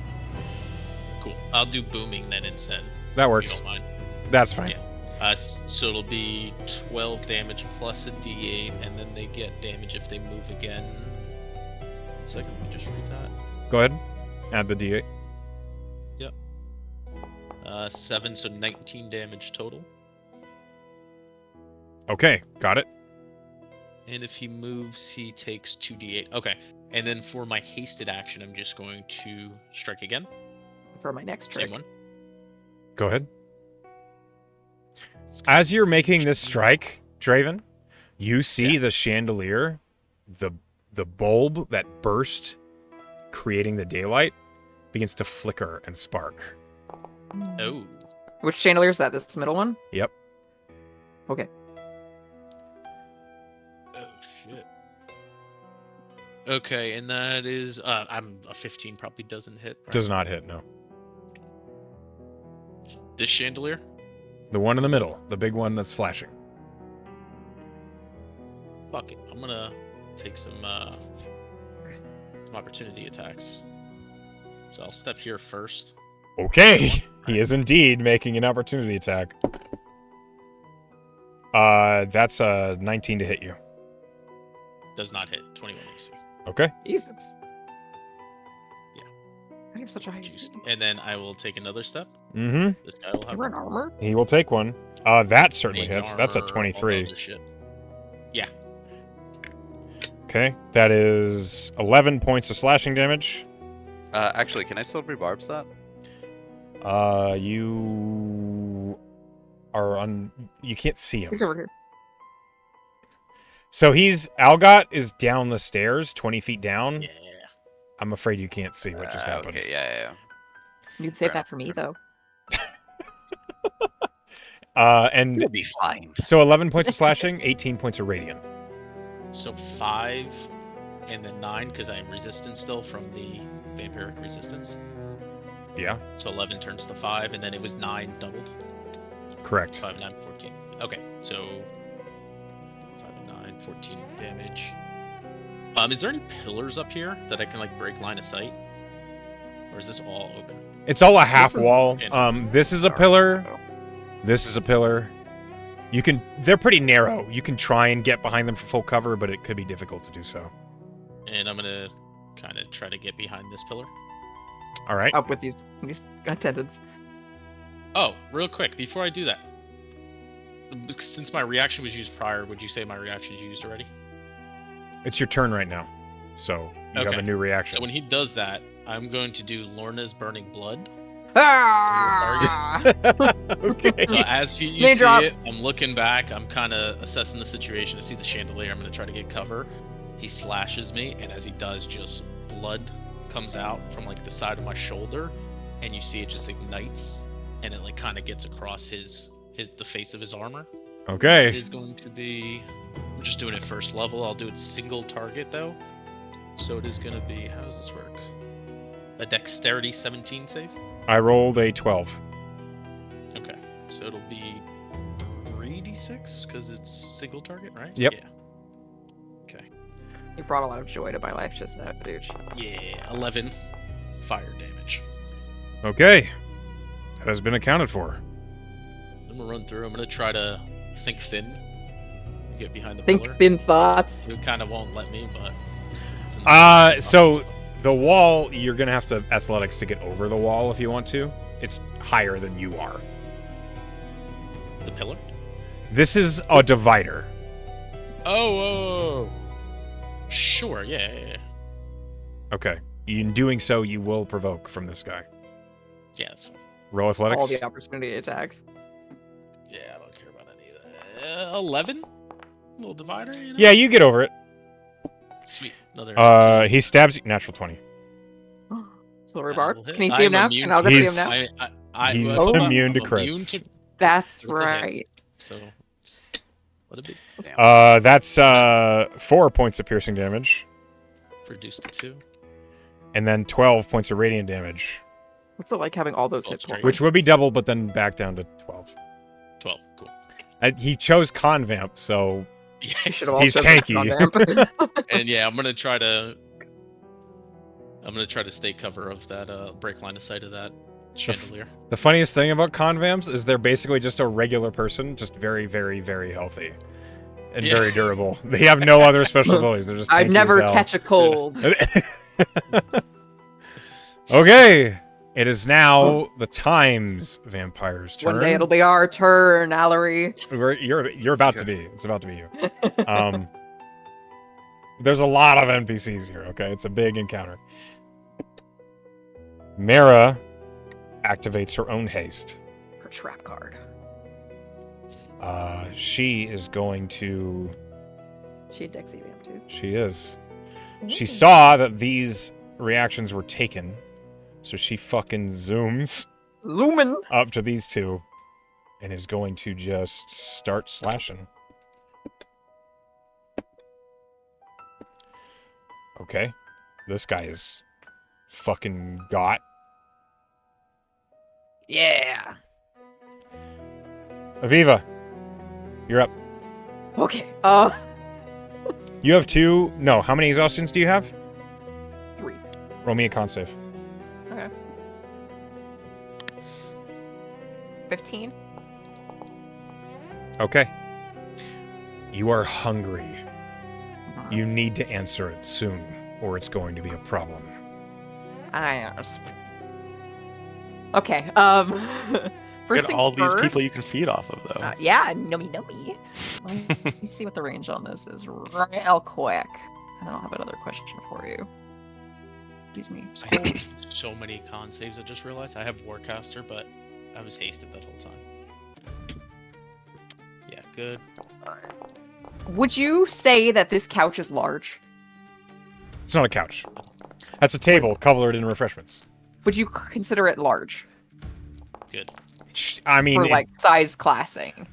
Cool. I'll do booming then instead. That if works. You don't mind. That's fine. Yeah. So it'll be 12 damage plus a d8, and then they get damage if they move again. 1 second, let me just read that. Go ahead. Add the D8. 7, so 19 damage total. Okay, got it. And if he moves, he takes 2d8. Okay. And then for my hasted action, I'm just going to strike again. For my next trick. Same one. Go ahead. As you're making this strike, Draven, you see the chandelier, the bulb that burst, creating the daylight, begins to flicker and spark. Oh. Which chandelier is that? This middle one? Yep. Okay. Oh, shit. Okay, and that is... I'm a 15 probably doesn't hit. Right? Does not hit, no. This chandelier? The one in the middle, the big one that's flashing. Fuck it. I'm gonna take some opportunity attacks. So I'll step here first. Okay, he is indeed making an opportunity attack. That's a 19 to hit you. Does not hit. 21 AC. Okay. Jesus. Yeah. I have such a high Juiced. AC. And then I will take another step. Mm-hmm. This guy will have You wear an armor? He will take one. That certainly mage hits. That's a armor, all 23. other shit. Yeah. Okay, that is 11 points of slashing damage. Actually, can I still rebarbs that? You are on. You can't see him. He's over here. So Algot is down the stairs, 20 feet down. Yeah. I'm afraid you can't see what just happened. Okay, yeah. You'd save Fair that for me, though. And You'll be fine. so 11 points of slashing, 18 points of radiant. So 5 and then 9 because I'm resistant still from the vampiric resistance. Yeah, So 11 turns to 5 and then it was 9 doubled. correct. 5, 9, 14. Okay, so 5 and 9, 14 damage. Is there any pillars up here that I can like break line of sight? Or is this all open? It's all a half is- wall. This is a pillar. Oh. This is a pillar. They're pretty narrow. You can try and get behind them for full cover, but it could be difficult to do so. And I'm gonna kind of try to get behind this pillar. All right. Up with these attendants. Oh, real quick, before I do that. since my reaction was used prior, would you say my reaction is used already? It's your turn right now, so you have Okay. a new reaction. So when he does that, I'm going to do Lorna's Burning Blood. Ah! Okay. So as you Name see drop. it, I'm looking back. I'm kind of assessing the situation. I see the chandelier. I'm going to try to get cover. He slashes me, and as he does, just blood comes out from like the side of my shoulder, and you see it just ignites, and it like kind of gets across the face of his armor. It Okay. is going to be. I'm just doing it first level. I'll do it single target though. So it is going to be. How does this work? A dexterity 17 save. I rolled a 12. Okay, so it'll be 3d6 because it's single target, right? Yep. Yeah. Okay. You brought a lot of joy to my life just now, dude. Yeah, 11 fire damage. Okay. That has been accounted for. I'm gonna run through. I'm gonna try to think thin. Get behind the Think pillar. thin thoughts. It kind of won't let me, but. it's So the wall, you're gonna have to athletics to get over the wall if you want to. It's higher than you are. The pillar. This is a divider. Oh. Sure. Yeah. Okay. In doing so, you will provoke from this guy. Yeah, that's fine. Roll athletics. All the opportunity attacks. Yeah, I don't care about any of that. 11. Little divider. You know? Yeah, you get over it. Sweet. Another. He stabs you. Natural 20. Silver Yeah, Barbs. we'll hit. Can you see him I'm now? immune Can I to- see him He's- now? He's well, immune to I'm crits. immune to- That's With the hit. right. So let it be That's 4 points of piercing damage, reduced to 2. and then 12 points of radiant damage, What's it like having all those Well, hit straight. points? which would be double, but then back down to 12. 12. Cool. He chose con vamp, so Yeah. You should have He's also tanky. on vamp. And yeah, I'm gonna try to stay cover of that break line of sight of that chandelier. the funniest thing about con vamps is they're basically just a regular person, just very, very, very healthy and Yeah. very durable. They have no other special abilities. They're just I've tanky never as hell. catch a cold. Okay, it is now the Times Vampire's turn. One day it'll be our turn, Allery. You're about to be. It's about to be you. There's a lot of NPCs here. Okay, it's a big encounter. Mara activates her own haste. Her trap card. She is going to. She had Dexy Vamp too. She is. She saw that these reactions were taken, so she fucking zooms Zoomin'. up to these two and is going to just start slashing. Okay. This guy is fucking got. Yeah. Aviva, you're up. Okay. You have 2. No, how many exhaustions do you have? 3. Roll me a con save. Okay. 15. Okay. You are hungry. You need to answer it soon, or it's going to be a problem. Okay. First Get things all these first. people you can feed off of, though. Yeah, nummy. Let me see what the range on this is real quick. And then I'll have another question for you. Excuse me. I have so many con saves. I just realized I have Warcaster, but I was hasted that whole time. Yeah, good. Would you say that this couch is large? It's not a couch. That's a table covered in refreshments. Would you consider it large Good. I mean, for like size classing?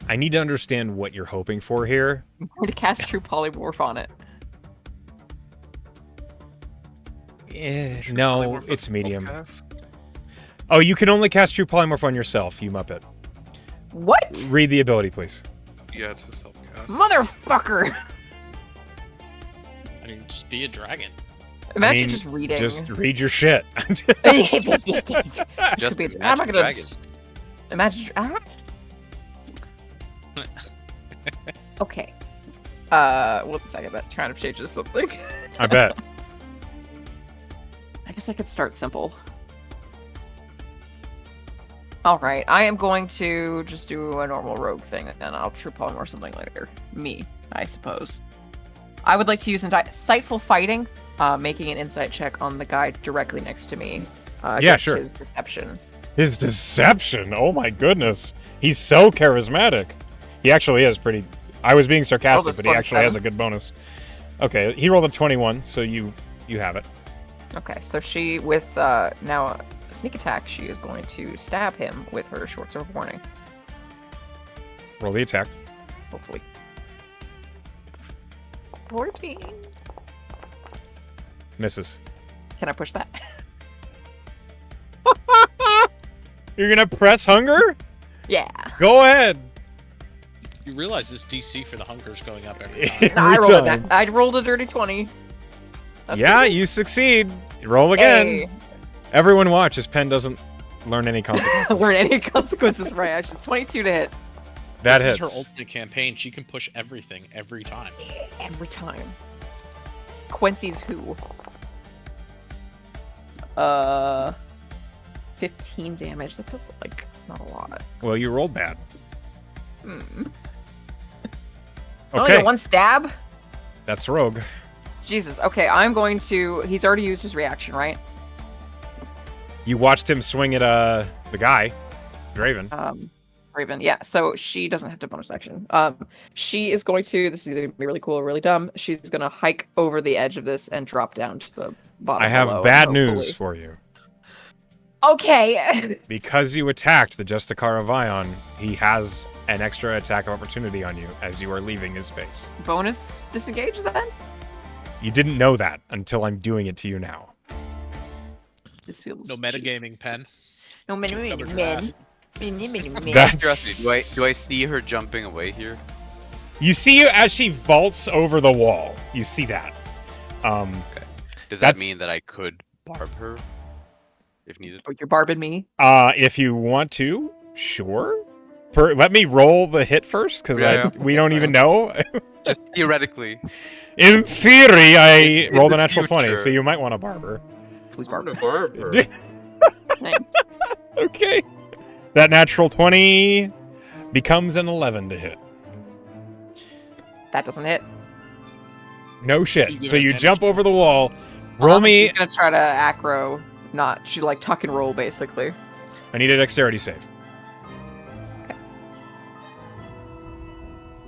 I need to understand what you're hoping for here. I'm going to cast True Polymorph on it. No, Polymorph it's medium. cast? Oh, you can only cast True Polymorph on yourself, you muppet. What? Read the ability, please. Yeah, it's a self cast. Motherfucker! I mean, just be a dragon. Imagine I mean, just reading. Just read your shit. Just I'm imagine not a gonna dragon. imagine. Okay. 1 second. That kind of changes something. I bet. I guess I could start simple. All right, I am going to just do a normal rogue thing, and I'll true palm or something later. Me, I suppose. I would like to use insightful fighting, making an insight check on the guy directly next to me. Yeah, against sure. His deception. His deception. Oh my goodness. He's so charismatic. He actually is pretty. I was being sarcastic, but he actually has a good bonus. Okay, he rolled a 21, so you have it. Okay, so she, with now a sneak attack, she is going to stab him with her short sword of warning. Roll the attack. Hopefully. 14. Misses. Can I push that? You're gonna press hunger? Yeah. Go ahead. You realize this DC for the hunger's going up every time. Every I rolled time. I rolled a dirty 20. That's Yeah, pretty you succeed. Roll good. again. Hey. Everyone watch as Penn doesn't learn any consequences. Learn any consequences from my actions. 22 to hit. That This hits. is her ultimate campaign. She can push everything every time. Every time. Quincy's who? 15 damage. That feels like not a lot. Well, you rolled bad. Hmm. Okay, Only one stab? that's rogue. Jesus. Okay, I'm going to... He's already used his reaction, right? You watched him swing at the guy, Draven. Raven. Yeah, so she doesn't have to bonus action. She is going to... This is either going to be really cool or really dumb. She's going to hike over the edge of this and drop down to the bottom I have below, bad and news hopefully- for you. Okay. Because you attacked the Justicar Vion, he has an extra attack opportunity on you as you are leaving his space. Bonus disengage then? You didn't know that until I'm doing it to you now. This feels No metagaming, Pen. No Covered your men. ass. That's... Do I see her jumping away here? You see her as she vaults over the wall. You see that. Does that That's- mean that I could barb her if needed? Oh, you're barbing me? If you want to, sure. Let me roll the hit first, because Yeah. we don't even know. Just theoretically. In theory, I In rolled the a natural 20, so future. you might want to barber. Please I'm barb. gonna barb her. Thanks. Okay. That natural 20 becomes an 11 to hit. That doesn't hit. No You shit. give So it you advantage? jump over the wall. Roll me. She's gonna try to acro, not she like tuck and roll basically. I need a dexterity save.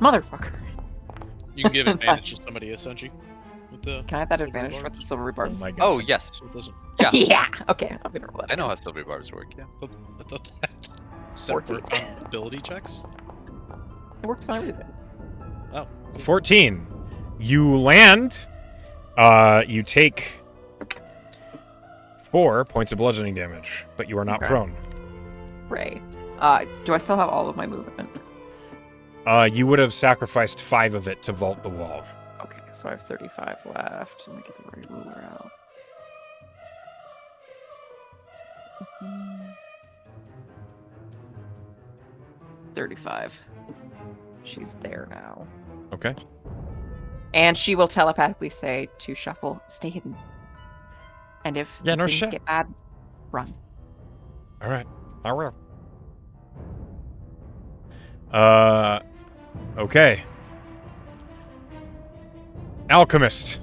Motherfucker. You can give advantage to somebody, Essenji. With the... Can I have that advantage with the silvery Oh barbs? my god. Oh, yes. So it doesn't... Yeah. Yeah. Okay, I'm gonna roll that. I know how silvery barbs work, yeah. I thought that... Does that 14. work on ability checks? It works on everything. Oh. 14. You land. You take 4 points of bludgeoning damage, but you are not Okay. prone. Ray. Do I still have all of my movement? You would have sacrificed 5 of it to vault the wall. Okay, so I have 35 left. Let me get the right ruler out. 35. She's there now. Okay. And she will telepathically say to Shuffle, stay hidden. And if Yeah, no things shit. get bad, run. All right. I will. Okay. Alchemist.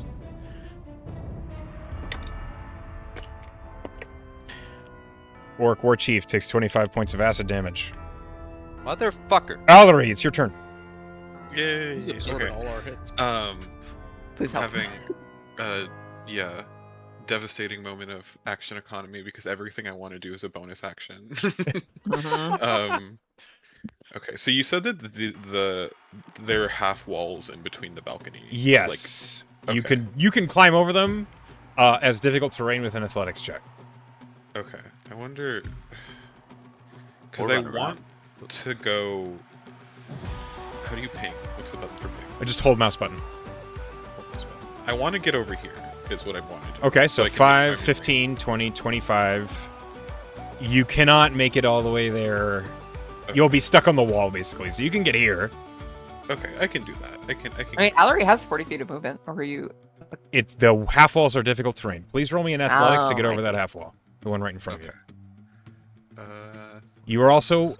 Orc War Chief takes 25 points of acid damage. Motherfucker. Allery, it's your turn. Yay. He's absorbing Okay. all our hits. Please help. Having, yeah, devastating moment of action economy because everything I want to do is a bonus action. Mhm. Okay, so you said that there are half walls in between the balcony. Yes. You okay. can climb over them as difficult terrain with an athletics check. Okay, I wonder because Or I run around. want to go. How do you ping? What's the button for ping? I just hold mouse button. I want to get over here. Is what I want to do. Okay, so I can make 5, everything. 15, 20, 25. You cannot make it all the way there. Okay. You'll be stuck on the wall, basically. So you can get here. Okay, I can do that. I can. I mean, Allery has 40 feet of movement. Or are you... The half walls are difficult terrain. Please roll me an athletics to Oh, get over I that see. half wall. The one right in front of Okay. You are also,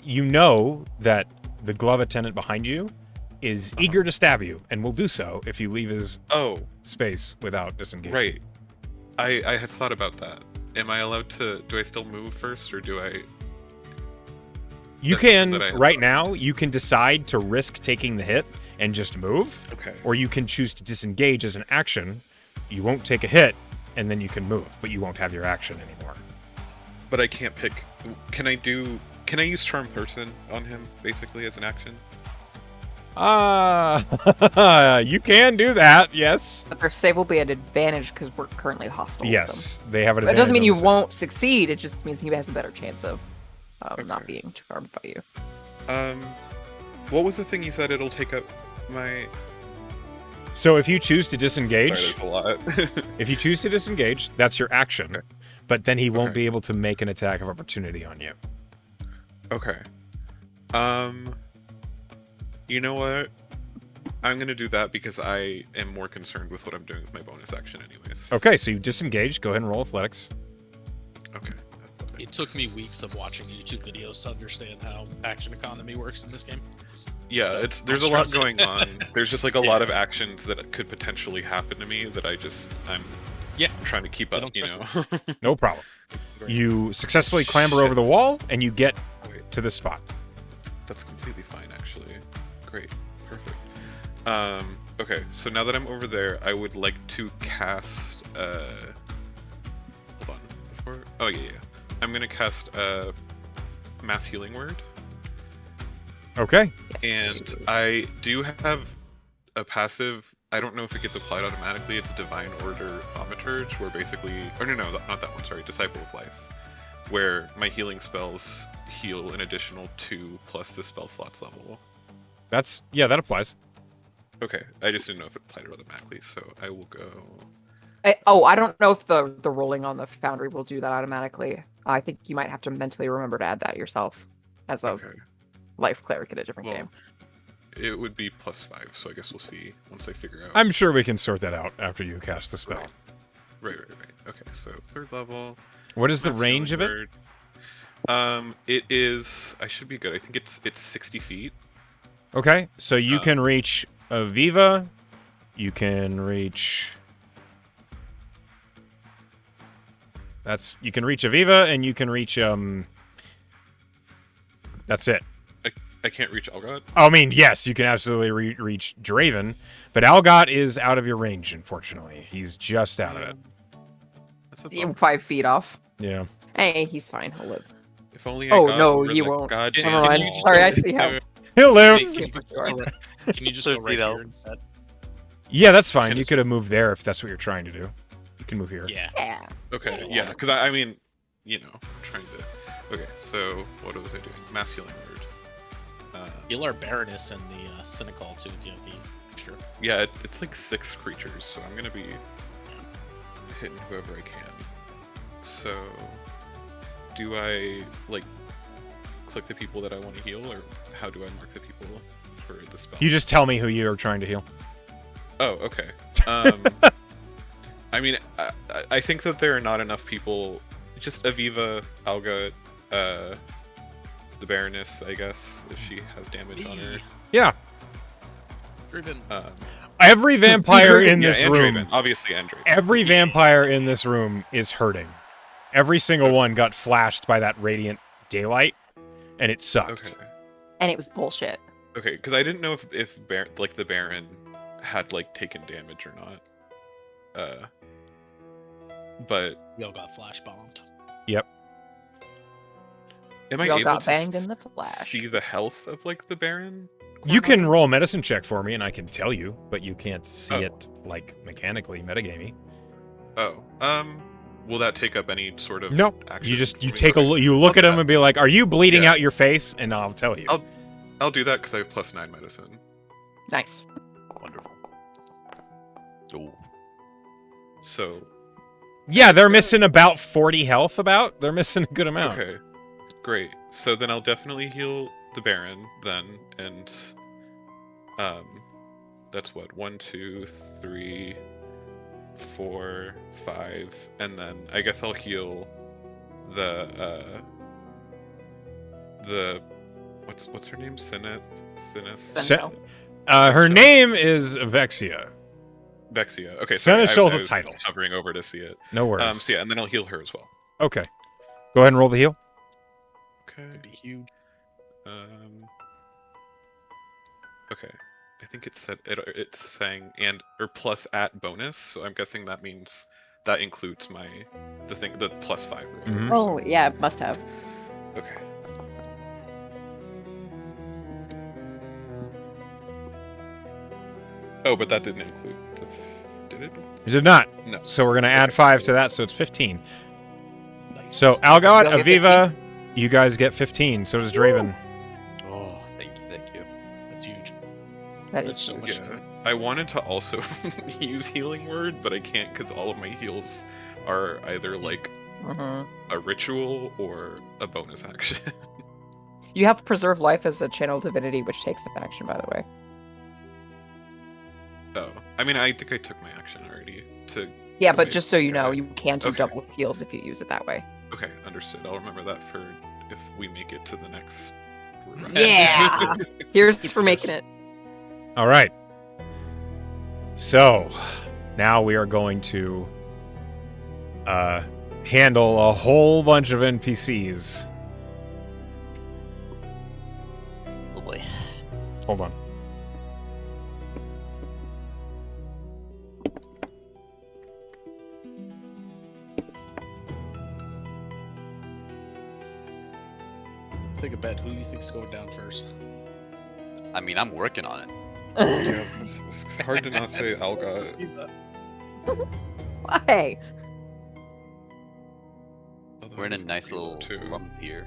you know that the glove attendant behind you is eager to stab you, and will do so if you leave his Oh, space without disengaging. right. I had thought about that. Am I allowed to? Do I still move first, or do I? You That's something can, that I had right thought now, you can decide to risk taking the hit and just move, Okay. or you can choose to disengage as an action. You won't take a hit, and then you can move, but you won't have your action anymore. But I can't pick. Can I use Charm Person on him, basically, as an action? You can do that, yes. But their save will be an advantage because we're currently hostile. with Yes, they have an them. It advantage. doesn't mean on you the save. won't succeed. It just means he has a better chance of not Okay. being charmed by you. What was the thing you said? It'll take up my. So if you choose to Sorry, disengage, there's a lot. if you choose to disengage, that's your action. Okay. But then he won't Okay. be able to make an attack of opportunity on you. Okay. You know what? I'm gonna do that because I am more concerned with what I'm doing with my bonus action, anyways. Okay, so you disengage. Go ahead and roll athletics. Okay. It took me weeks of watching YouTube videos to understand how action economy works in this game. Yeah, there's a I'm lot stressing. going on. There's just like a lot of actions that could potentially happen to me that I'm trying to keep I up, don't you stress know. No problem. Right. You successfully clamber over the wall, and you get Wait, to the spot. that's completely fine, actually. Great, perfect. Okay, so now that I'm over there, I would like to cast. Hold on. Before. Oh yeah. I'm gonna cast Mass Healing Word. Okay. And I do have a passive. I don't know if it gets applied automatically. It's Divine Order Thaumaturge, where basically, or no, not that one. Sorry, Disciple of Life, where my healing spells heal an additional 2 plus the spell slot's level. That applies. Okay, I just didn't know if it applied automatically, so I will go. I don't know if the rolling on the Foundry will do that automatically. I think you might have to mentally remember to add that yourself as a Okay, life cleric in a different well, game. it would be +5, so I guess we'll see once I figure out. I'm sure we can sort that out after you cast the spell. Right. Okay, so 3rd level. What is the Mass range of Healing it? Word. It is. I should be good. I think it's 60 feet. Okay, so you can reach Aviva. You can reach. You can reach Aviva, and you can reach That's it. I can't reach Algot. I mean, yes, you can absolutely reach Draven, but Algot is out of your range, unfortunately. He's just out of it. That's a Yeah, bummer. 5 feet off. Yeah. Hey, he's fine. He'll live. If only I Oh, got no, over you that won't. goddamn Never mind. you just Sorry, go- I see how. Hello. Can you just go right, can you just go right Repeat here instead? Yeah, that's fine. Okay, You so- could have moved there if that's what you're trying to do. You can move here. Yeah. Yeah. Okay, yeah, because I mean, you know, I'm trying to. Okay, so what was I doing? Mass Healing Word. Heal our Baroness and the Cynical too if you have the extra. Yeah, it's like 6 creatures, so I'm gonna be hitting whoever I can. So, do I like click the people that I want to heal, or how do I mark the people for the spell? You just tell me who you are trying to heal. Oh, okay. I mean, I think that there are not enough people. Just Aviva, Alga, the Baroness, I guess, if she has damage on her. Yeah. Driven. Every vampire in this and room. Draven, obviously, and Draven. Every vampire in this room is hurting. Every single one got flashed by that radiant daylight, and it sucked. Okay. And it was bullshit. Okay, because I didn't know if the Baron had like taken damage or not. But We all got flash bombed. Yep. am I We all able got to banged in the flash. see the health of like the Baron? You can roll a medicine check for me, and I can tell you, but you can't see Oh. it like mechanically, metagamey. Oh, will that take up any sort of? No, action you for me? take a Okay. look. You look I'll at do him that. and be like, "Are you bleeding Yeah. out your face?" And I'll tell you. I'll do that because I have +9 medicine. Nice. Wonderful. Ooh. So Yeah, they're missing about 40 health. They're missing a good amount. okay, great. So then I'll definitely heal the Baron then, and that's what 1, 2, 3, 4, 5, and then I guess I'll heal the the what's her name? Sinis? Sen- Her name is Vexia. Vexia. Okay, sorry. Senechal's I a was title. just hovering over to see it. No worries. So yeah, and then I'll heal her as well. Okay. Go ahead and roll the heal. Okay. It'd be huge. Okay. I think it's saying or plus at bonus, so I'm guessing that means that includes the +5 roll. Mhm. Oh, yeah, must have. Okay. Oh, but that didn't include did it? You did not. No. So we're going to add 5 to that, so it's 15. Nice. So Algot, You'll get Aviva, you guys get 15. So does Draven. Oh, thank you. That's huge. That That's is so much Yeah. good. I wanted to also use healing word, but I can't because all of my heals are either like Mhm. a ritual or a bonus action. You have preserve life as a channel divinity, which takes that action, by the way. Oh, I mean, I think I took my action already to. Yeah, but Okay, just so you know, okay. you can do Okay. double heals if you use it that way. Okay, understood. I'll remember that for if we make it to the next. round. Yeah. Here's for making it. All right. So now we are going to handle a whole bunch of NPCs. Oh boy. Hold on. Let's take a bet. Who do you think's going down first? I mean, I'm working on it. Yeah, it's hard to not say Algot. Why? We're in a nice little too. lump here.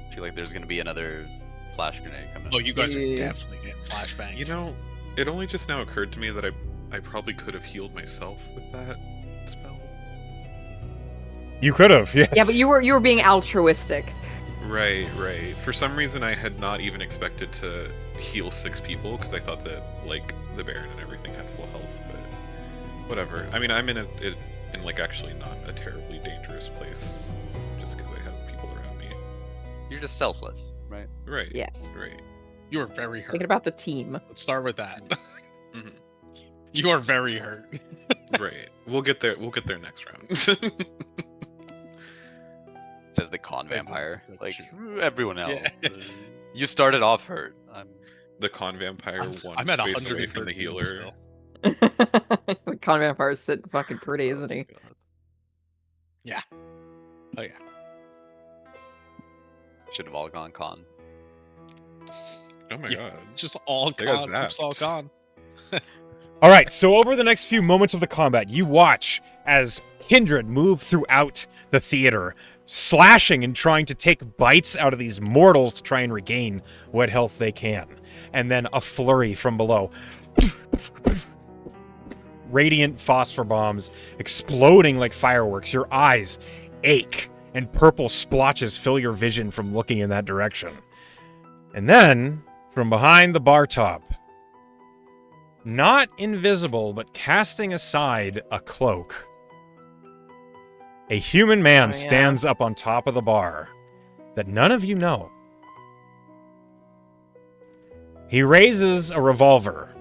I feel like there's gonna be another flash grenade coming. Oh, you guys are Yeah. definitely getting flashbang. You know, it only just now occurred to me that I probably could have healed myself with that spell. You could have, yes. Yeah, but you were being altruistic. Right. For some reason, I had not even expected to heal 6 people because I thought that like the Baron and everything had full health. But whatever. I mean, I'm in like actually not a terribly dangerous place just because I have people around me. You're just selfless, right? Right. Yes. Right. You are very hurt. Thinking about the team. Let's start with that. Mhm. You are very hurt. Right. We'll get there. We'll get there next round. Says the con Hey, vampire. like, Like sure. everyone else. Yeah. You started off hurt. The con vampire one I'm at space away 113 from the healer. still. The con vampire's sitting fucking pretty, isn't he? Oh yeah. Should have all gone con. Oh my Yeah. god. Just all They got con. Groups all zapped. con. All right, so over the next few moments of the combat, you watch as Kindred move throughout the theater, slashing and trying to take bites out of these mortals to try and regain what health they can. And then a flurry from below. Radiant phosphor bombs exploding like fireworks. Your eyes ache, and purple splotches fill your vision from looking in that direction. And then, from behind the bar top, not invisible, but casting aside a cloak, a human man yeah. stands up on top of the bar that none of you know. He raises a revolver,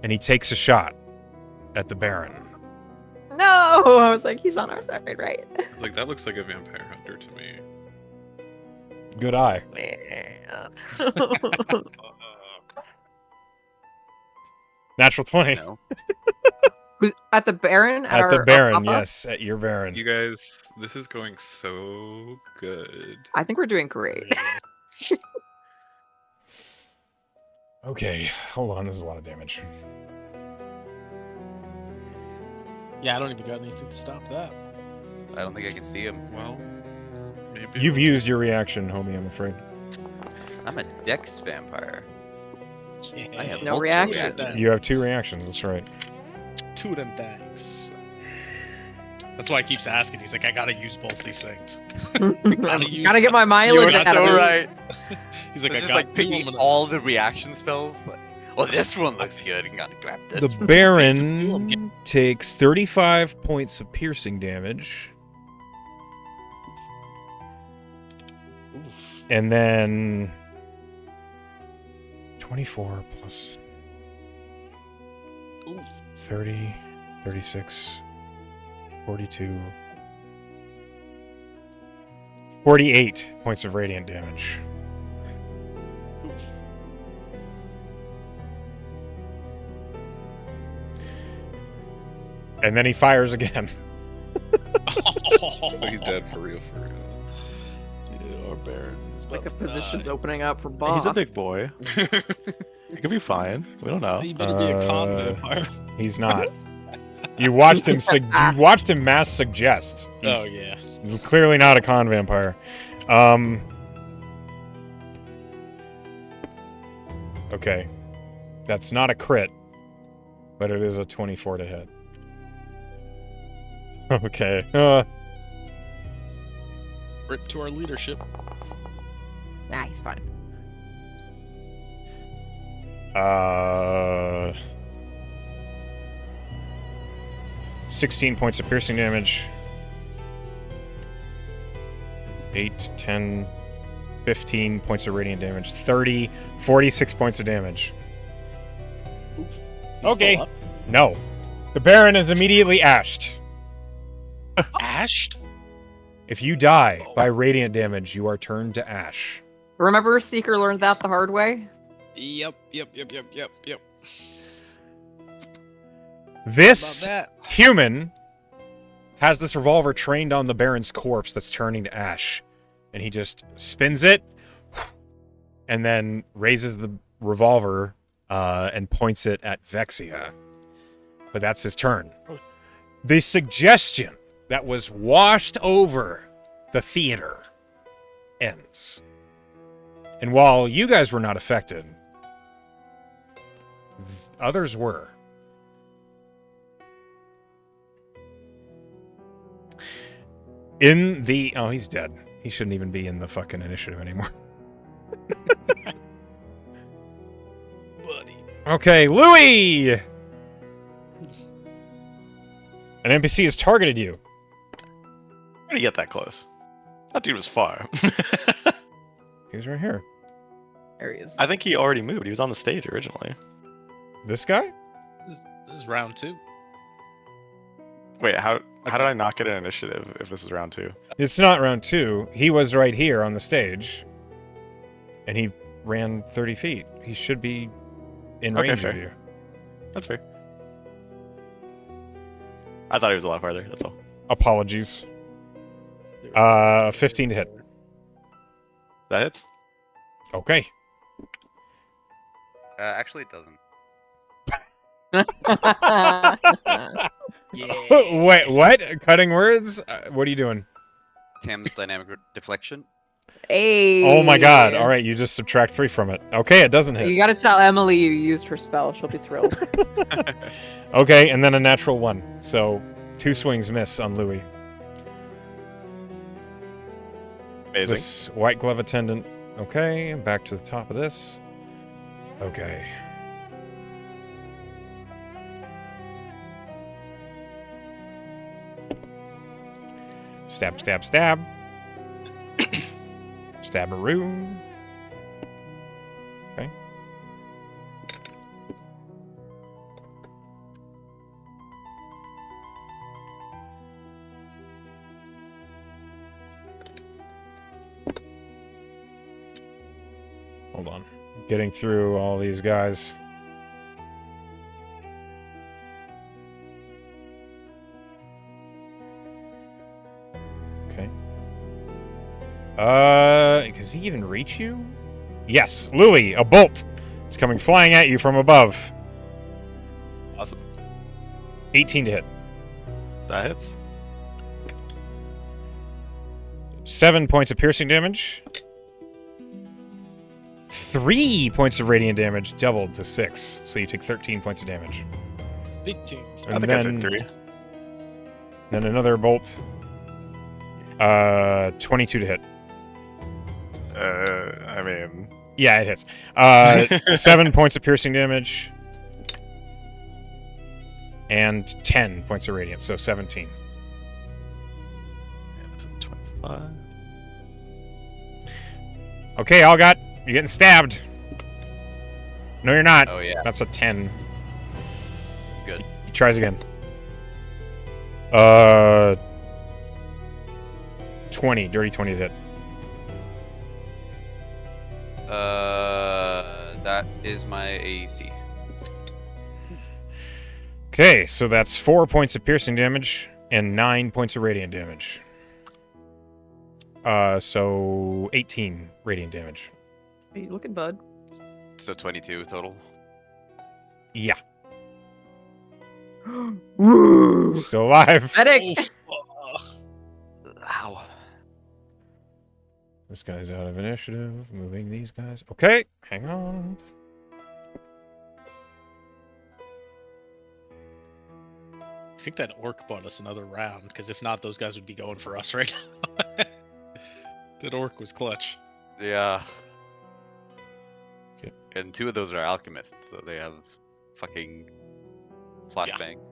and he takes a shot at the Baron. No! I was like, he's on our side, right? Like that looks like a vampire hunter to me. Good eye. Natural 20. No. Who's at the Baron? At our the Baron, Papa? yes, at your Baron. You guys, this is going so good. I think we're doing great. Okay, hold on, this is a lot of damage. Yeah, I don't even got anything to stop that. I don't think I can see him. Well, maybe You've used your reaction, homie, I'm afraid. I'm a Dex vampire. Yeah, I have No multiple reaction. reactions. You have 2 reactions, that's right. 2 of them things. That's why he keeps asking. He's like, I gotta use both these things. Gotta get my You mileage are out of so it. right. He's like, It's I just got like two, picking I'm gonna- all the reaction spells. Like, well, this one looks good. I'm gonna grab this The one. Baron takes 35 points of piercing damage. And then 24 plus Oof. 30, 36, 42, 48 points of radiant damage. Oof. And then he fires again. So he's dead for real, for real. Yeah, our Baron is Like a about to position's die. opening up for boss. He's a big boy. He could be fine. We don't know. He better be a con Uh, vampire. He's not. You watched him. You watched him mass suggest. He's Oh yeah. clearly not a con vampire. Okay, that's not a crit, but it is a 24 to hit. Okay. Rip to our leadership. Nah, he's fine. 16 points of piercing damage. 8, 10, 15 points of radiant damage. 30, 46 points of damage. Oof. Is he Okay. still up? No. The Baron is immediately ashed. Ashed? If you die by radiant damage, you are turned to ash. Remember, Seeker learned that the hard way. Yep. This About that. human has this revolver trained on the Baron's corpse that's turning to ash. And he just spins it and then raises the revolver and points it at Vexia. But that's his turn. The suggestion that was washed over the theater ends. And while you guys were not affected, others were. In the... Oh, he's dead. He shouldn't even be in the fucking initiative anymore. Buddy. Okay, Louis! An NPC has targeted you. How did he get that close? That dude was far. He was right here. There he is. I think he already moved. He was on the stage originally. This guy? This is round 2. Wait, how did I not get an initiative if this is round 2? It's not round 2. He was right here on the stage. And he ran 30 feet. He should be in Okay, range fair. of you. That's fair. I thought he was a lot farther, that's all. Apologies. 15 to hit. That hits? Okay. Actually, it doesn't. Yeah. Wait, what? Cutting words? What are you doing? Tam's dynamic deflection. Hey. Oh my god. All right, you just subtract 3 from it. Okay, it doesn't hit. You gotta tell Emily you used her spell. She'll be thrilled. Okay, and then a natural 1. So 2 swings miss on Louis. Amazing. This white glove attendant. Okay, back to the top of this. Okay. Stab, stab, stab. Stabberoo. Okay. Hold on. Getting through all these guys. Okay. Does he even reach you? Yes, Louis, a bolt is coming flying at you from above. Awesome. 18 to hit. That hits. 7 points of piercing damage. 3 points of radiant damage, doubled to 6. So you take 13 points of damage. Big teams. I And think I then- took 3. Then another bolt. 22 to hit. I mean, Yeah, it hits. 7 points of piercing damage. And 10 points of radiant, so 17. 25. Okay, Algot, you're getting stabbed. No, you're not. Oh yeah, That's a 10. good. He tries again. 20. Dirty 20 to hit. That is my AC. Okay, so that's 4 points of piercing damage and 9 points of radiant damage. So 18 radiant damage. Are you looking, bud? So 22 total. Yeah, Woo! still alive. Medic! Ow. This guy's out of initiative. Moving these guys. Okay, hang on. I think that orc bought us another round, because if not, those guys would be going for us right now. That orc was clutch. Yeah. Okay. And 2 of those are alchemists, so they have fucking flashbangs.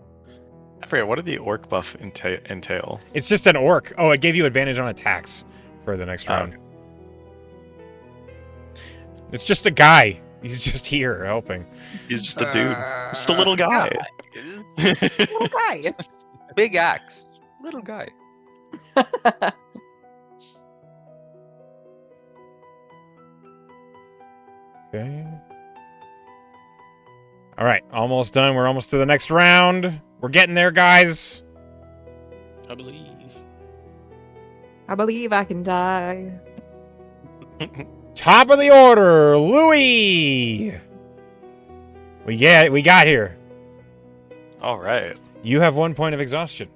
I forget, what did the orc buff entail? It's just an orc. Oh, it gave you advantage on attacks for the next Oh, round. okay. It's just a guy. He's just here helping. He's just a dude. Just a little guy. Little guy. Big axe. Little guy. Okay. All right, almost done. We're almost to the next round. We're getting there, guys. I believe. I believe I can die. Top of the order, Louis. We got here. All right. You have 1 point of exhaustion.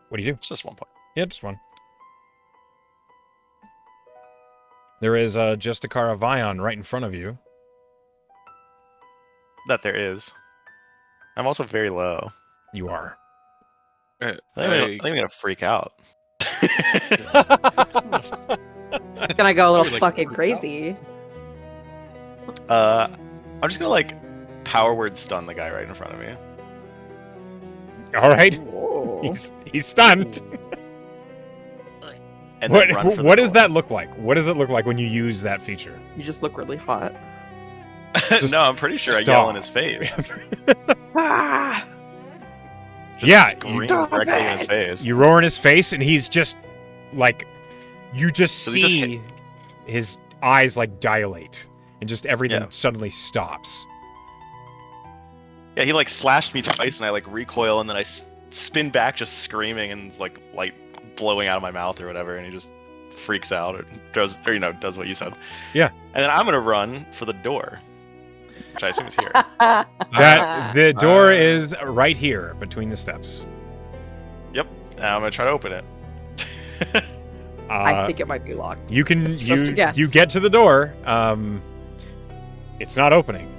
What do you do? It's just 1 point. Yeah, just one. There is Justicara Vion right in front of you. That there is. I'm also very low. You are. I think I'm gonna freak out. Gonna go a little Like, fucking freak out. crazy. I'm just gonna like power word stun the guy right in front of me. All right. Whoa. He's stunned. And then run for the What does door. that look like? What does it look like when you use that feature? You just look really hot. Just No, I'm pretty sure I stop. yell in his face. Ah! Just Yeah, scream Stop directly in it. his face. You roar in his face, and he's just like, you just Does he just see his eyes like dilate, and just everything Yeah. suddenly stops. Yeah, he like slashed me twice, and I like recoil, and then I spin back, just screaming, and it's like light blowing out of my mouth or whatever, and he just freaks out or does what you said. Yeah. And then I'm gonna run for the door, which I assume is here. That the door is right here between the steps. Yep. And I'm gonna try to open it. I think it might be locked. You can It's just a guess. you get to the door. It's not opening.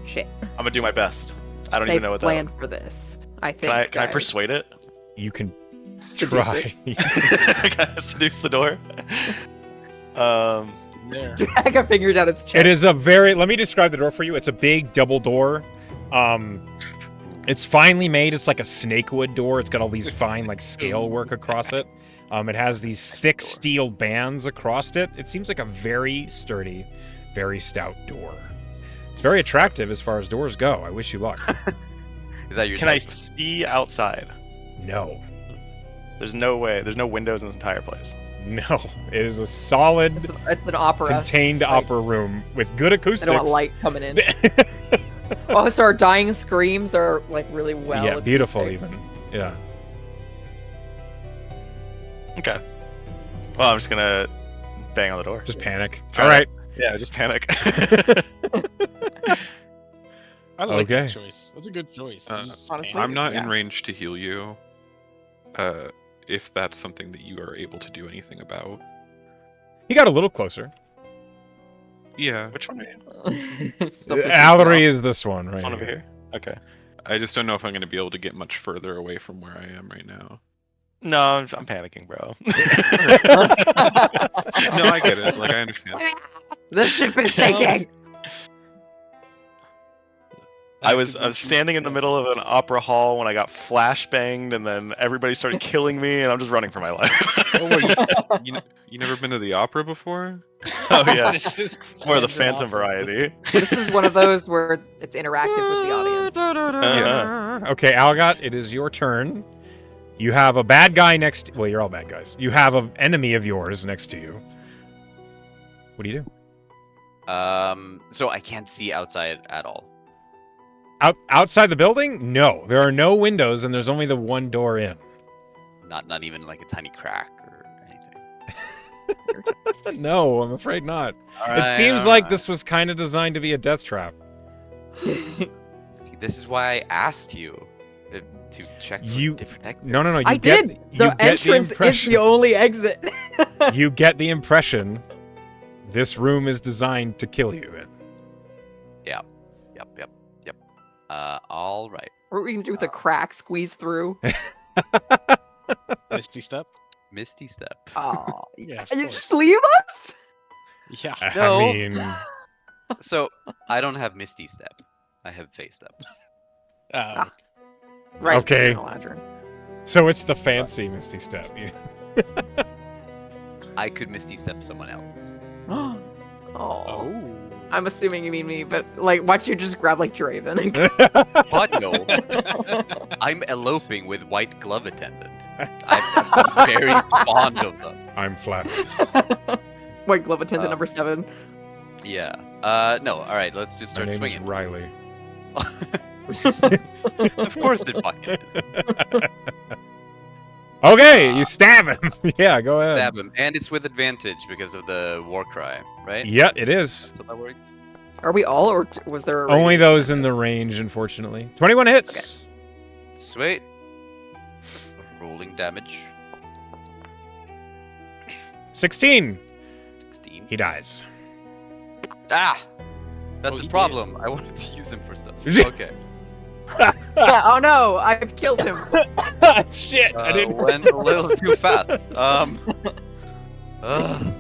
Shit. I'm gonna do my best. I don't They even know what that. planned for this. I think. Can I guys. persuade it? You can Seduce try. Can I seduce the door? There. Drag a finger down its chest. It is a very. Let me describe the door for you. It's a big double door. It's finely made. It's like a snakewood door. It's got all these fine like scale work across it. It has these thick steel bands across it. It seems like a very sturdy, very stout door. It's very attractive as far as doors go. I wish you luck. Is that your Can I type? see outside? No. There's no way. There's no windows in this entire place. No. It is a solid, It's an opera. contained like- opera room with good I acoustics. don't want light coming in. Oh, so our dying screams are like really well. yeah, beautiful acoustic. even. Yeah. Okay. Well, I'm just gonna bang on the door. Just panic. Try All to- right. Yeah, just panic. I like Okay. that choice. That's a good choice. It's just honestly, I'm not Yeah. in range to heal you. If that's something that you are able to do anything about. He got a little closer. Yeah. Which one are you? Stuff with Allery yourself. is this one right This one here. over here? Okay. I just don't know if I'm going to be able to get much further away from where I am right now. No, I'm panicking, bro. No, I get it. Like, I understand. The ship is sinking. I was standing in the middle of an opera hall when I got flashbanged, and then everybody started killing me, and I'm just running for my life. Oh, wait, you never been to the opera before? Oh yeah, This is it's more of the standard Phantom opera. variety. This is one of those where it's interactive with the audience. Okay, Algot, it is your turn. You have a bad guy next. Well, you're all bad guys. You have an enemy of yours next to you. What do you do? So I can't see outside at all. Outside the building? No, there are no windows, and there's only the one door in. Not even like a tiny crack or anything. No, I'm afraid not. All It right, seems all like right. this was kind of designed to be a death trap. See, this is why I asked you to check for different exits. No. You I get, did. You The get entrance is impression, the only exit. You get the impression this room is designed to kill you in. Yep. All right. What are we gonna do with the crack? Squeeze through? Misty step. Misty step. Oh, Yeah. of you course. just leave us? Yeah. No. I mean, So I don't have Misty step. I have Face step. Um, Right. Okay. Galadrin. so it's the fancy Misty Step. I could Misty step someone else. Oh. oh. I'm assuming you mean me, but like, why don't you just grab like Draven and But no, I'm eloping with White Glove Attendant. I'm very fond of them. I'm flattered. White Glove Attendant number 7. Yeah. No. All right. Let's just My start name is swinging. Riley. Of course it fucking is. Okay, you stab him. Yeah, go ahead. Stab him, and it's with advantage because of the war cry, right? Yeah, it is. That's how that works. Are we all, or was there a Only radius? those in the range, unfortunately. 21 hits. Sweet. Rolling damage. 16. 16. He dies. Ah! That's Oh, a he problem. I wanted to use him for stuff. Okay. Oh no, I've killed him. Shit, I didn't. Went a little too fast.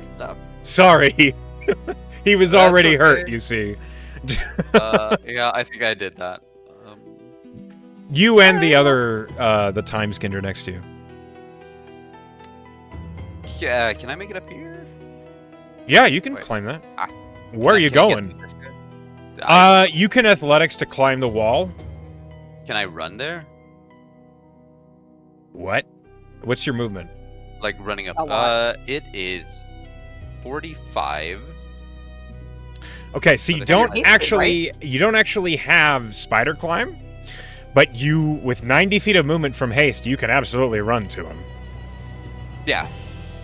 Stuff. Sorry. He was That's already hurt, okay. you see. Yeah, I think I did that. You and the other, the Time Skinder next to you. Yeah, can I make it up here? Yeah, you can Wait. climb that. Ah, Where are you Can I get going? to this guy? You can athletics to climb the wall. Can I run there? What? What's your movement? Like running up? A lot. It is 45. Okay, so you But don't it's actually have spider climb, but you with 90 feet of movement from haste, you can absolutely run to him. Yeah.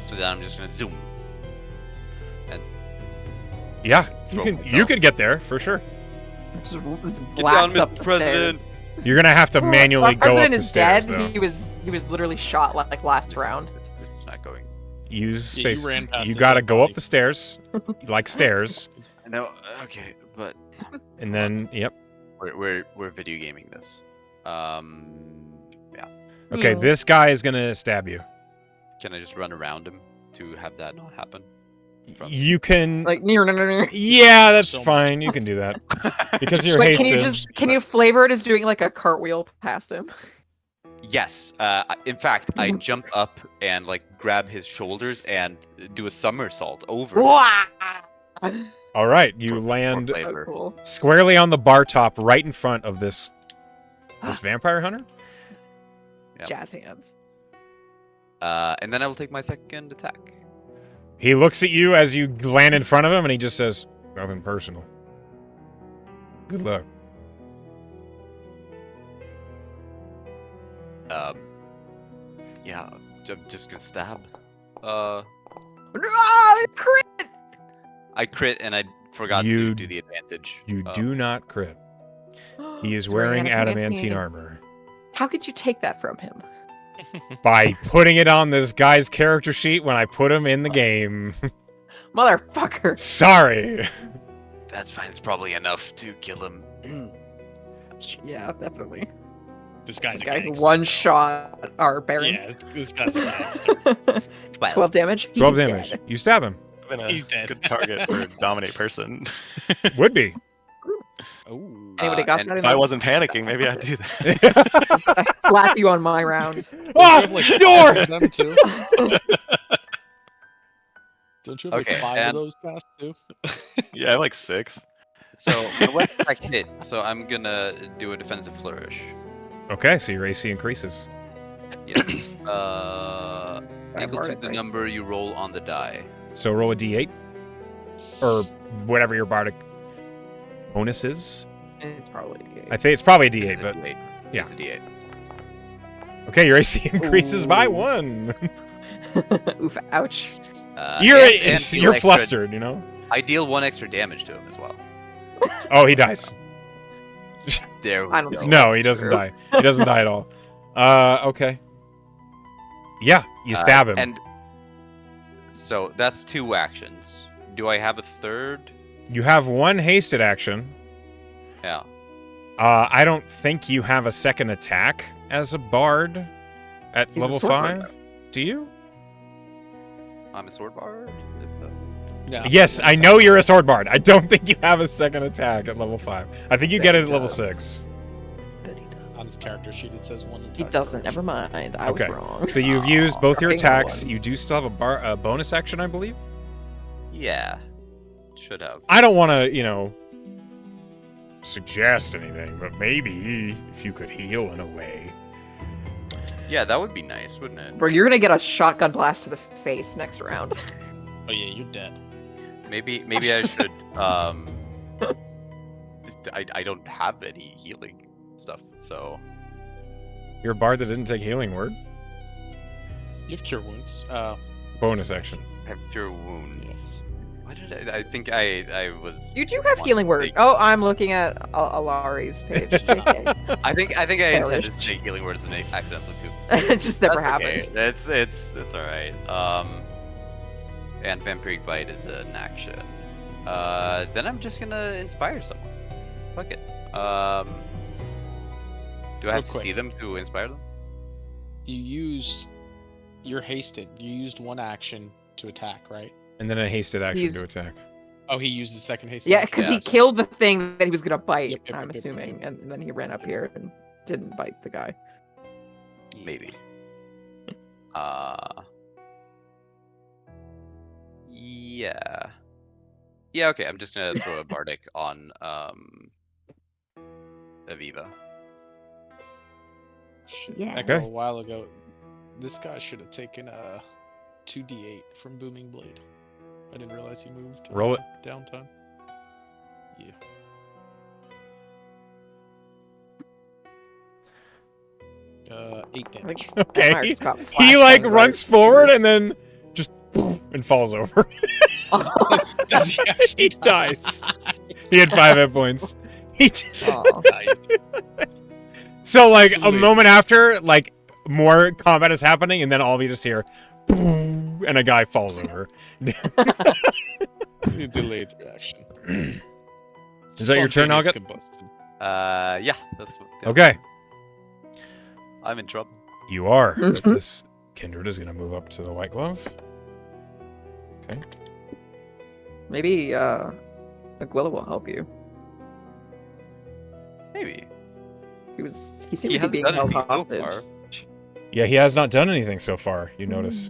So then I'm just gonna zoom. Yeah, Throw you myself. could get there for sure. Just Get blast down, up Mr. the President. stairs. You're gonna have to manually Our go up president the is stairs, dead. though. He was literally shot like last round. This is not going. Use Yeah, you space. ran past You the gotta dead go up body. the stairs, like stairs, No. Okay, but and then yep. we're video gaming this. Yeah. Okay, Yeah. this guy is gonna stab you. Can I just run around him to have that not happen? You can. Like near. Yeah, that's So much. fine. You can do that because you're Wait, hasted. can you flavor it as doing like a cartwheel past him? Yes. In fact, I jump up and like grab his shoulders and do a somersault over. Wah! All right, you For land So flavor. cool. squarely on the bar top, right in front of this vampire hunter. Yep. Jazz hands. And then I will take my second attack. He looks at you as you land in front of him, and he just says, "Nothing personal. Good luck." Yeah, I'm just gonna stab. Ah, crit! I crit and I forgot You- to do the advantage. You do not crit. He is He's wearing adamantine armor. How could you take that from him? By putting it on this guy's character sheet when I put him in the game. Motherfucker. Sorry. That's fine. It's probably enough to kill him. Yeah, definitely. This guy's This a guy who gangster. one shot our Baron. Yeah, this guy's a gangster. 12 damage. 12 He's damage. dead. You stab him. Been a He's dead. good target for dominate person. Would be. Oh. Anybody got and that? If I wasn't panicking, maybe I'd do that. I slap you on my round. Ah, Don't you have, like, door! 5 of them too? Don't you have Okay, like 5 of and- those cast too? Yeah, I have like 6. So my weapon attack hit, so I'm gonna do a defensive flourish. Okay, so your AC increases. Yes. Got Equal to bardic, the right? number you roll on the die. So roll a d8. Or whatever your bardic bonus is. It's probably I think it's probably a d8, It's a but D8. yeah. It's a D8. okay, your AC increases by Ooh. 1. Oof! Ouch. You're and deal you're extra- flustered, you know. I deal 1 extra damage to him as well. Oh, he dies. There we I don't go. know. No, that's he doesn't true. die. He doesn't die at all. Okay. Yeah, you stab him. And so that's 2 actions. Do I have a third? You have 1 hasted action. Yeah. I don't think you have a second attack as a bard at He's a level sword bard, 5. Do you? I'm a sword bard. No, Yes, no I attack. know you're a sword bard. I don't think you have a second attack at level 5. I think you get it at level does. 6. Bet he On does. his character sheet it says 1 attack. He doesn't. damage. Never mind. I Okay. was wrong. So you've used both your fucking no attacks. one. You do still have a bonus action, I believe. Yeah. Should have. I don't want to, suggest anything, but maybe if you could heal in a way. Yeah, that would be nice, wouldn't it? Bro, you're gonna get a shotgun blast to the face next round. Oh yeah, you're dead. Maybe I should I don't have any healing stuff, so You're a bard that didn't take healing word. You have cure wounds. Bonus action. I have cure wounds. Why did I think I was You do have one healing word. thing. Oh, I'm looking at Alari's page. JK. I think I Perish. intended to take healing words and accidentally too. It just never That's okay. happened. It's all right. And vampiric bite is an action. Then I'm just gonna inspire someone. Fuck it. Do I Real have to quick. see them to inspire them? You're hasted. You used 1 action to attack, right? And then a hasted action He's- to attack. Oh, he used the second hasted. Yeah, action? because he Yes. killed the thing that he was gonna bite. Yep, yep, I'm yep, yep, assuming, yep. and then he ran up here and didn't bite the guy. Maybe. Yeah. Yeah, okay, I'm just gonna throw a bardic on Aviva. Shit. Yeah. Echo Okay. a while ago. This guy should have taken 2d8 from Booming Blade. I didn't realize he moved. Roll it. Downtime. Yeah. Uh, 8 damage. Vampire Okay. just got He flashed on runs right. forward and then just and falls over. Does he actually He dies. He had 5 hit points. He Aw. Nice. So like a Sweet. moment after, like more combat is happening, and then all of you just hear, and a guy falls over. Delayed reaction. Is that your turn, Spontaneous Nugget? combustion. Yeah, that's what. yeah, Okay, I'm in trouble. you are. Mhm. This Kindred is gonna move up to the White Glove. Okay. Maybe Aguila will help you. Maybe. He He seemed to be hasn't being done held anything so hostage. far. Yeah, he has not done anything so far. You notice,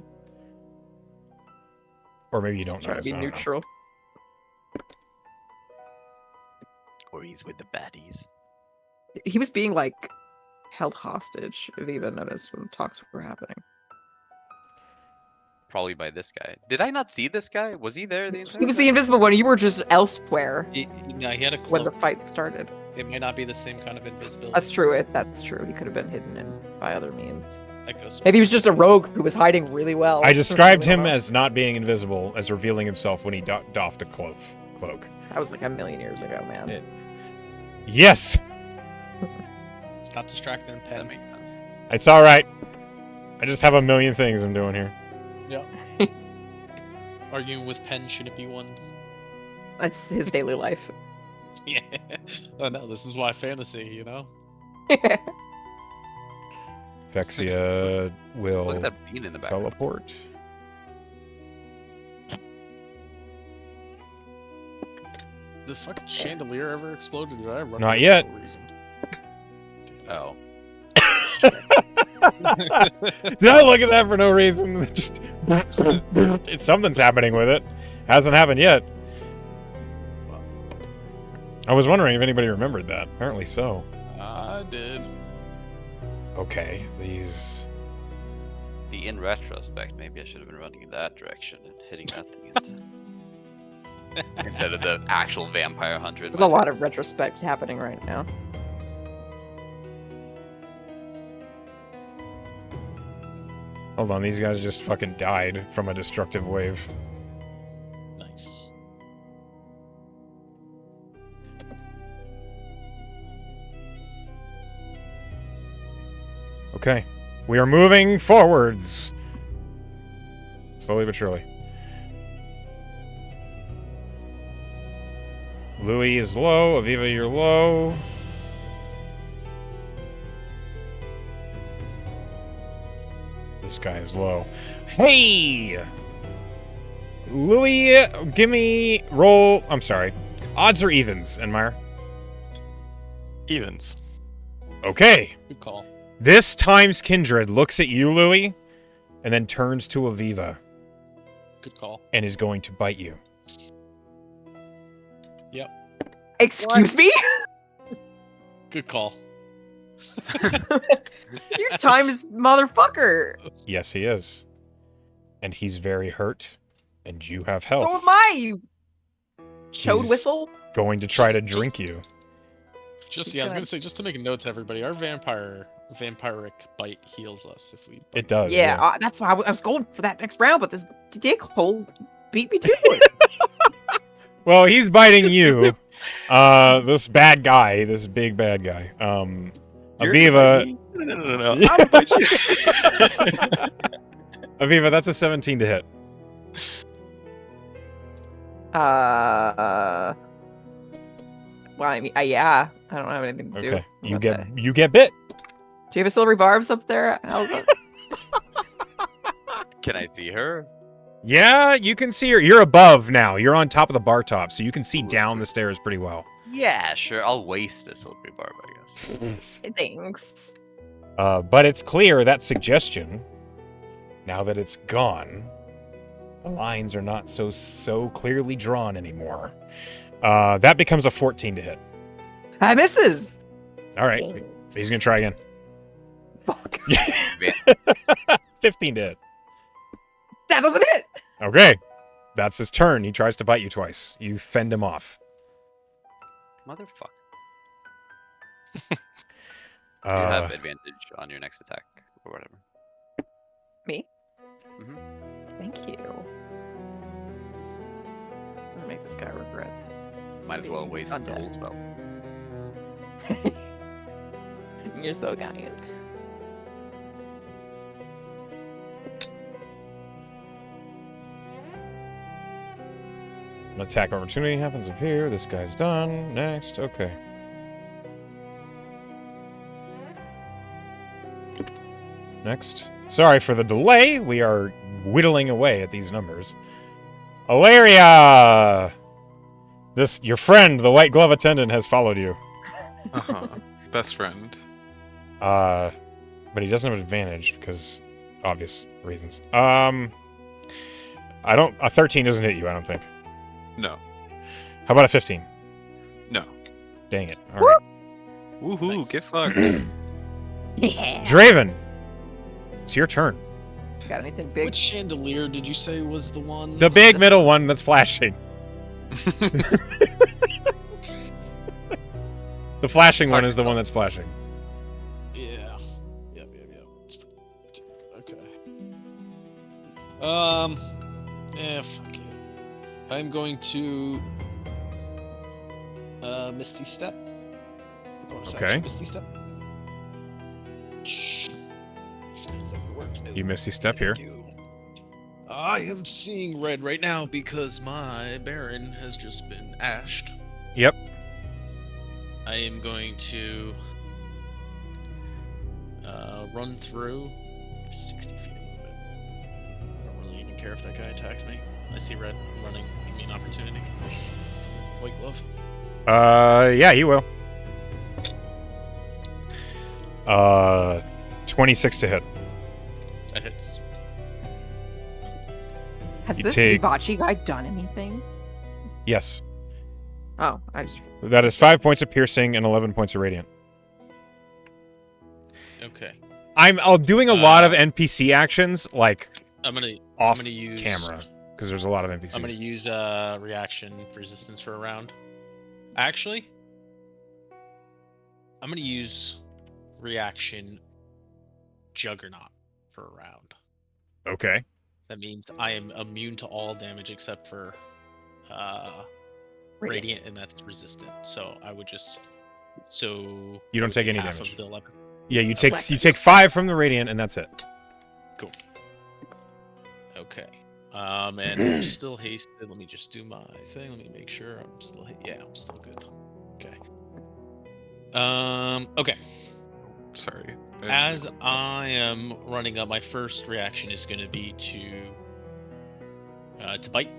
or maybe you don't Trying to notice. be I don't know. neutral. Or he's with the baddies. He was being like held hostage. If you even noticed when talks were happening. Probably by this guy. Did I not see this guy? Was he there the entire He was the time? invisible one. You were just elsewhere No, he had a when the cloak. fight started. It might not be the same kind of invisibility. That's true. That's true. He could have been hidden in by other means. Echo Maybe he was just a specifics. rogue who was hiding really well. I described We don't him know. as not being invisible, as revealing himself when he doffed a cloak. That was like a million years ago, man. Yeah. Yes, Stop distracting That Pen. makes sense. it's all right. I just have a million things I'm doing here. Arguing with Pen shouldn't be one. That's his daily life. Yeah. Oh no, this is why fantasy, you know? Vexia will Look at that bean in the back. teleport. the fucking chandelier ever exploded? Did I run Not away yet. for no reason? Oh. Did I look at that for no reason? Just something's happening with it. Hasn't happened yet. I was wondering if anybody remembered that. Apparently so. I did. Okay, these. In retrospect, maybe I should have been running in that direction and hitting that thing instead. Instead of the actual vampire hunter. There's a lot of retrospect happening right now. Hold on, these guys just fucking died from a destructive wave. Nice. Okay, we are moving forwards. Slowly but surely. Louis is low. Aviva, you're low. This guy is low. Hey! Louis, give me roll. I'm sorry. Odds or evens, Enmire? Evens. Okay. Good call. This time's Kindred looks at you, Louis, and then turns to Aviva Good call. and is going to bite you. Excuse me? Good call. Your time is motherfucker. Yes, he is. And he's very hurt, and you have health. So am I, you chode He's- whistle. Going to try to drink you. Just He's yeah, I was gonna- gonna say just to make a note to everybody, our vampiric bite heals us if we. It bite. does. Yeah, that's why I was going for that next round, but this dickhole beat me to it. Well, he's biting you. This bad guy, this big bad guy. You're Aviva, gonna bite me? No. I'm gonna bite you. Aviva, that's a 17 to hit. Well, I mean, yeah, I don't have anything to do. Okay, you about get that. you get bit. Do you have a silvery barbs up there? How's that? Can I see her? Yeah, you can see her. You're above now. You're on top of the bar top, so you can see down the stairs pretty well. Yeah, sure. I'll waste a silvery barb, I guess. Thanks. But it's clear that suggestion, now that it's gone, the lines are not so clearly drawn anymore. That becomes a 14 to hit. I misses. All right, he's gonna try again. Fuck. 15 to hit. That doesn't hit. Okay, that's his turn. He tries to bite you twice. You fend him off. Motherfucker. Uh, You have advantage on your next attack, or whatever. Me? Mhm. Thank you. I'm gonna make this guy regret. Might as well waste the Undead. whole spell. You're so kind. An attack opportunity happens up here. This guy's done. Next. Okay. Next. Sorry for the delay. We are whittling away at these numbers. Alaria! Your friend, the white glove attendant, has followed you. Uh-huh. Best friend. But he doesn't have advantage because obvious reasons. A 13 doesn't hit you, I don't think. No. How about a 15? No. Dang it. All right. Woohoo, Nice. get fucked. Yeah. Draven, it's your turn. Got anything big? Which chandelier did you say was the one? The big middle one that's flashing. The flashing It's one hard is to the one tell. that's flashing. Yeah. Yep. It's okay. Fuck it. I'm going to Misty Step. Bonus Okay. action Misty Step. Sounds like it worked. You Misty Step here. Thank you. I am seeing red right now because my Baron has just been ashed. Yep. I am going to run through 60 feet of movement. I don't really even care if that guy attacks me. I see red running. Give me an opportunity. white glove? Yeah, he will. 26 to hit. That hits. Has You this take- Vivace guy done anything? Yes. Oh, I just... That is 5 points of piercing and 11 points of radiant. Okay. I'm doing a lot of NPC actions, like, I'm gonna off use camera, because there's a lot of NPCs. I'm gonna use reaction resistance for a round. Actually, I'm gonna use reaction juggernaut for a round. Okay. That means I am immune to all damage except for radiant, and that's resistant. So I would just You I don't would take any half damage. Of the 11. Yeah, you Okay. take 5 from the radiant, and that's it. Cool. Okay. And I'm still hasted. Let me just do my thing. Let me make sure I'm still. Yeah, I'm still good. Okay. Okay. Sorry. As I am running up, my first reaction is going to be to bite.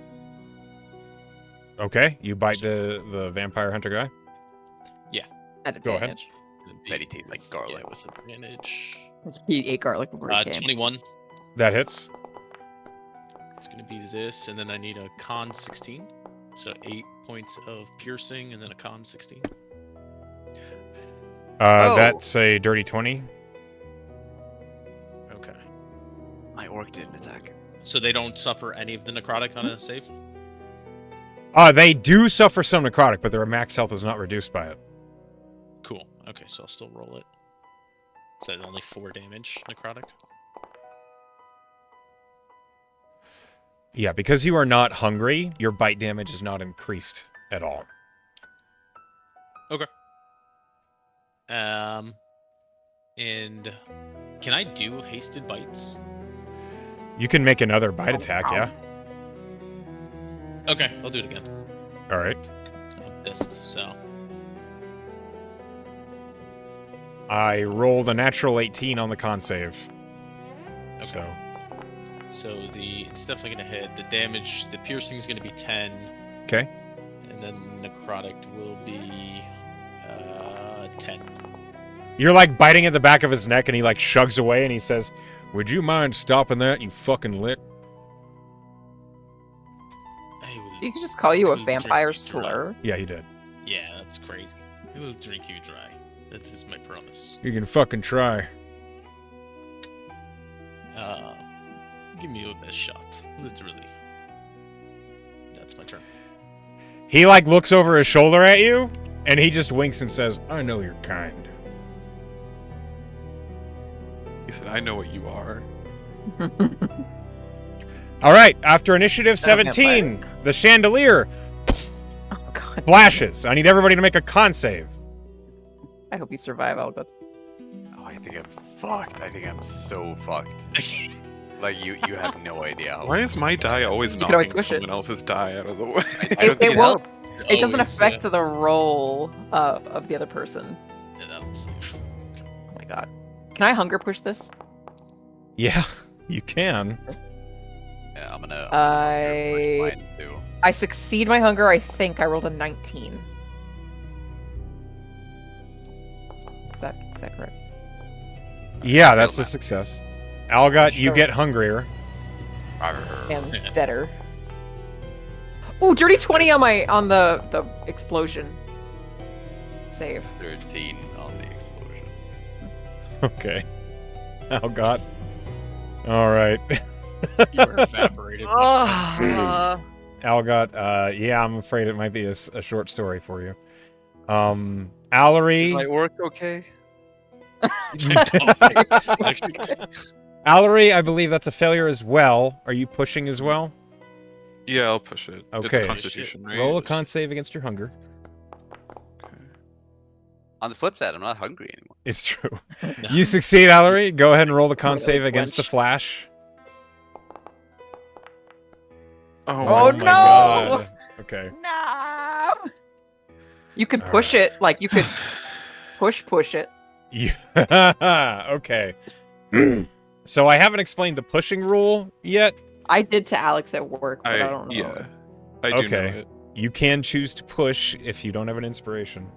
Okay, you bite the vampire hunter guy. At Go ahead. advantage. Bet he tastes like garlic. Yeah, with advantage. He ate garlic before he came. 21. That hits. It's going to be this, and then I need a con 16. So 8 points of piercing, and then a con 16. That's a dirty 20. Okay. My orc didn't attack. So they don't suffer any of the necrotic on a save? They do suffer some necrotic, but their max health is not reduced by it. Cool. Okay, so I'll still roll it. So only 4 damage necrotic? Yeah, because you are not hungry, your bite damage is not increased at all. And can I do hasted bites? You can make another bite attack, yeah? Okay, I'll do it again. All right. I'm pissed, so. I rolled a natural 18 on the con save. Okay. So it's definitely gonna hit. The damage, the piercing is gonna be 10. Okay. And then necrotic will be 10. You're like biting at the back of his neck, and he like shrugs away, and he says, "Would you mind stopping that, you fucking lick?" You can just call you a It was vampire drinking dry. slur. Yeah, he did. Yeah, that's crazy. It will drink you dry. That is my promise. You can fucking try. Give me your best shot. Literally. That's my turn. He like looks over his shoulder at you, and he just winks and says, "I know you're kind." He said, "I know what you are." All right, after initiative Oh, 17, the chandelier Oh god. flashes. I need everybody to make a con save. I hope you survive, Alga. Oh, I think I'm fucked. I think I'm so fucked. Like you have no idea. How Why is my die always can always knocking push it. someone else's die out of the way? I don't think It won't. helped. It doesn't Always, affect the roll of the other person. Yeah, that'll save. Oh my god. Can I hunger push this? Yeah, you can. Yeah, I'm gonna I- push mine too. I succeed my hunger. I think I rolled a 19. Is that correct? Yeah, failed that's a that. success. Algot, you Sure. get hungrier. And Yeah. deader. Ooh, dirty 20 on the explosion save. 13 on the explosion. Okay. Algot. All right. You were evaporated. Algot, yeah, I'm afraid it might be a short story for you. Allery. Is my orc okay? Allery, I believe that's a failure as well. Are you pushing as well? Yeah, I'll push it. Okay. It's Constitution, right? Roll a con save against your hunger. Okay. On the flip side, I'm not hungry anymore. It's true. No. You succeed, Allery. Go ahead and roll the con gonna save against the flinch. flash. Oh, my no! God. Okay. No. You could push it, like you could push it. Yeah. Okay. So I haven't explained the pushing rule yet. I did to Alex at work, but I, I don't know. yeah, if- I do Okay. know it. You can choose to push if you don't have an inspiration.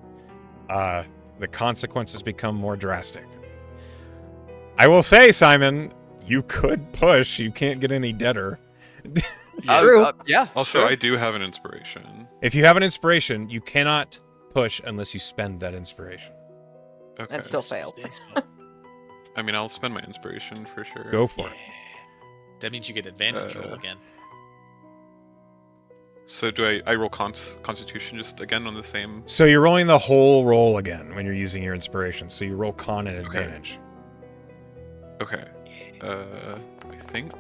The consequences become more drastic. I will say, Simon, you could push. You can't get any deader. It's true. Yeah. Also, sure. I do have an inspiration. If you have an inspiration, you cannot push unless you spend that inspiration. Okay. And still failed. I mean, I'll spend my inspiration for sure. Go for it. That means you get advantage roll again. So do I roll Constitution just again on the same? So you're rolling the whole roll again when you're using your inspiration. So you roll con and Okay. advantage. Okay. I think.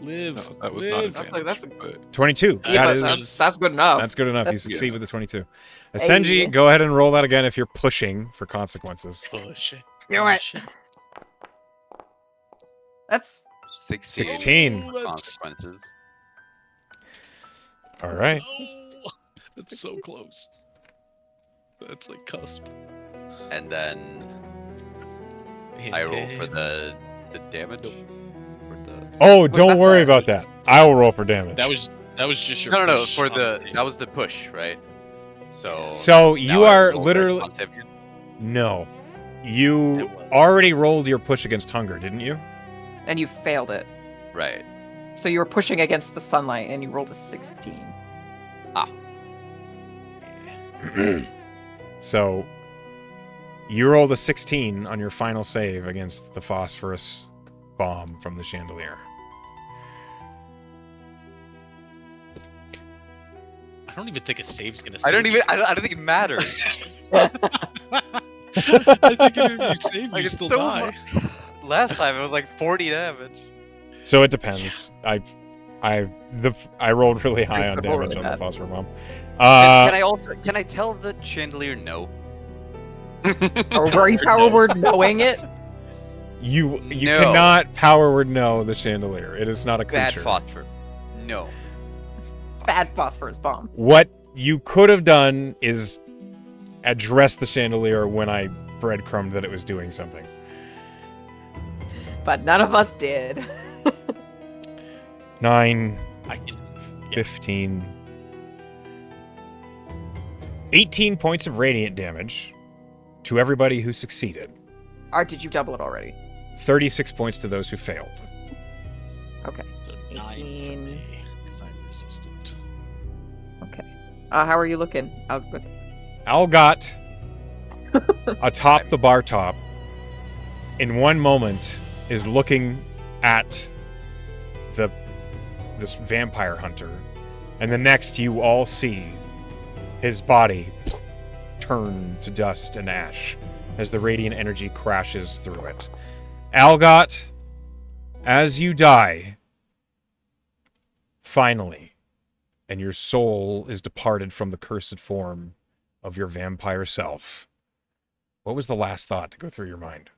Live. No, that was live. not advantage. That's a- but 22. Yeah, That but is that's good enough. That's good enough. That's- You succeed with the 22. Hey. Essenji, go ahead and roll that again if you're pushing for consequences. Push it. Do it. Push it. That's 16. 16. Oh, that's- Consequences. All right. Oh, that's so close. That's like cusp. And then I roll for the damage. Or the... Oh, Was don't that worry the- about that. I will roll for damage. That was just your. No, push for on the it. that was the push, right? So. So now you I are roll my literally con save again? no. You That was- already rolled your push against hunger, didn't you? and you failed it. Right. So you were pushing against the sunlight and you rolled a 16. So you rolled a 16 on your final save against the phosphorus bomb from the chandelier. I don't even think a save's gonna. I don't save even. you. I don't think it matters. I think even if you save, Like, you it's still so die. Last time it was like 40 damage. So it depends. I rolled really high on I rolled damage really on the bad. phosphor bomb. Can I tell the chandelier no? Or were you power word knowing it? You No. cannot power word no the chandelier. It is not a Bad creature. phosphor. No. Bad phosphorus bomb. What you could have done is address the chandelier when I breadcrumbed that it was doing something. But none of us did. 9, I can. 15, 18 points of radiant damage to everybody who succeeded. Or did you double it already? 36 points to those who failed. Okay. So 9 for 18. me, because I'm resistant. Okay. How are you looking? Algot, atop the bar top, in one moment is looking at this vampire hunter, and the next you all see his body turn to dust and ash as the radiant energy crashes through it. Algot, as you die, finally, and your soul is departed from the cursed form of your vampire self, what was the last thought to go through your mind?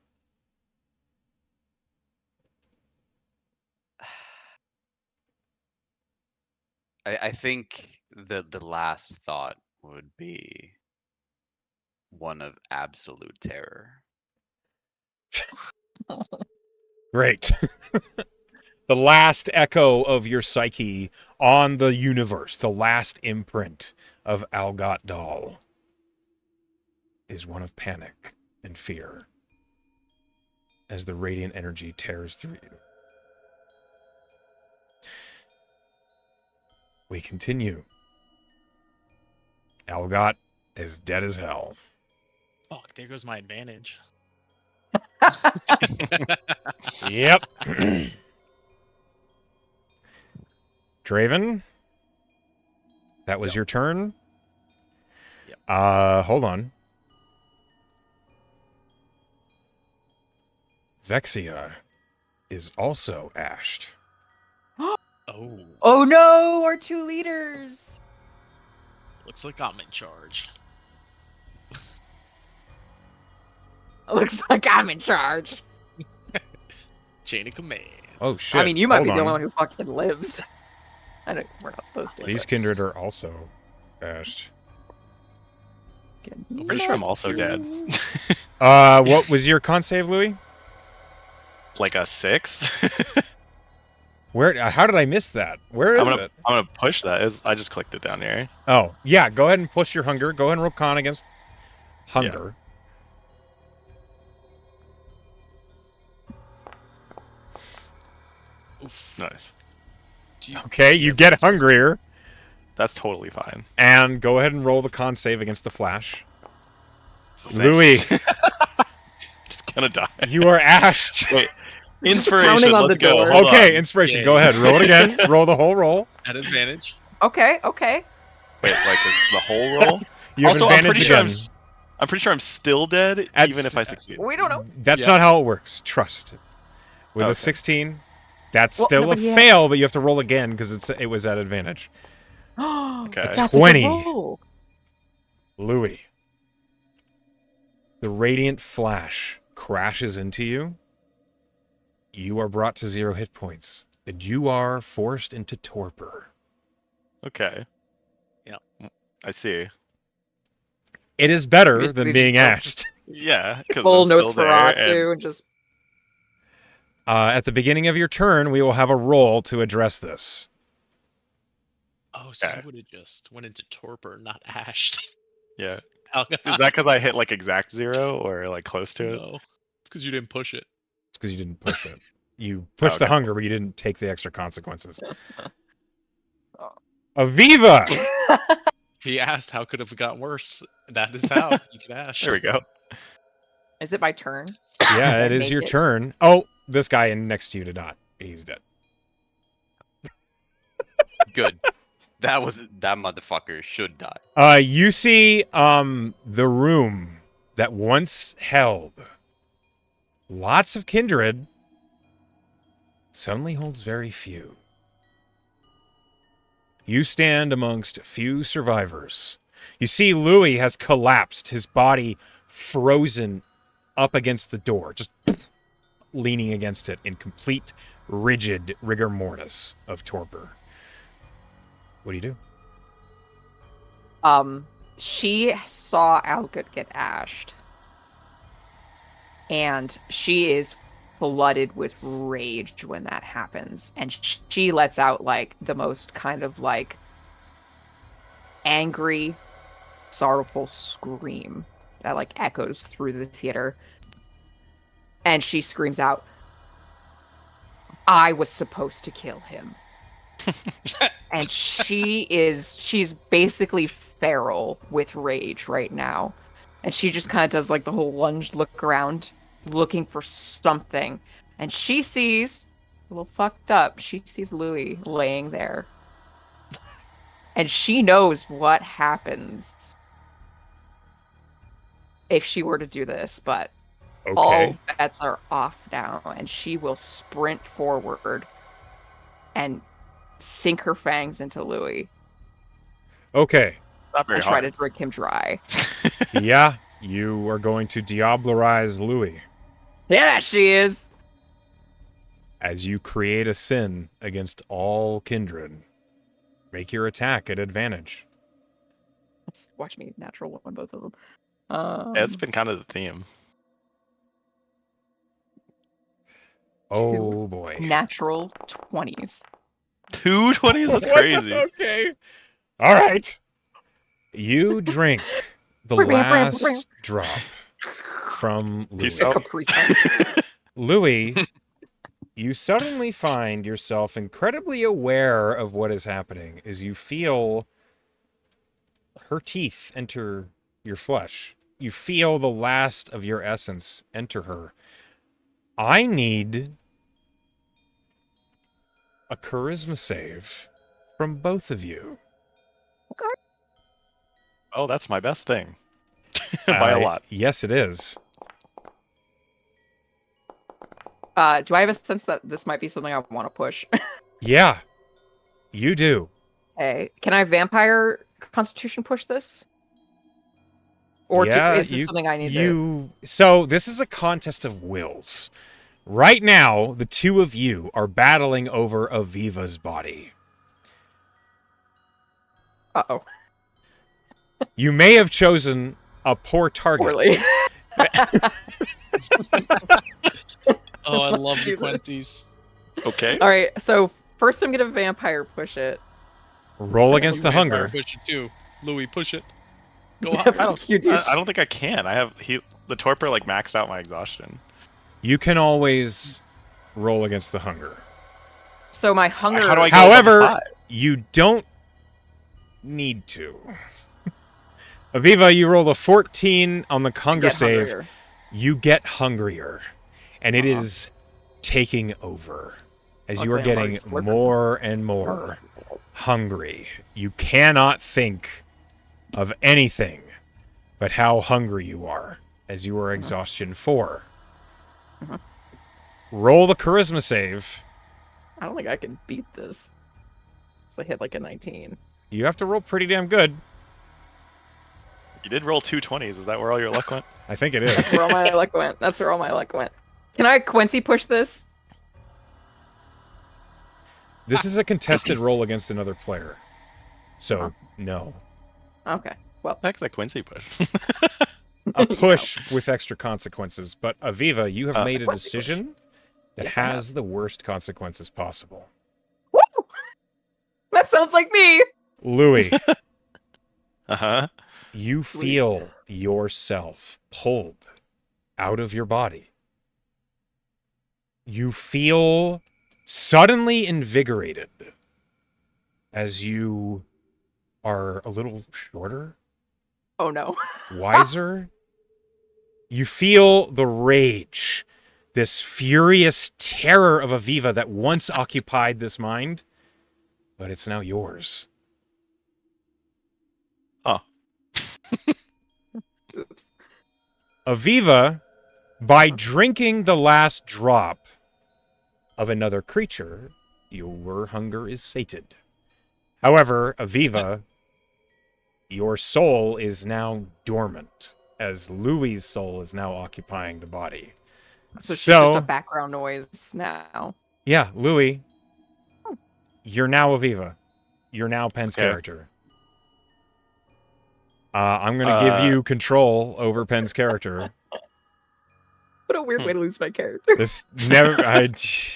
I think the last thought would be one of absolute terror. Great. The last echo of your psyche on the universe, the last imprint of Algot Dahl, is one of panic and fear as the radiant energy tears through you. We continue. Algot is dead as hell. Fuck, there goes my advantage. Yep. Draven, that was your turn. Yep. Hold on. Vexia is also ashed. Oh, Oh no, our 2 leaders. looks like I'm in charge. Looks like I'm in charge. Chain of command. Oh shit! I mean, you might Hold be the on. only one who fucking lives. I don't. We're not supposed to. These but- kindred are also ashed. I'm pretty sure I'm also dead. What was your con save, Louis? Like a 6? Where? How did I miss that? Where is it? I'm gonna push that. I just clicked it down here. Oh, yeah. Go ahead and push your hunger. Go ahead and roll con against hunger. Oof. Nice. Okay, you get hungrier. That's totally fine. And go ahead and roll the con save against the flash. Same. Louis, Just gonna die. you are ashed. Wait, inspiration. Pounding on Let's the go. door. Hold Okay, on. inspiration. Yeah. Go ahead. Roll it again. Roll the whole roll. At advantage. Okay. Wait, like the whole roll. You have Also, I'm advantage pretty sure again. I'm pretty sure I'm still dead, That's- even if I succeed. We don't know. That's Yeah. not how it works. Trust. With a Okay. 16, that's Well, still no, a but yeah. fail, but you have to roll again because it was at advantage. Okay. That's 20. A good roll. Louis, the radiant flash crashes into you. You are brought to 0 hit points, and you are forced into torpor. Okay. Yeah. I see. It is better Basically than just being go- ashed. Yeah, because Full I'm still there. Nosferatu and just At the beginning of your turn, we will have a roll to address this. Oh, so Okay. you would have just went into torpor, not ashed. Yeah. Oh, Is that because I hit like exact 0 or like close to it? No, it's because you didn't push it. It's because you didn't push it. You pushed the Okay. hunger, but you didn't take the extra consequences. Aviva! He asked how could it have gotten worse. That is how you get ash. There we go. Is it my turn? Yeah, it is Make your it. turn. Oh, this guy in next to you did not. He's dead. Good. That motherfucker should die. You see the room that once held lots of kindred suddenly holds very few. You stand amongst few survivors. You see Louis has collapsed, his body frozen up against the door, just leaning against it in complete rigid rigor mortis of torpor. What do you do? She saw Algut get ashed. And she is flooded with rage when that happens. And she lets out like the most kind of like angry, sorrowful scream that like echoes through the theater. And she screams out, "I was supposed to kill him." And she's basically feral with rage right now. And she just kind of does like the whole lunge look around, looking for something. And she sees, a little fucked up, she sees Louis laying there. And she knows what happens if she were to do this, but all bets are off now. And she will sprint forward and sink her fangs into Louis Okay. Not very and try hard. to drink him dry. Yeah, you are going to Diablerize Louis Yeah, she is. as you create a sin against all kindred. Make your attack at advantage. Just watch me natural one, both of them. Yeah, it's been kind of the theme. Oh boy. natural 20s. 220s? That's crazy. Okay. All right. You drink the last drop from Louis. Peace out. Capri Sun. Louis, you suddenly find yourself incredibly aware of what is happening as you feel her teeth enter your flesh. You feel the last of your essence enter her. I need a charisma save from both of you. Oh, that's my best thing. By a lot. Yes, it is. Do I have a sense that this might be something I want to push? Yeah, you do. Hey, can I vampire constitution push this? Or Yeah, is this something I need to... So this is a contest of wills. Right now, the two of you are battling over Aviva's body. Uh-oh. You may have chosen a poor target. Poorly. Oh, I love the Do this. Quincy's. Okay. All right, so First, I'm gonna vampire push it. Roll against the Vampire hunger. Push it too. Louis, push it. Go Yeah, hard. fuck you, dude. I don't think I can. The torpor like maxed out my exhaustion. You can always roll against the hunger. So my hunger. How do I go above However, 5? you don't need to. Aviva, you rolled a 14 on the hunger get save. hungrier. You get hungrier, and it is taking over as Like you are vampire getting slurping. more and more hungry. You cannot think of anything but how hungry you are as you are exhaustion 4. Mhm. Roll the charisma save. I don't think I can beat this. So I hit like a 19. You have to roll pretty damn good. You did roll 2 20s. Is that where all your luck went? I think it That's is. where all my luck went. That's where all my luck went. Can I Quincy push this? This is a contested roll against another player. So, no. Okay. Well, Heck's that Quincy push. A push with extra consequences. But Aviva, you have made a Quincy push. decision that Yes, I have. has the worst consequences possible. woo! That sounds like me. Louis, Uh-huh. you feel yourself pulled out of your body. You feel suddenly invigorated as you are a little shorter, Oh no. wiser. You feel the rage, this furious terror of Aviva that once occupied this mind, but it's now yours. Oh. Oops. Aviva, by drinking the last drop of another creature, your hunger is sated. However, Aviva, your soul is now dormant, as Louis' soul is now occupying the body. So she's So- just a background noise now. Yeah, Louis, you're now Aviva. You're now Penn's Okay. character. I'm going to give you control over Penn's character. What a weird way to lose my character. This never.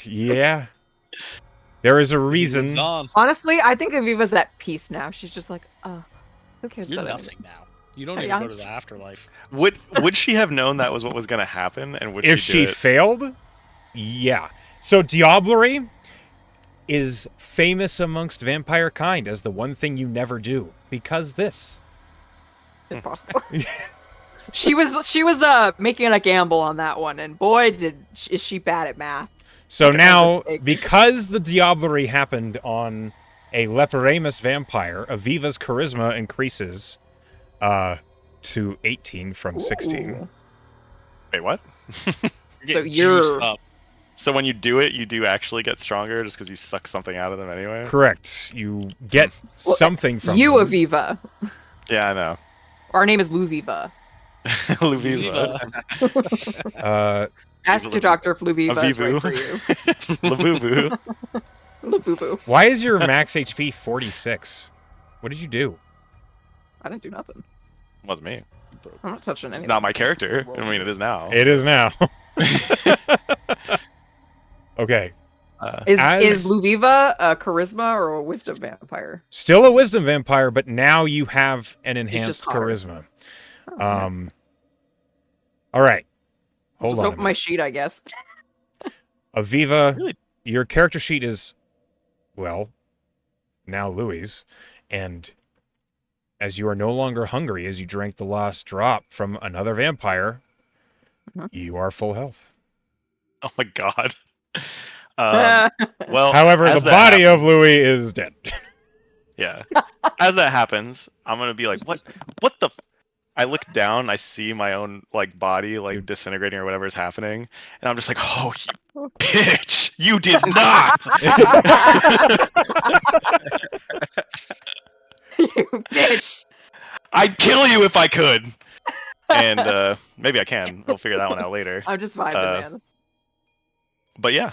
Yeah. There is a Moves reason. on. Honestly, I think Aviva's at peace now. She's just like, who cares You're about nothing now. You don't Hey, even I'm go to the just- afterlife. Would she have known that was what was going to happen? And would If she she do it? failed, yeah. So Diablerie is famous amongst vampire kind as the one thing you never do because this. It's possible. She was making a gamble on that one, and boy, is she bad at math. So Make a now, mistake. because the Diablerie happened on a Leporamus vampire, Aviva's charisma increases to 18 from 16. Ooh. Wait, what? So Getting juiced you're up. So when you do it, you do actually get stronger just because you suck something out of them anyway? Correct. You get Well, something from you them. Aviva. Yeah, I know. Our name is Luviva. Luviva. Ask your doctor if Luviva is right Avivu. for you. Labubu. Lububu. Why is your max HP 46? What did you do? I didn't do nothing. Wasn't me. I'm not touching It's anything. not my character. I mean, it is now. It is now. Okay. Is As- Luviva a charisma or a wisdom vampire? Still a wisdom vampire, but now you have an enhanced hotter. charisma. Oh, All right. I'll Hold just on. a open my minute. sheet, I guess. Aviva, Really? your character sheet is, well, now Louis, and as you are no longer hungry, as you drank the last drop from another vampire, Mhm. you are full health. Oh my god. Well, However, as the that body of Louis is dead. Yeah. As that happens, I'm gonna be like, what the f-? I look down, I see my own like body like disintegrating or whatever is happening, and I'm just like, oh you bitch! You did not! You bitch. I'd kill you if I could. And maybe I can. We'll figure that one out later. I'm just vibing, man. But yeah.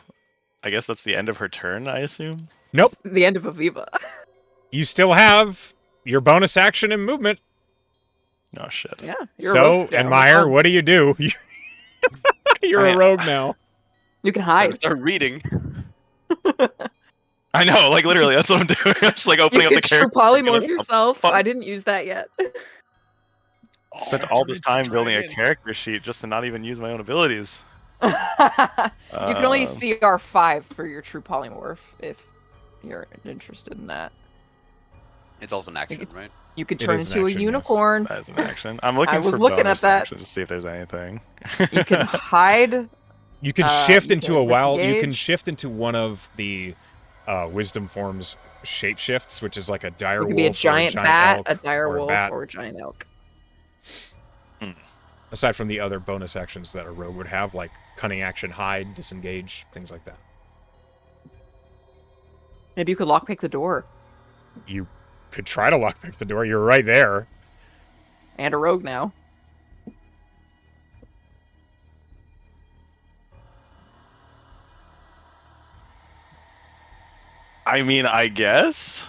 I guess that's the end of her turn, I assume. Nope. It's the end of Aviva. You still have your bonus action and movement. Oh shit. Yeah. You're a So, rogue now. Enmire, what do you do? You're a rogue now. You can I hide. start reading. I know, like literally, that's what I'm doing. I'm just like opening You up the could true character. polymorph yourself. Fun. I didn't use that yet. Spent all this time building a character sheet just to not even use my own abilities. You can only Um, see R5 for your true polymorph if you're interested in that. It's also an action, right? You could It turn is an into a action, yes. unicorn. That is an action. I'm looking was for looking bonus at that. actions to see if there's anything. You can hide. You can shift you into can a wild. You can disengage. shift into one of the wisdom forms shapeshifts, which is like a dire It could wolf, be a giant or a bat, elk, a dire or a wolf, bat. or a giant elk. Aside from the other bonus actions that a rogue would have, like cunning action, hide, disengage, things like that. Maybe you could lockpick the door. You could try to lockpick the door. You're right there. And a rogue now. I mean, I guess.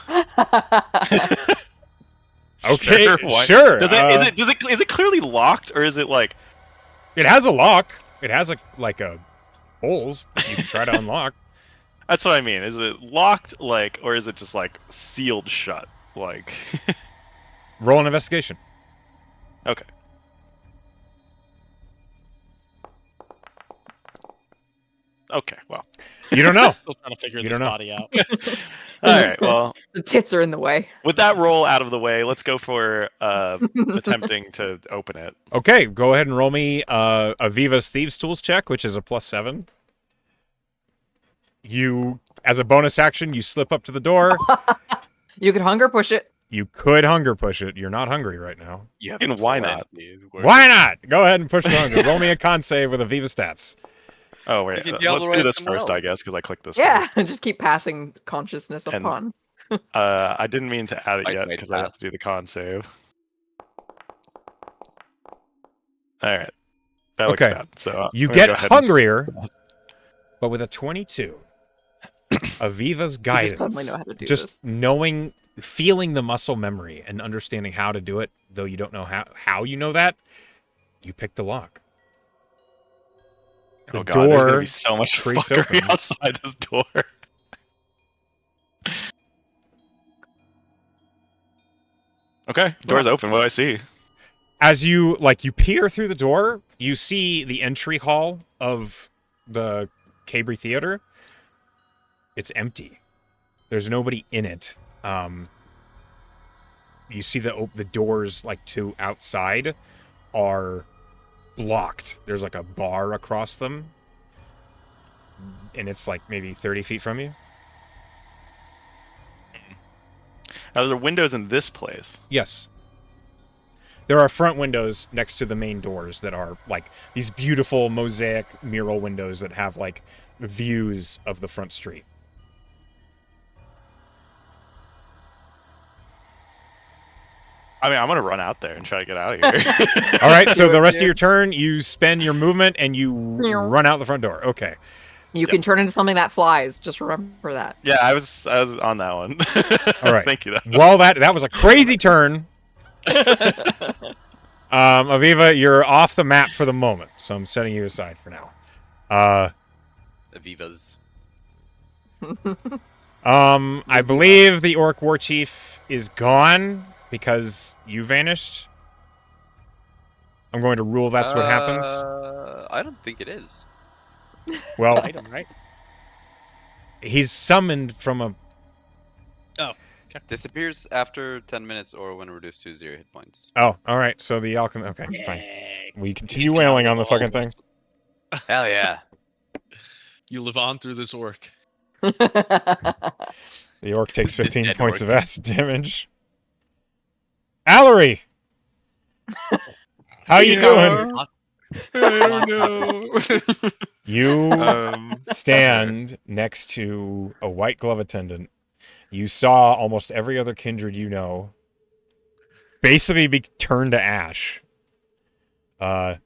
Okay, why- sure. Is it clearly locked, or is it like? It has a lock. It has a holes that you can try to unlock. That's what I mean. Is it locked, like, or is it just like sealed shut, like? Roll an investigation. Okay. Okay. Well. You don't know. Still trying to figure You this don't know. body out. All right. Well, The tits are in the way. with that roll out of the way, let's go for attempting to open it. Okay, go ahead and roll me Aviva's Thieves Tools check, which is a +7. You, as a bonus action, you slip up to the door. You could hunger push it. You could hunger push it. You're not hungry right now. You have And why not? Why not? Go ahead and push the hunger. Roll me a con save with Aviva stats. Oh wait, You can yell let's the do rest this of them first, well. I guess, because I clicked this. Yeah, First. just keep passing consciousness And- upon. I didn't mean to add it Wait, yet wait, because I have to do the con save. All right, that looks Okay. bad. So You I'm gonna get go ahead and- hungrier, but with a 22, Aviva's You guidance, just suddenly know how to do just this. knowing, feeling the muscle memory and understanding how to do it, though you don't know how you know that, you pick the lock. The Oh god, there's gonna door be so much creaks fuckery open. outside this door. Okay, door's open. What do I see? As you peer through the door, you see the entry hall of the Cabri Theater. It's empty. There's nobody in it. You see the doors to outside are blocked. There's like a bar across them, and it's like maybe 30 feet from you. Are there windows in this place? Yes. There are front windows next to the main doors that are like these beautiful mosaic mural windows that have like views of the front street. I mean, I'm gonna run out there and try to get out of here. All right, so the rest of your turn, you spend your movement and you run out the front door. Okay. You can turn into something that flies. Just remember that. Yeah, I was on that one. All right. Thank you. Though. Well, that was a crazy turn. Aviva, you're off the map for the moment, so I'm setting you aside for now. Aviva's. I believe the Orc War Chief is gone because you vanished. I'm going to rule that's what happens. I don't think it is. Well, Item, right? he's summoned from a... Disappears after 10 minutes or when reduced to 0 hit points. Oh, all right. So the alchemy... Okay, fine. We continue He's wailing got on the fucking thing. walls. Hell yeah. You live on through this orc. The orc takes The 15 dead points orc. of acid damage. Allery! How you doing? Oh no. You stand next to a white glove attendant. You saw almost every other kindred you know basically be turned to ash.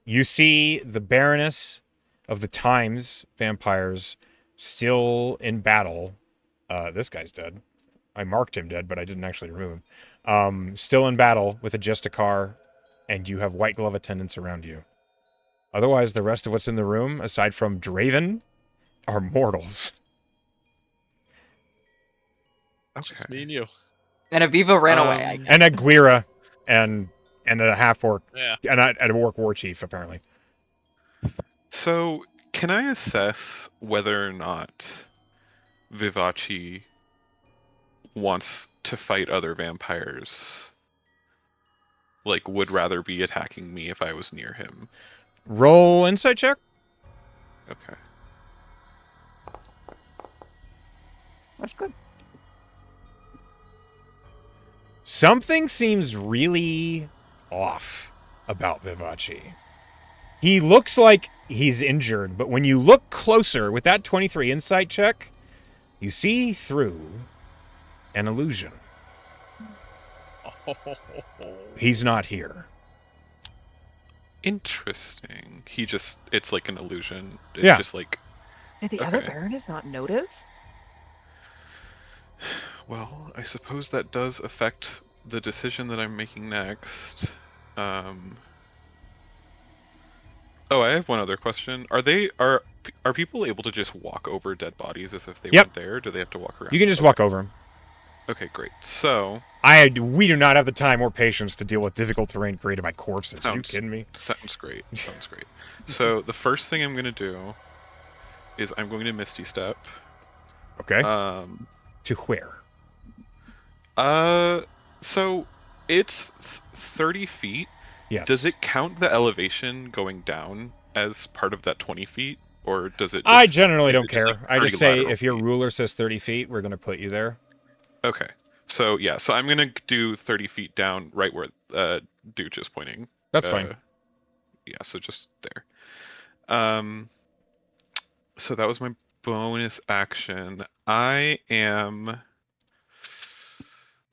You see the Baroness of the Times vampires still in battle. This guy's dead. I marked him dead, but I didn't actually remove him. Still in battle with a Justicar, and you have white glove attendants around you. Otherwise, the rest of what's in the room, aside from Draven, are mortals. Just Okay. me and you. And Aviva ran away, I guess. And a Guira and a half orc Yeah. and a orc war chief apparently. So, can I assess whether or not Vivace wants to fight other vampires? Like, would rather be attacking me if I was near him? Roll insight check. Okay. That's good. Something seems really off about Vivace. He looks like he's injured, but when you look closer with that 23 insight check, you see through an illusion. He's not here. Interesting. It's like an illusion. It's Yeah. just like, Did the other Okay. Baroness not notice? well, I suppose that does affect the decision that I'm making next. Oh, I have one other question. Are people able to just walk over dead bodies as if they Yep. weren't there? Or do they have to walk around? You can just Okay. walk over him. Okay, great. So, We do not have the time or patience to deal with difficult terrain created by corpses. Are you Sounds- kidding me? sounds great. Sounds great. So, the first thing I'm going to do is I'm going to Misty Step. Okay. Um, To where? so it's 30 feet. Yes. Does it count the elevation going down as part of that 20 feet? Or does it just, I generally is don't it just, care. like, I just 30 say lateral if your feet? ruler says 30 feet, we're going to put you there. Okay. So, yeah. So I'm going to do 30 feet down right where Dooch is pointing. That's fine. Yeah, so just there. So that was my bonus action. I am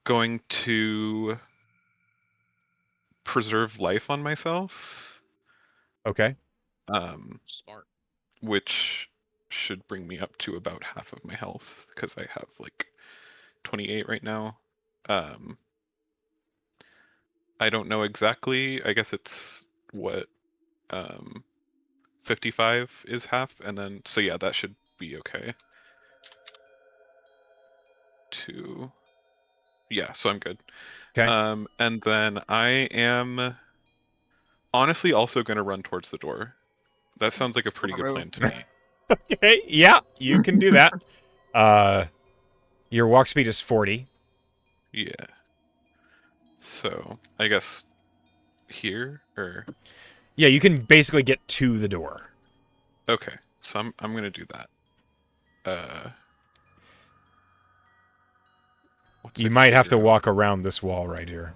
going to preserve life on myself, Okay. Smart. which should bring me up to about half of my health because I have like 28 right now. I don't know exactly. I guess it's what 55 is half, and then so yeah, that should be okay. Yeah, so I'm good. Okay. And then I am honestly also gonna run towards the door. That sounds like a pretty good plan to me. Okay. Yeah, you can do that. Your walk speed is 40. Yeah. So I guess here or Yeah, you can basically get to the door. okay. So I'm gonna do that. What's You a might have to hero? walk around this wall right here.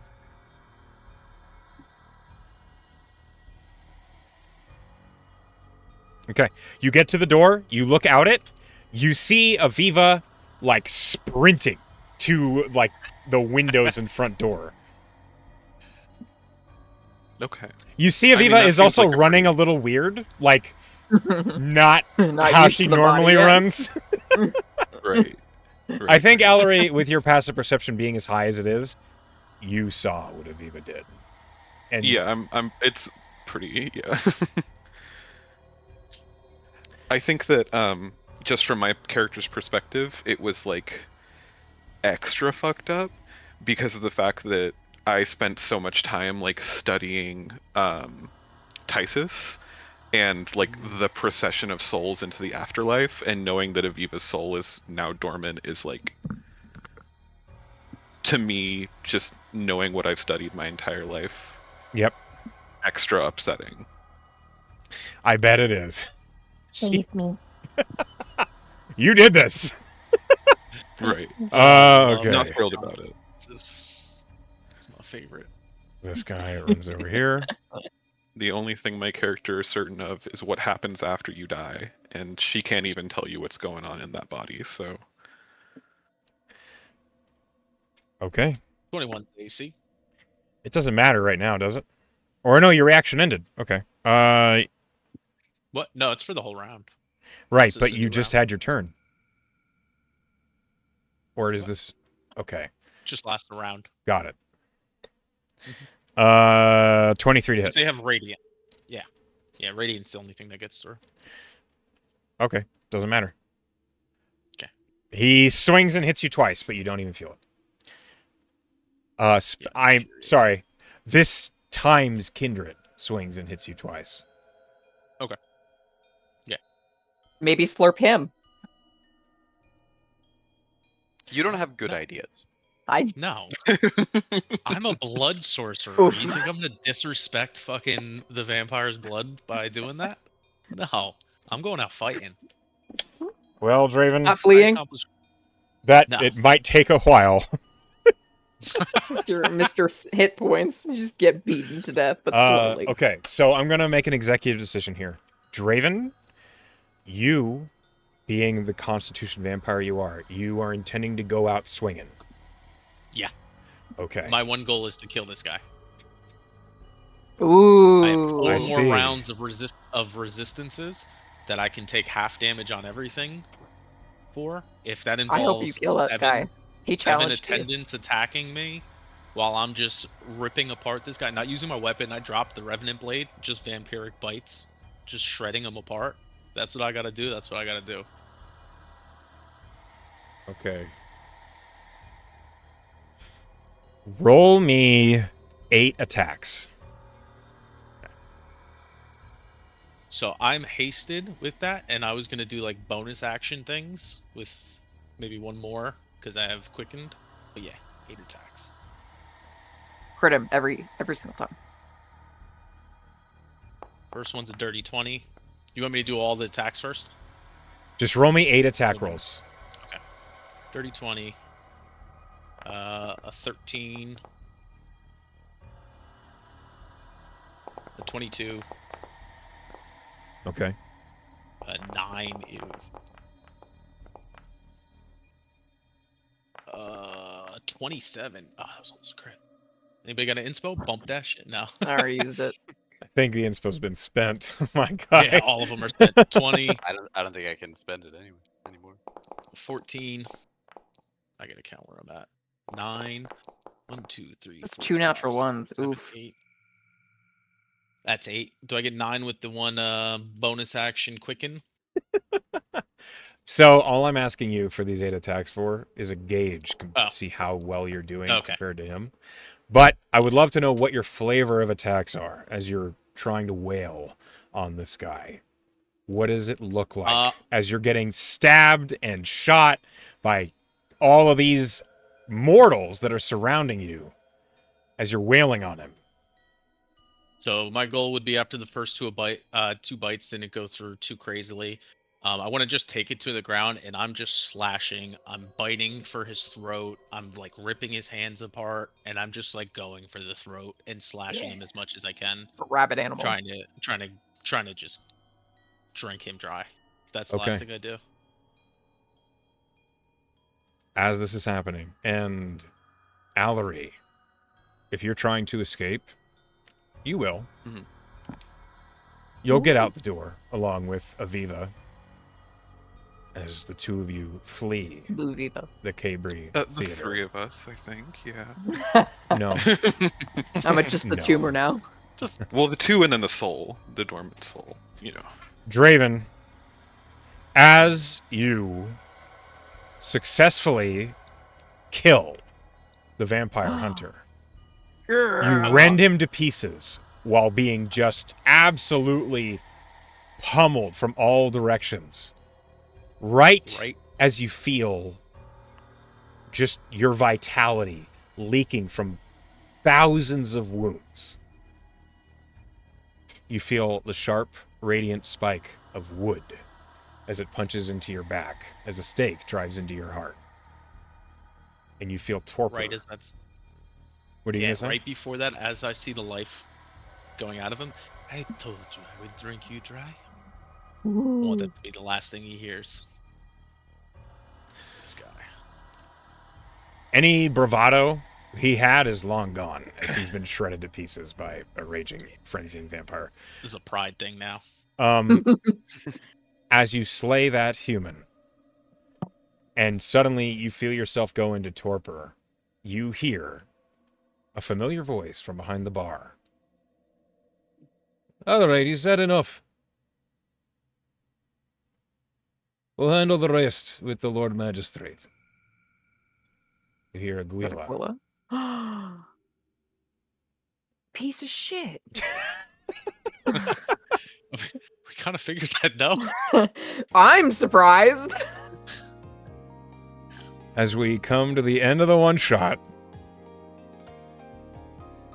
Okay. You get to the door, you look out it, you see Aviva like sprinting to like the windows and front door. Okay. You see I mean, Aviva that is seems also like a running a little weird, like not how used she to the body normally yet. runs. Right. I think, Allery, with your passive perception being as high as it is, you saw what Aviva did. And Yeah, it's pretty, yeah. I think that just from my character's perspective, it was like extra fucked up because of the fact that I spent so much time like studying Tysus and like the procession of souls into the afterlife, and knowing that Aviva's soul is now dormant is like, to me, just knowing what I've studied my entire life, Yep, extra upsetting. I bet it is. Save me. You did this. Right. Okay. I'm not thrilled about it. It's my favorite. This guy runs over here. The only thing my character is certain of is what happens after you die, and she can't even tell you what's going on in that body, so... Okay. 21 AC. It doesn't matter right now, does it? Or no, your reaction ended. Okay. What? No, it's for the whole round. Right, This is but a you new just round. had your turn. Or is What? this... Okay, Just last a round. got it. 23 to If hit. they have radiant. Yeah. Yeah, radiant's the only thing that gets through. Okay, doesn't matter. Okay. He swings and hits you twice, but you don't even feel it. Yeah, I'm infuriating. sorry. This times Kindred swings and hits you twice. Maybe slurp him. You don't have good ideas. No, I'm a blood sorcerer. Oof. You think I'm gonna disrespect fucking the vampire's blood by doing that? No, I'm going out fighting. Well, Draven, Not I fleeing. accomplish. that No. it might take a while. Mr. Hit points. You just get beaten to death, but slowly. Okay, so I'm gonna make an executive decision here. Draven, you, being the Constitution vampire you are intending to go out swinging. Yeah. Okay. My one goal is to kill this guy. Ooh. I have four I more see. rounds of resistances that I can take half damage on everything for. If that I hope you involves kill that guy. He seven challenged you. attendants attacking me while I'm just ripping apart this guy, not using my weapon, I dropped the Revenant Blade, just vampiric bites, just shredding him apart. That's what I gotta do. That's what I gotta do. Okay. Roll me 8 attacks. So I'm hasted with that, and I was gonna do like bonus action things with maybe one more because I have quickened. But yeah, 8 attacks. Crit him every single time. First one's a dirty 20. You want me to do all the attacks first? Just roll me 8 attack rolls. Dirty 20. A 13. A 22. Okay. A 9. Ew. 27. Oh, that was almost a crit. Anybody got an inspo? Bump that shit? No. I already used it. I think the info's been spent. My God. Yeah, all of them are spent. 20, I don't think I can spend it anymore. 14. I gotta count where I'm at. 9. 1, 2, 3. That's 4, 2 5, natural 6, ones. 7, Oof. 8. That's 8. Do I get 9 with the one bonus action quicken? So all I'm asking you for these 8 attacks for is a gauge to Oh. see how well you're doing Okay. compared to him. But I would love to know what your flavor of attacks are as you're trying to wail on this guy. What does it look like as you're getting stabbed and shot by all of these mortals that are surrounding you as you're wailing on him? So my goal would be after the first 2 bites didn't go through too crazily. I want to just take it to the ground, and I'm just slashing. I'm biting for his throat. I'm like ripping his hands apart, and I'm just like going for the throat and slashing him as much as I can, Rabbit animal. trying to just drink him dry. That's the Okay. last thing I do. As this is happening, and Allery, if you're trying to escape, you will. Mhm. You'll get out the door along with Aviva as the two of you flee Blue Viva. the Cabri The Theater. 3 of us, I think. Yeah. No, I'm just the No. tumor now. Well, the 2 and then the soul, the dormant soul. You know. Draven, as you successfully kill the vampire hunter, you rend him to pieces while being just absolutely pummeled from all directions. Right as you feel just your vitality leaking from thousands of wounds, you feel the sharp, radiant spike of wood as it punches into your back, as a stake drives into your heart. And you feel torpor. Right as that's What are you yeah, going to say? right before that, as I see the life going out of him, I told you I would drink you dry. I want that to be the last thing he hears. This guy. Any bravado he had is long gone, as he's been shredded to pieces by a raging, frenzied vampire. This is a pride thing now. As you slay that human, and suddenly you feel yourself go into torpor, you hear a familiar voice from behind the bar. All right, he's had enough. We'll handle the rest with the Lord Magistrate. You hear a Is that Guila. Aquila? Piece of shit. We kind of figured that, no? I'm surprised. As we come to the end of the one-shot,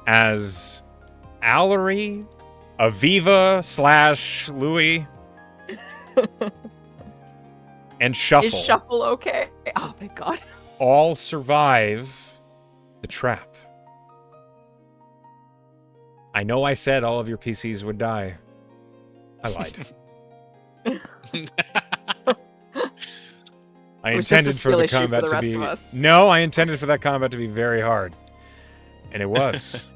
as Allery, Aviva / Louis, and Shuffle Is Shuffle okay? Oh my god. all survive the trap. I know I said all of your PCs would die. I lied. I It was just a intended for skill the issue for combat the to rest be of us. No, I intended for that combat to be very hard. And it was.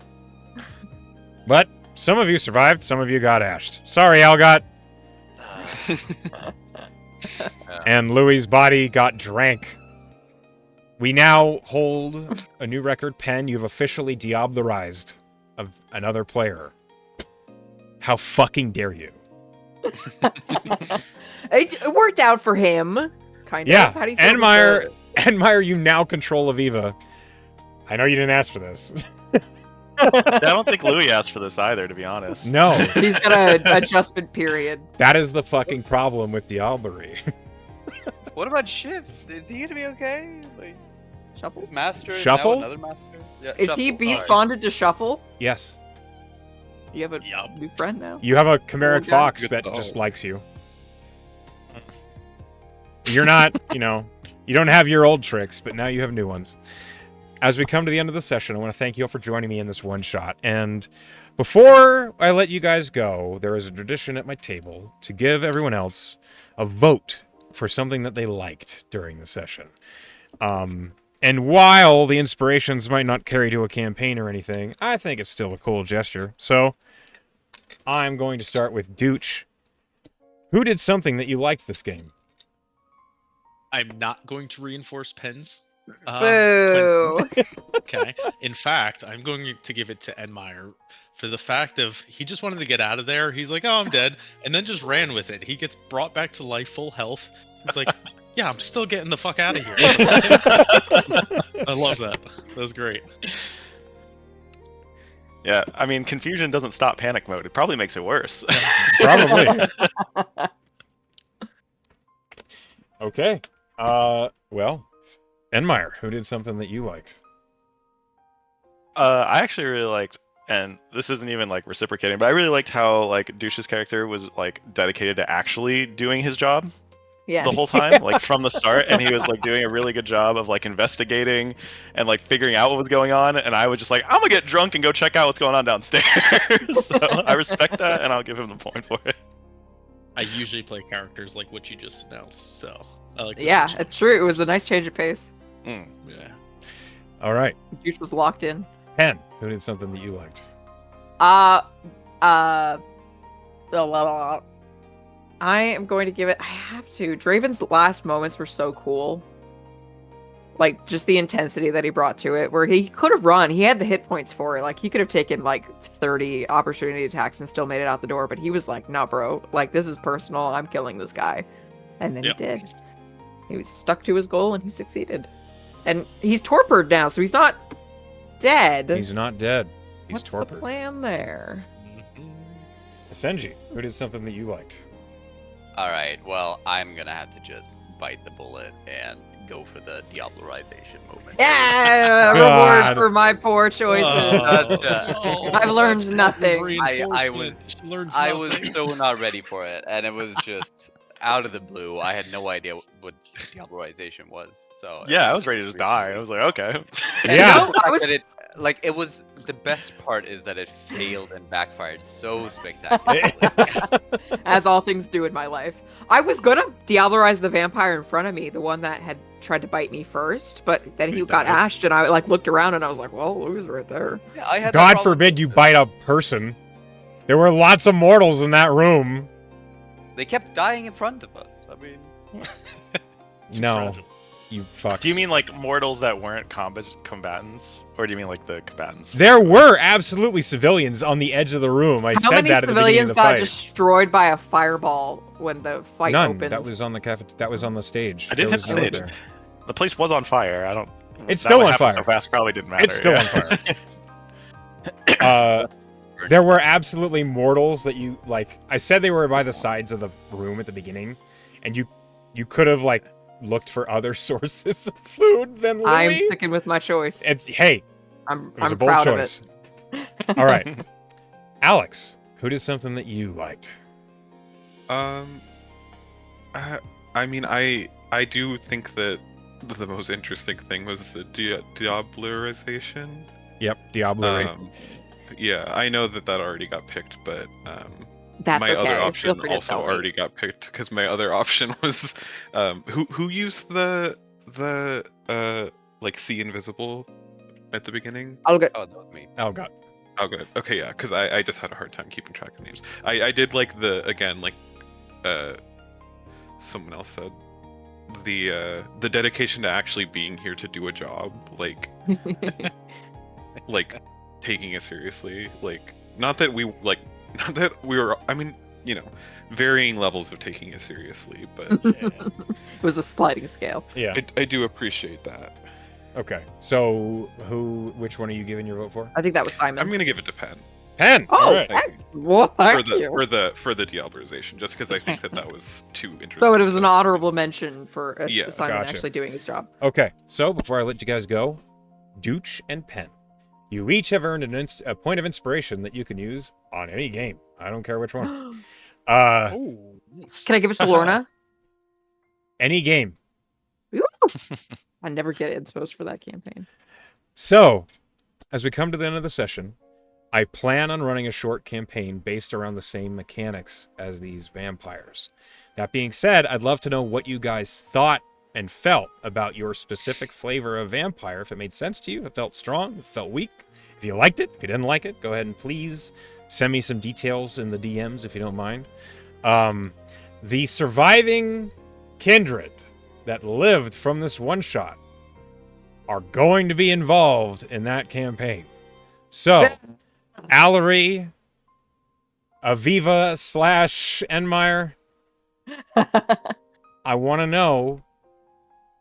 But some of you survived, some of you got ashed. Sorry, Algot. And Louis's body got drank. We now hold a new record. Pen, you've officially Diablerized of another player. How fucking dare you? It worked out for him. Kind Yeah, of. How do you feel Enmire, Enmire, you now control Aviva. I know you didn't ask for this. I don't think Louis asked for this either, to be honest. No, He's got an adjustment period. that is the fucking problem with Diablerie. What about Shift? Is he gonna be okay? Like, Shuffle? his master is Shuffle? now another master? Yeah, Is he Shuffle, beast alright. bonded to Shuffle? Yes. You have a Yup. new friend now? You have a chimeric Okay. fox Good that dog. just likes you. You're not, you don't have your old tricks, but now you have new ones. As we come to the end of the session, I want to thank you all for joining me in this one shot. And before I let you guys go, there is a tradition at my table to give everyone else a vote for something that they liked during the session. And while the inspirations might not carry to a campaign or anything, I think it's still a cool gesture. So I'm going to start with Dooch. Who did something that you liked this game? I'm not going to reinforce Pens. Boo! Okay. In fact, I'm going to give it to Enmire for the fact of he just wanted to get out of there. He's like, "Oh, I'm dead," and then just ran with it. He gets brought back to life, full health. He's like, "Yeah, I'm still getting the fuck out of here." I love that. That was great. Yeah, I mean, confusion doesn't stop panic mode. It probably makes it worse. Probably. Okay. Well, Enmire, who did something that you liked? I actually really liked, and this isn't even like reciprocating, but I really liked how like Douche's character was like dedicated to actually doing his job Yeah. the whole time, like from the start, and he was like doing a really good job of like investigating and like figuring out what was going on. And I was just like, I'm gonna get drunk and go check out what's going on downstairs. So I respect that, and I'll give him the point for it. I usually play characters like what you just announced, so I like. This Yeah, one. it's true. It was a nice change of pace. Mm. Yeah. All right. Juice was locked in. Pen, who did something that you liked? Blah, blah, blah. I am going to give it. I have to. Draven's last moments were so cool. Like, just the intensity that he brought to it, where he could have run. He had the hit points for it. Like, he could have taken, like, 30 opportunity attacks and still made it out the door. But he was like, nah, bro. Like, this is personal. I'm killing this guy. And then Yep. he did. He was stuck to his goal, and he succeeded. And he's torpid now, so he's not dead. He's not dead. He's What's the torpid. plan there? Mhm. Essenji, who did something that you liked? Alright, well, I'm gonna have to just bite the bullet and go for the Diablerization moment. Yeah, God. reward for my poor choices. Oh, I've learned that's nothing. reinforcement. She learns I was nothing. so not ready for it, and it was just out of the blue. I had no idea what Diablerization was. So it Yeah, I was ready to just die. I was like, okay. And Yeah. the fact I was- that it was the best part is that it failed and backfired so spectacularly. As all things do in my life. I was gonna Diablerize the vampire in front of me, the one that had tried to bite me first, but then he got ashed, and I like looked around and I was like, well, Louis right there. Yeah, I had that God problem forbid too. you bite a person. There were lots of mortals in that room. They kept dying in front of us. I mean, Too No. fragile. you fucks. Do you mean like mortals that weren't combatants, or do you mean like the combatants? There were absolutely civilians on the edge of the room. I How said many that at the beginning of civilians the got fight. destroyed by a fireball when the fight None. opened? That was on the That was on the stage. I didn't There hit was the no stage. there. The place was on fire. I don't. It's that still what on happened fire. So fast probably didn't matter. It's still on fire. There were absolutely mortals that you like. I said they were by the sides of the room at the beginning, and you could have like looked for other sources of food than Louis. I'm sticking with my choice. It's hey, I'm it was a I'm bold proud choice. of it. All right, Alex, who did something that you liked? I mean, I do think that the most interesting thing was the diablerization. Yep, Diablo. Yeah, I know that already got picked, but That's my okay. other Feel option free to also tell me. already got picked because my other option was who used the like see invisible at the beginning. I'll go. Oh, that was me. Oh god. Oh, good. Okay, yeah, because I just had a hard time keeping track of names. I did like someone else said the dedication to actually being here to do a job, like taking it seriously, like not that we were, I mean, you know, varying levels of taking it seriously, but It was a sliding scale. Yeah. I do appreciate that. Okay. So which one are you giving your vote for? I think that was Simon. I'm gonna give it to Penn Penn. Oh, All right. well, thank you. for the diablerization, just because I think that was too interesting. So it was an honorable mention for Yeah, Simon gotcha. actually doing his job. Okay. So before I let you guys go, Dooch and Penn, you each have earned a point of inspiration that you can use on any game. I don't care which one. Oh, nice. Can I give it to Lorna? Any game. I never get insposed for that campaign. So, as we come to the end of the session, I plan on running a short campaign based around the same mechanics as these vampires. That being said, I'd love to know what you guys thought and felt about your specific flavor of vampire, if it made sense to you, if it felt strong, if it felt weak, if you liked it, if you didn't like it, go ahead and please send me some details in the DMs if you don't mind. The surviving kindred that lived from this one-shot are going to be involved in that campaign. So, Allery, Aviva / Enmire, I want to know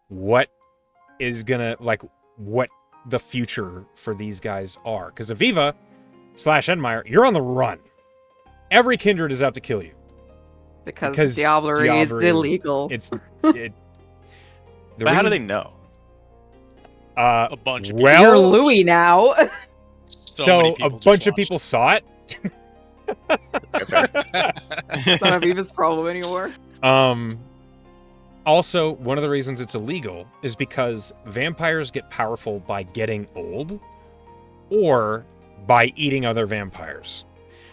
what the future for these guys are. Because Aviva / Enmire, you're on the run. Every kindred is out to kill you. Because diablerie is illegal. But how do they know? A bunch of people. Well, You're Louis now. So many a people just bunch of watched. people saw it. It's not Aviva's problem anymore. Also, one of the reasons it's illegal is because vampires get powerful by getting old or by eating other vampires.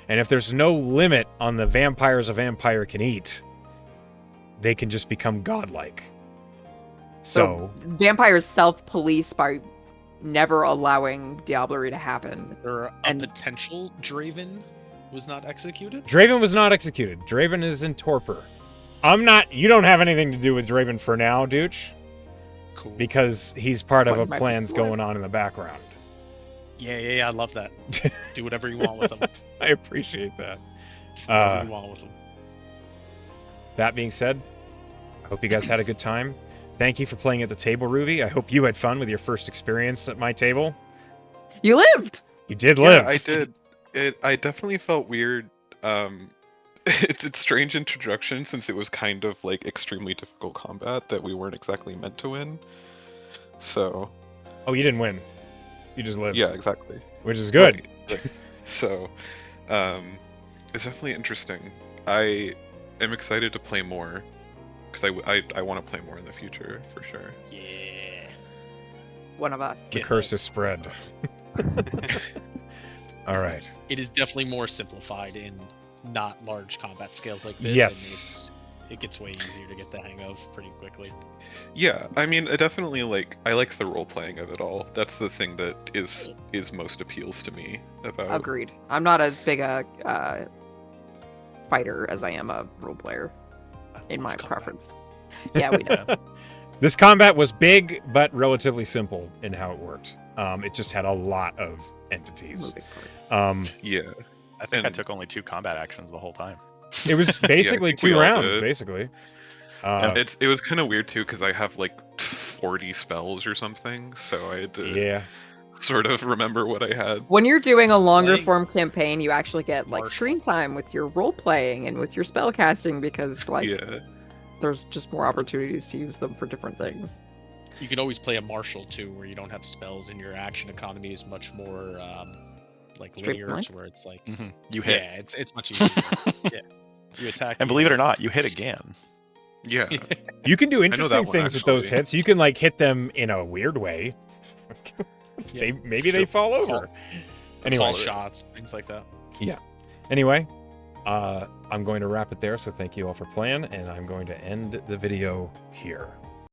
And if there's no limit on the vampires a vampire can eat, they can just become godlike. So vampires self-police by never allowing diablerie to happen. Or a And- potential Draven was not executed. Draven was not executed. Draven is in torpor. You don't have anything to do with Draven for now, Dooch, Cool. because he's part of What a am I plans doing? going on in the background. Yeah, I love that. Do whatever you want with them. I appreciate that. Do whatever you want with them. That being said, I hope you guys had a good time. Thank you for playing at the table, Ruby. I hope you had fun with your first experience at my table. You lived. You did live. Yeah, I did. I definitely felt weird. It's a strange introduction since it was kind of like extremely difficult combat that we weren't exactly meant to win. So Oh, you didn't win. You just lived. yeah, exactly. Which is good. Right. So it's definitely interesting. I am excited to play more because I want to play more in the future for sure. Yeah. One of us. The Yeah. curse is spread. All right. It is definitely more simplified in not large combat scales like this. Yes. And it gets way easier to get the hang of pretty quickly. Yeah, I mean, I definitely I like the role playing of it all. That's the thing that is most appeals to me about. Agreed. I'm not as big a fighter as I am a role player in Love my combat. preference. Yeah, we know. This combat was big, but relatively simple in how it worked. It just had a lot of entities. Moving parts. Yeah. I think I And- took only 2 combat actions the whole time. It was basically think we 2 all rounds, did. basically. It was kind of weird too because I have like 40 spells or something, so I had to Yeah. sort of remember what I had. When you're doing a longer Playing form campaign, you actually get like Martial. screen time with your role playing and with your spell casting because like Yeah. there's just more opportunities to use them for different things. You can always play a martial too, where you don't have spells, and your action economy is much more like linear, Streamlined? to where it's like, You hit. yeah, it's much easier. Yeah, you attack. And you believe it hit. or not, you hit again. Yeah. You can do that interesting one, things with those actually. hits. You can like hit them in a weird way. Yeah. Maybe they fall over. Anyway. Call shots, things like that. Anyway, I'm going to wrap it there. So thank you all for playing, and I'm going to end the video here.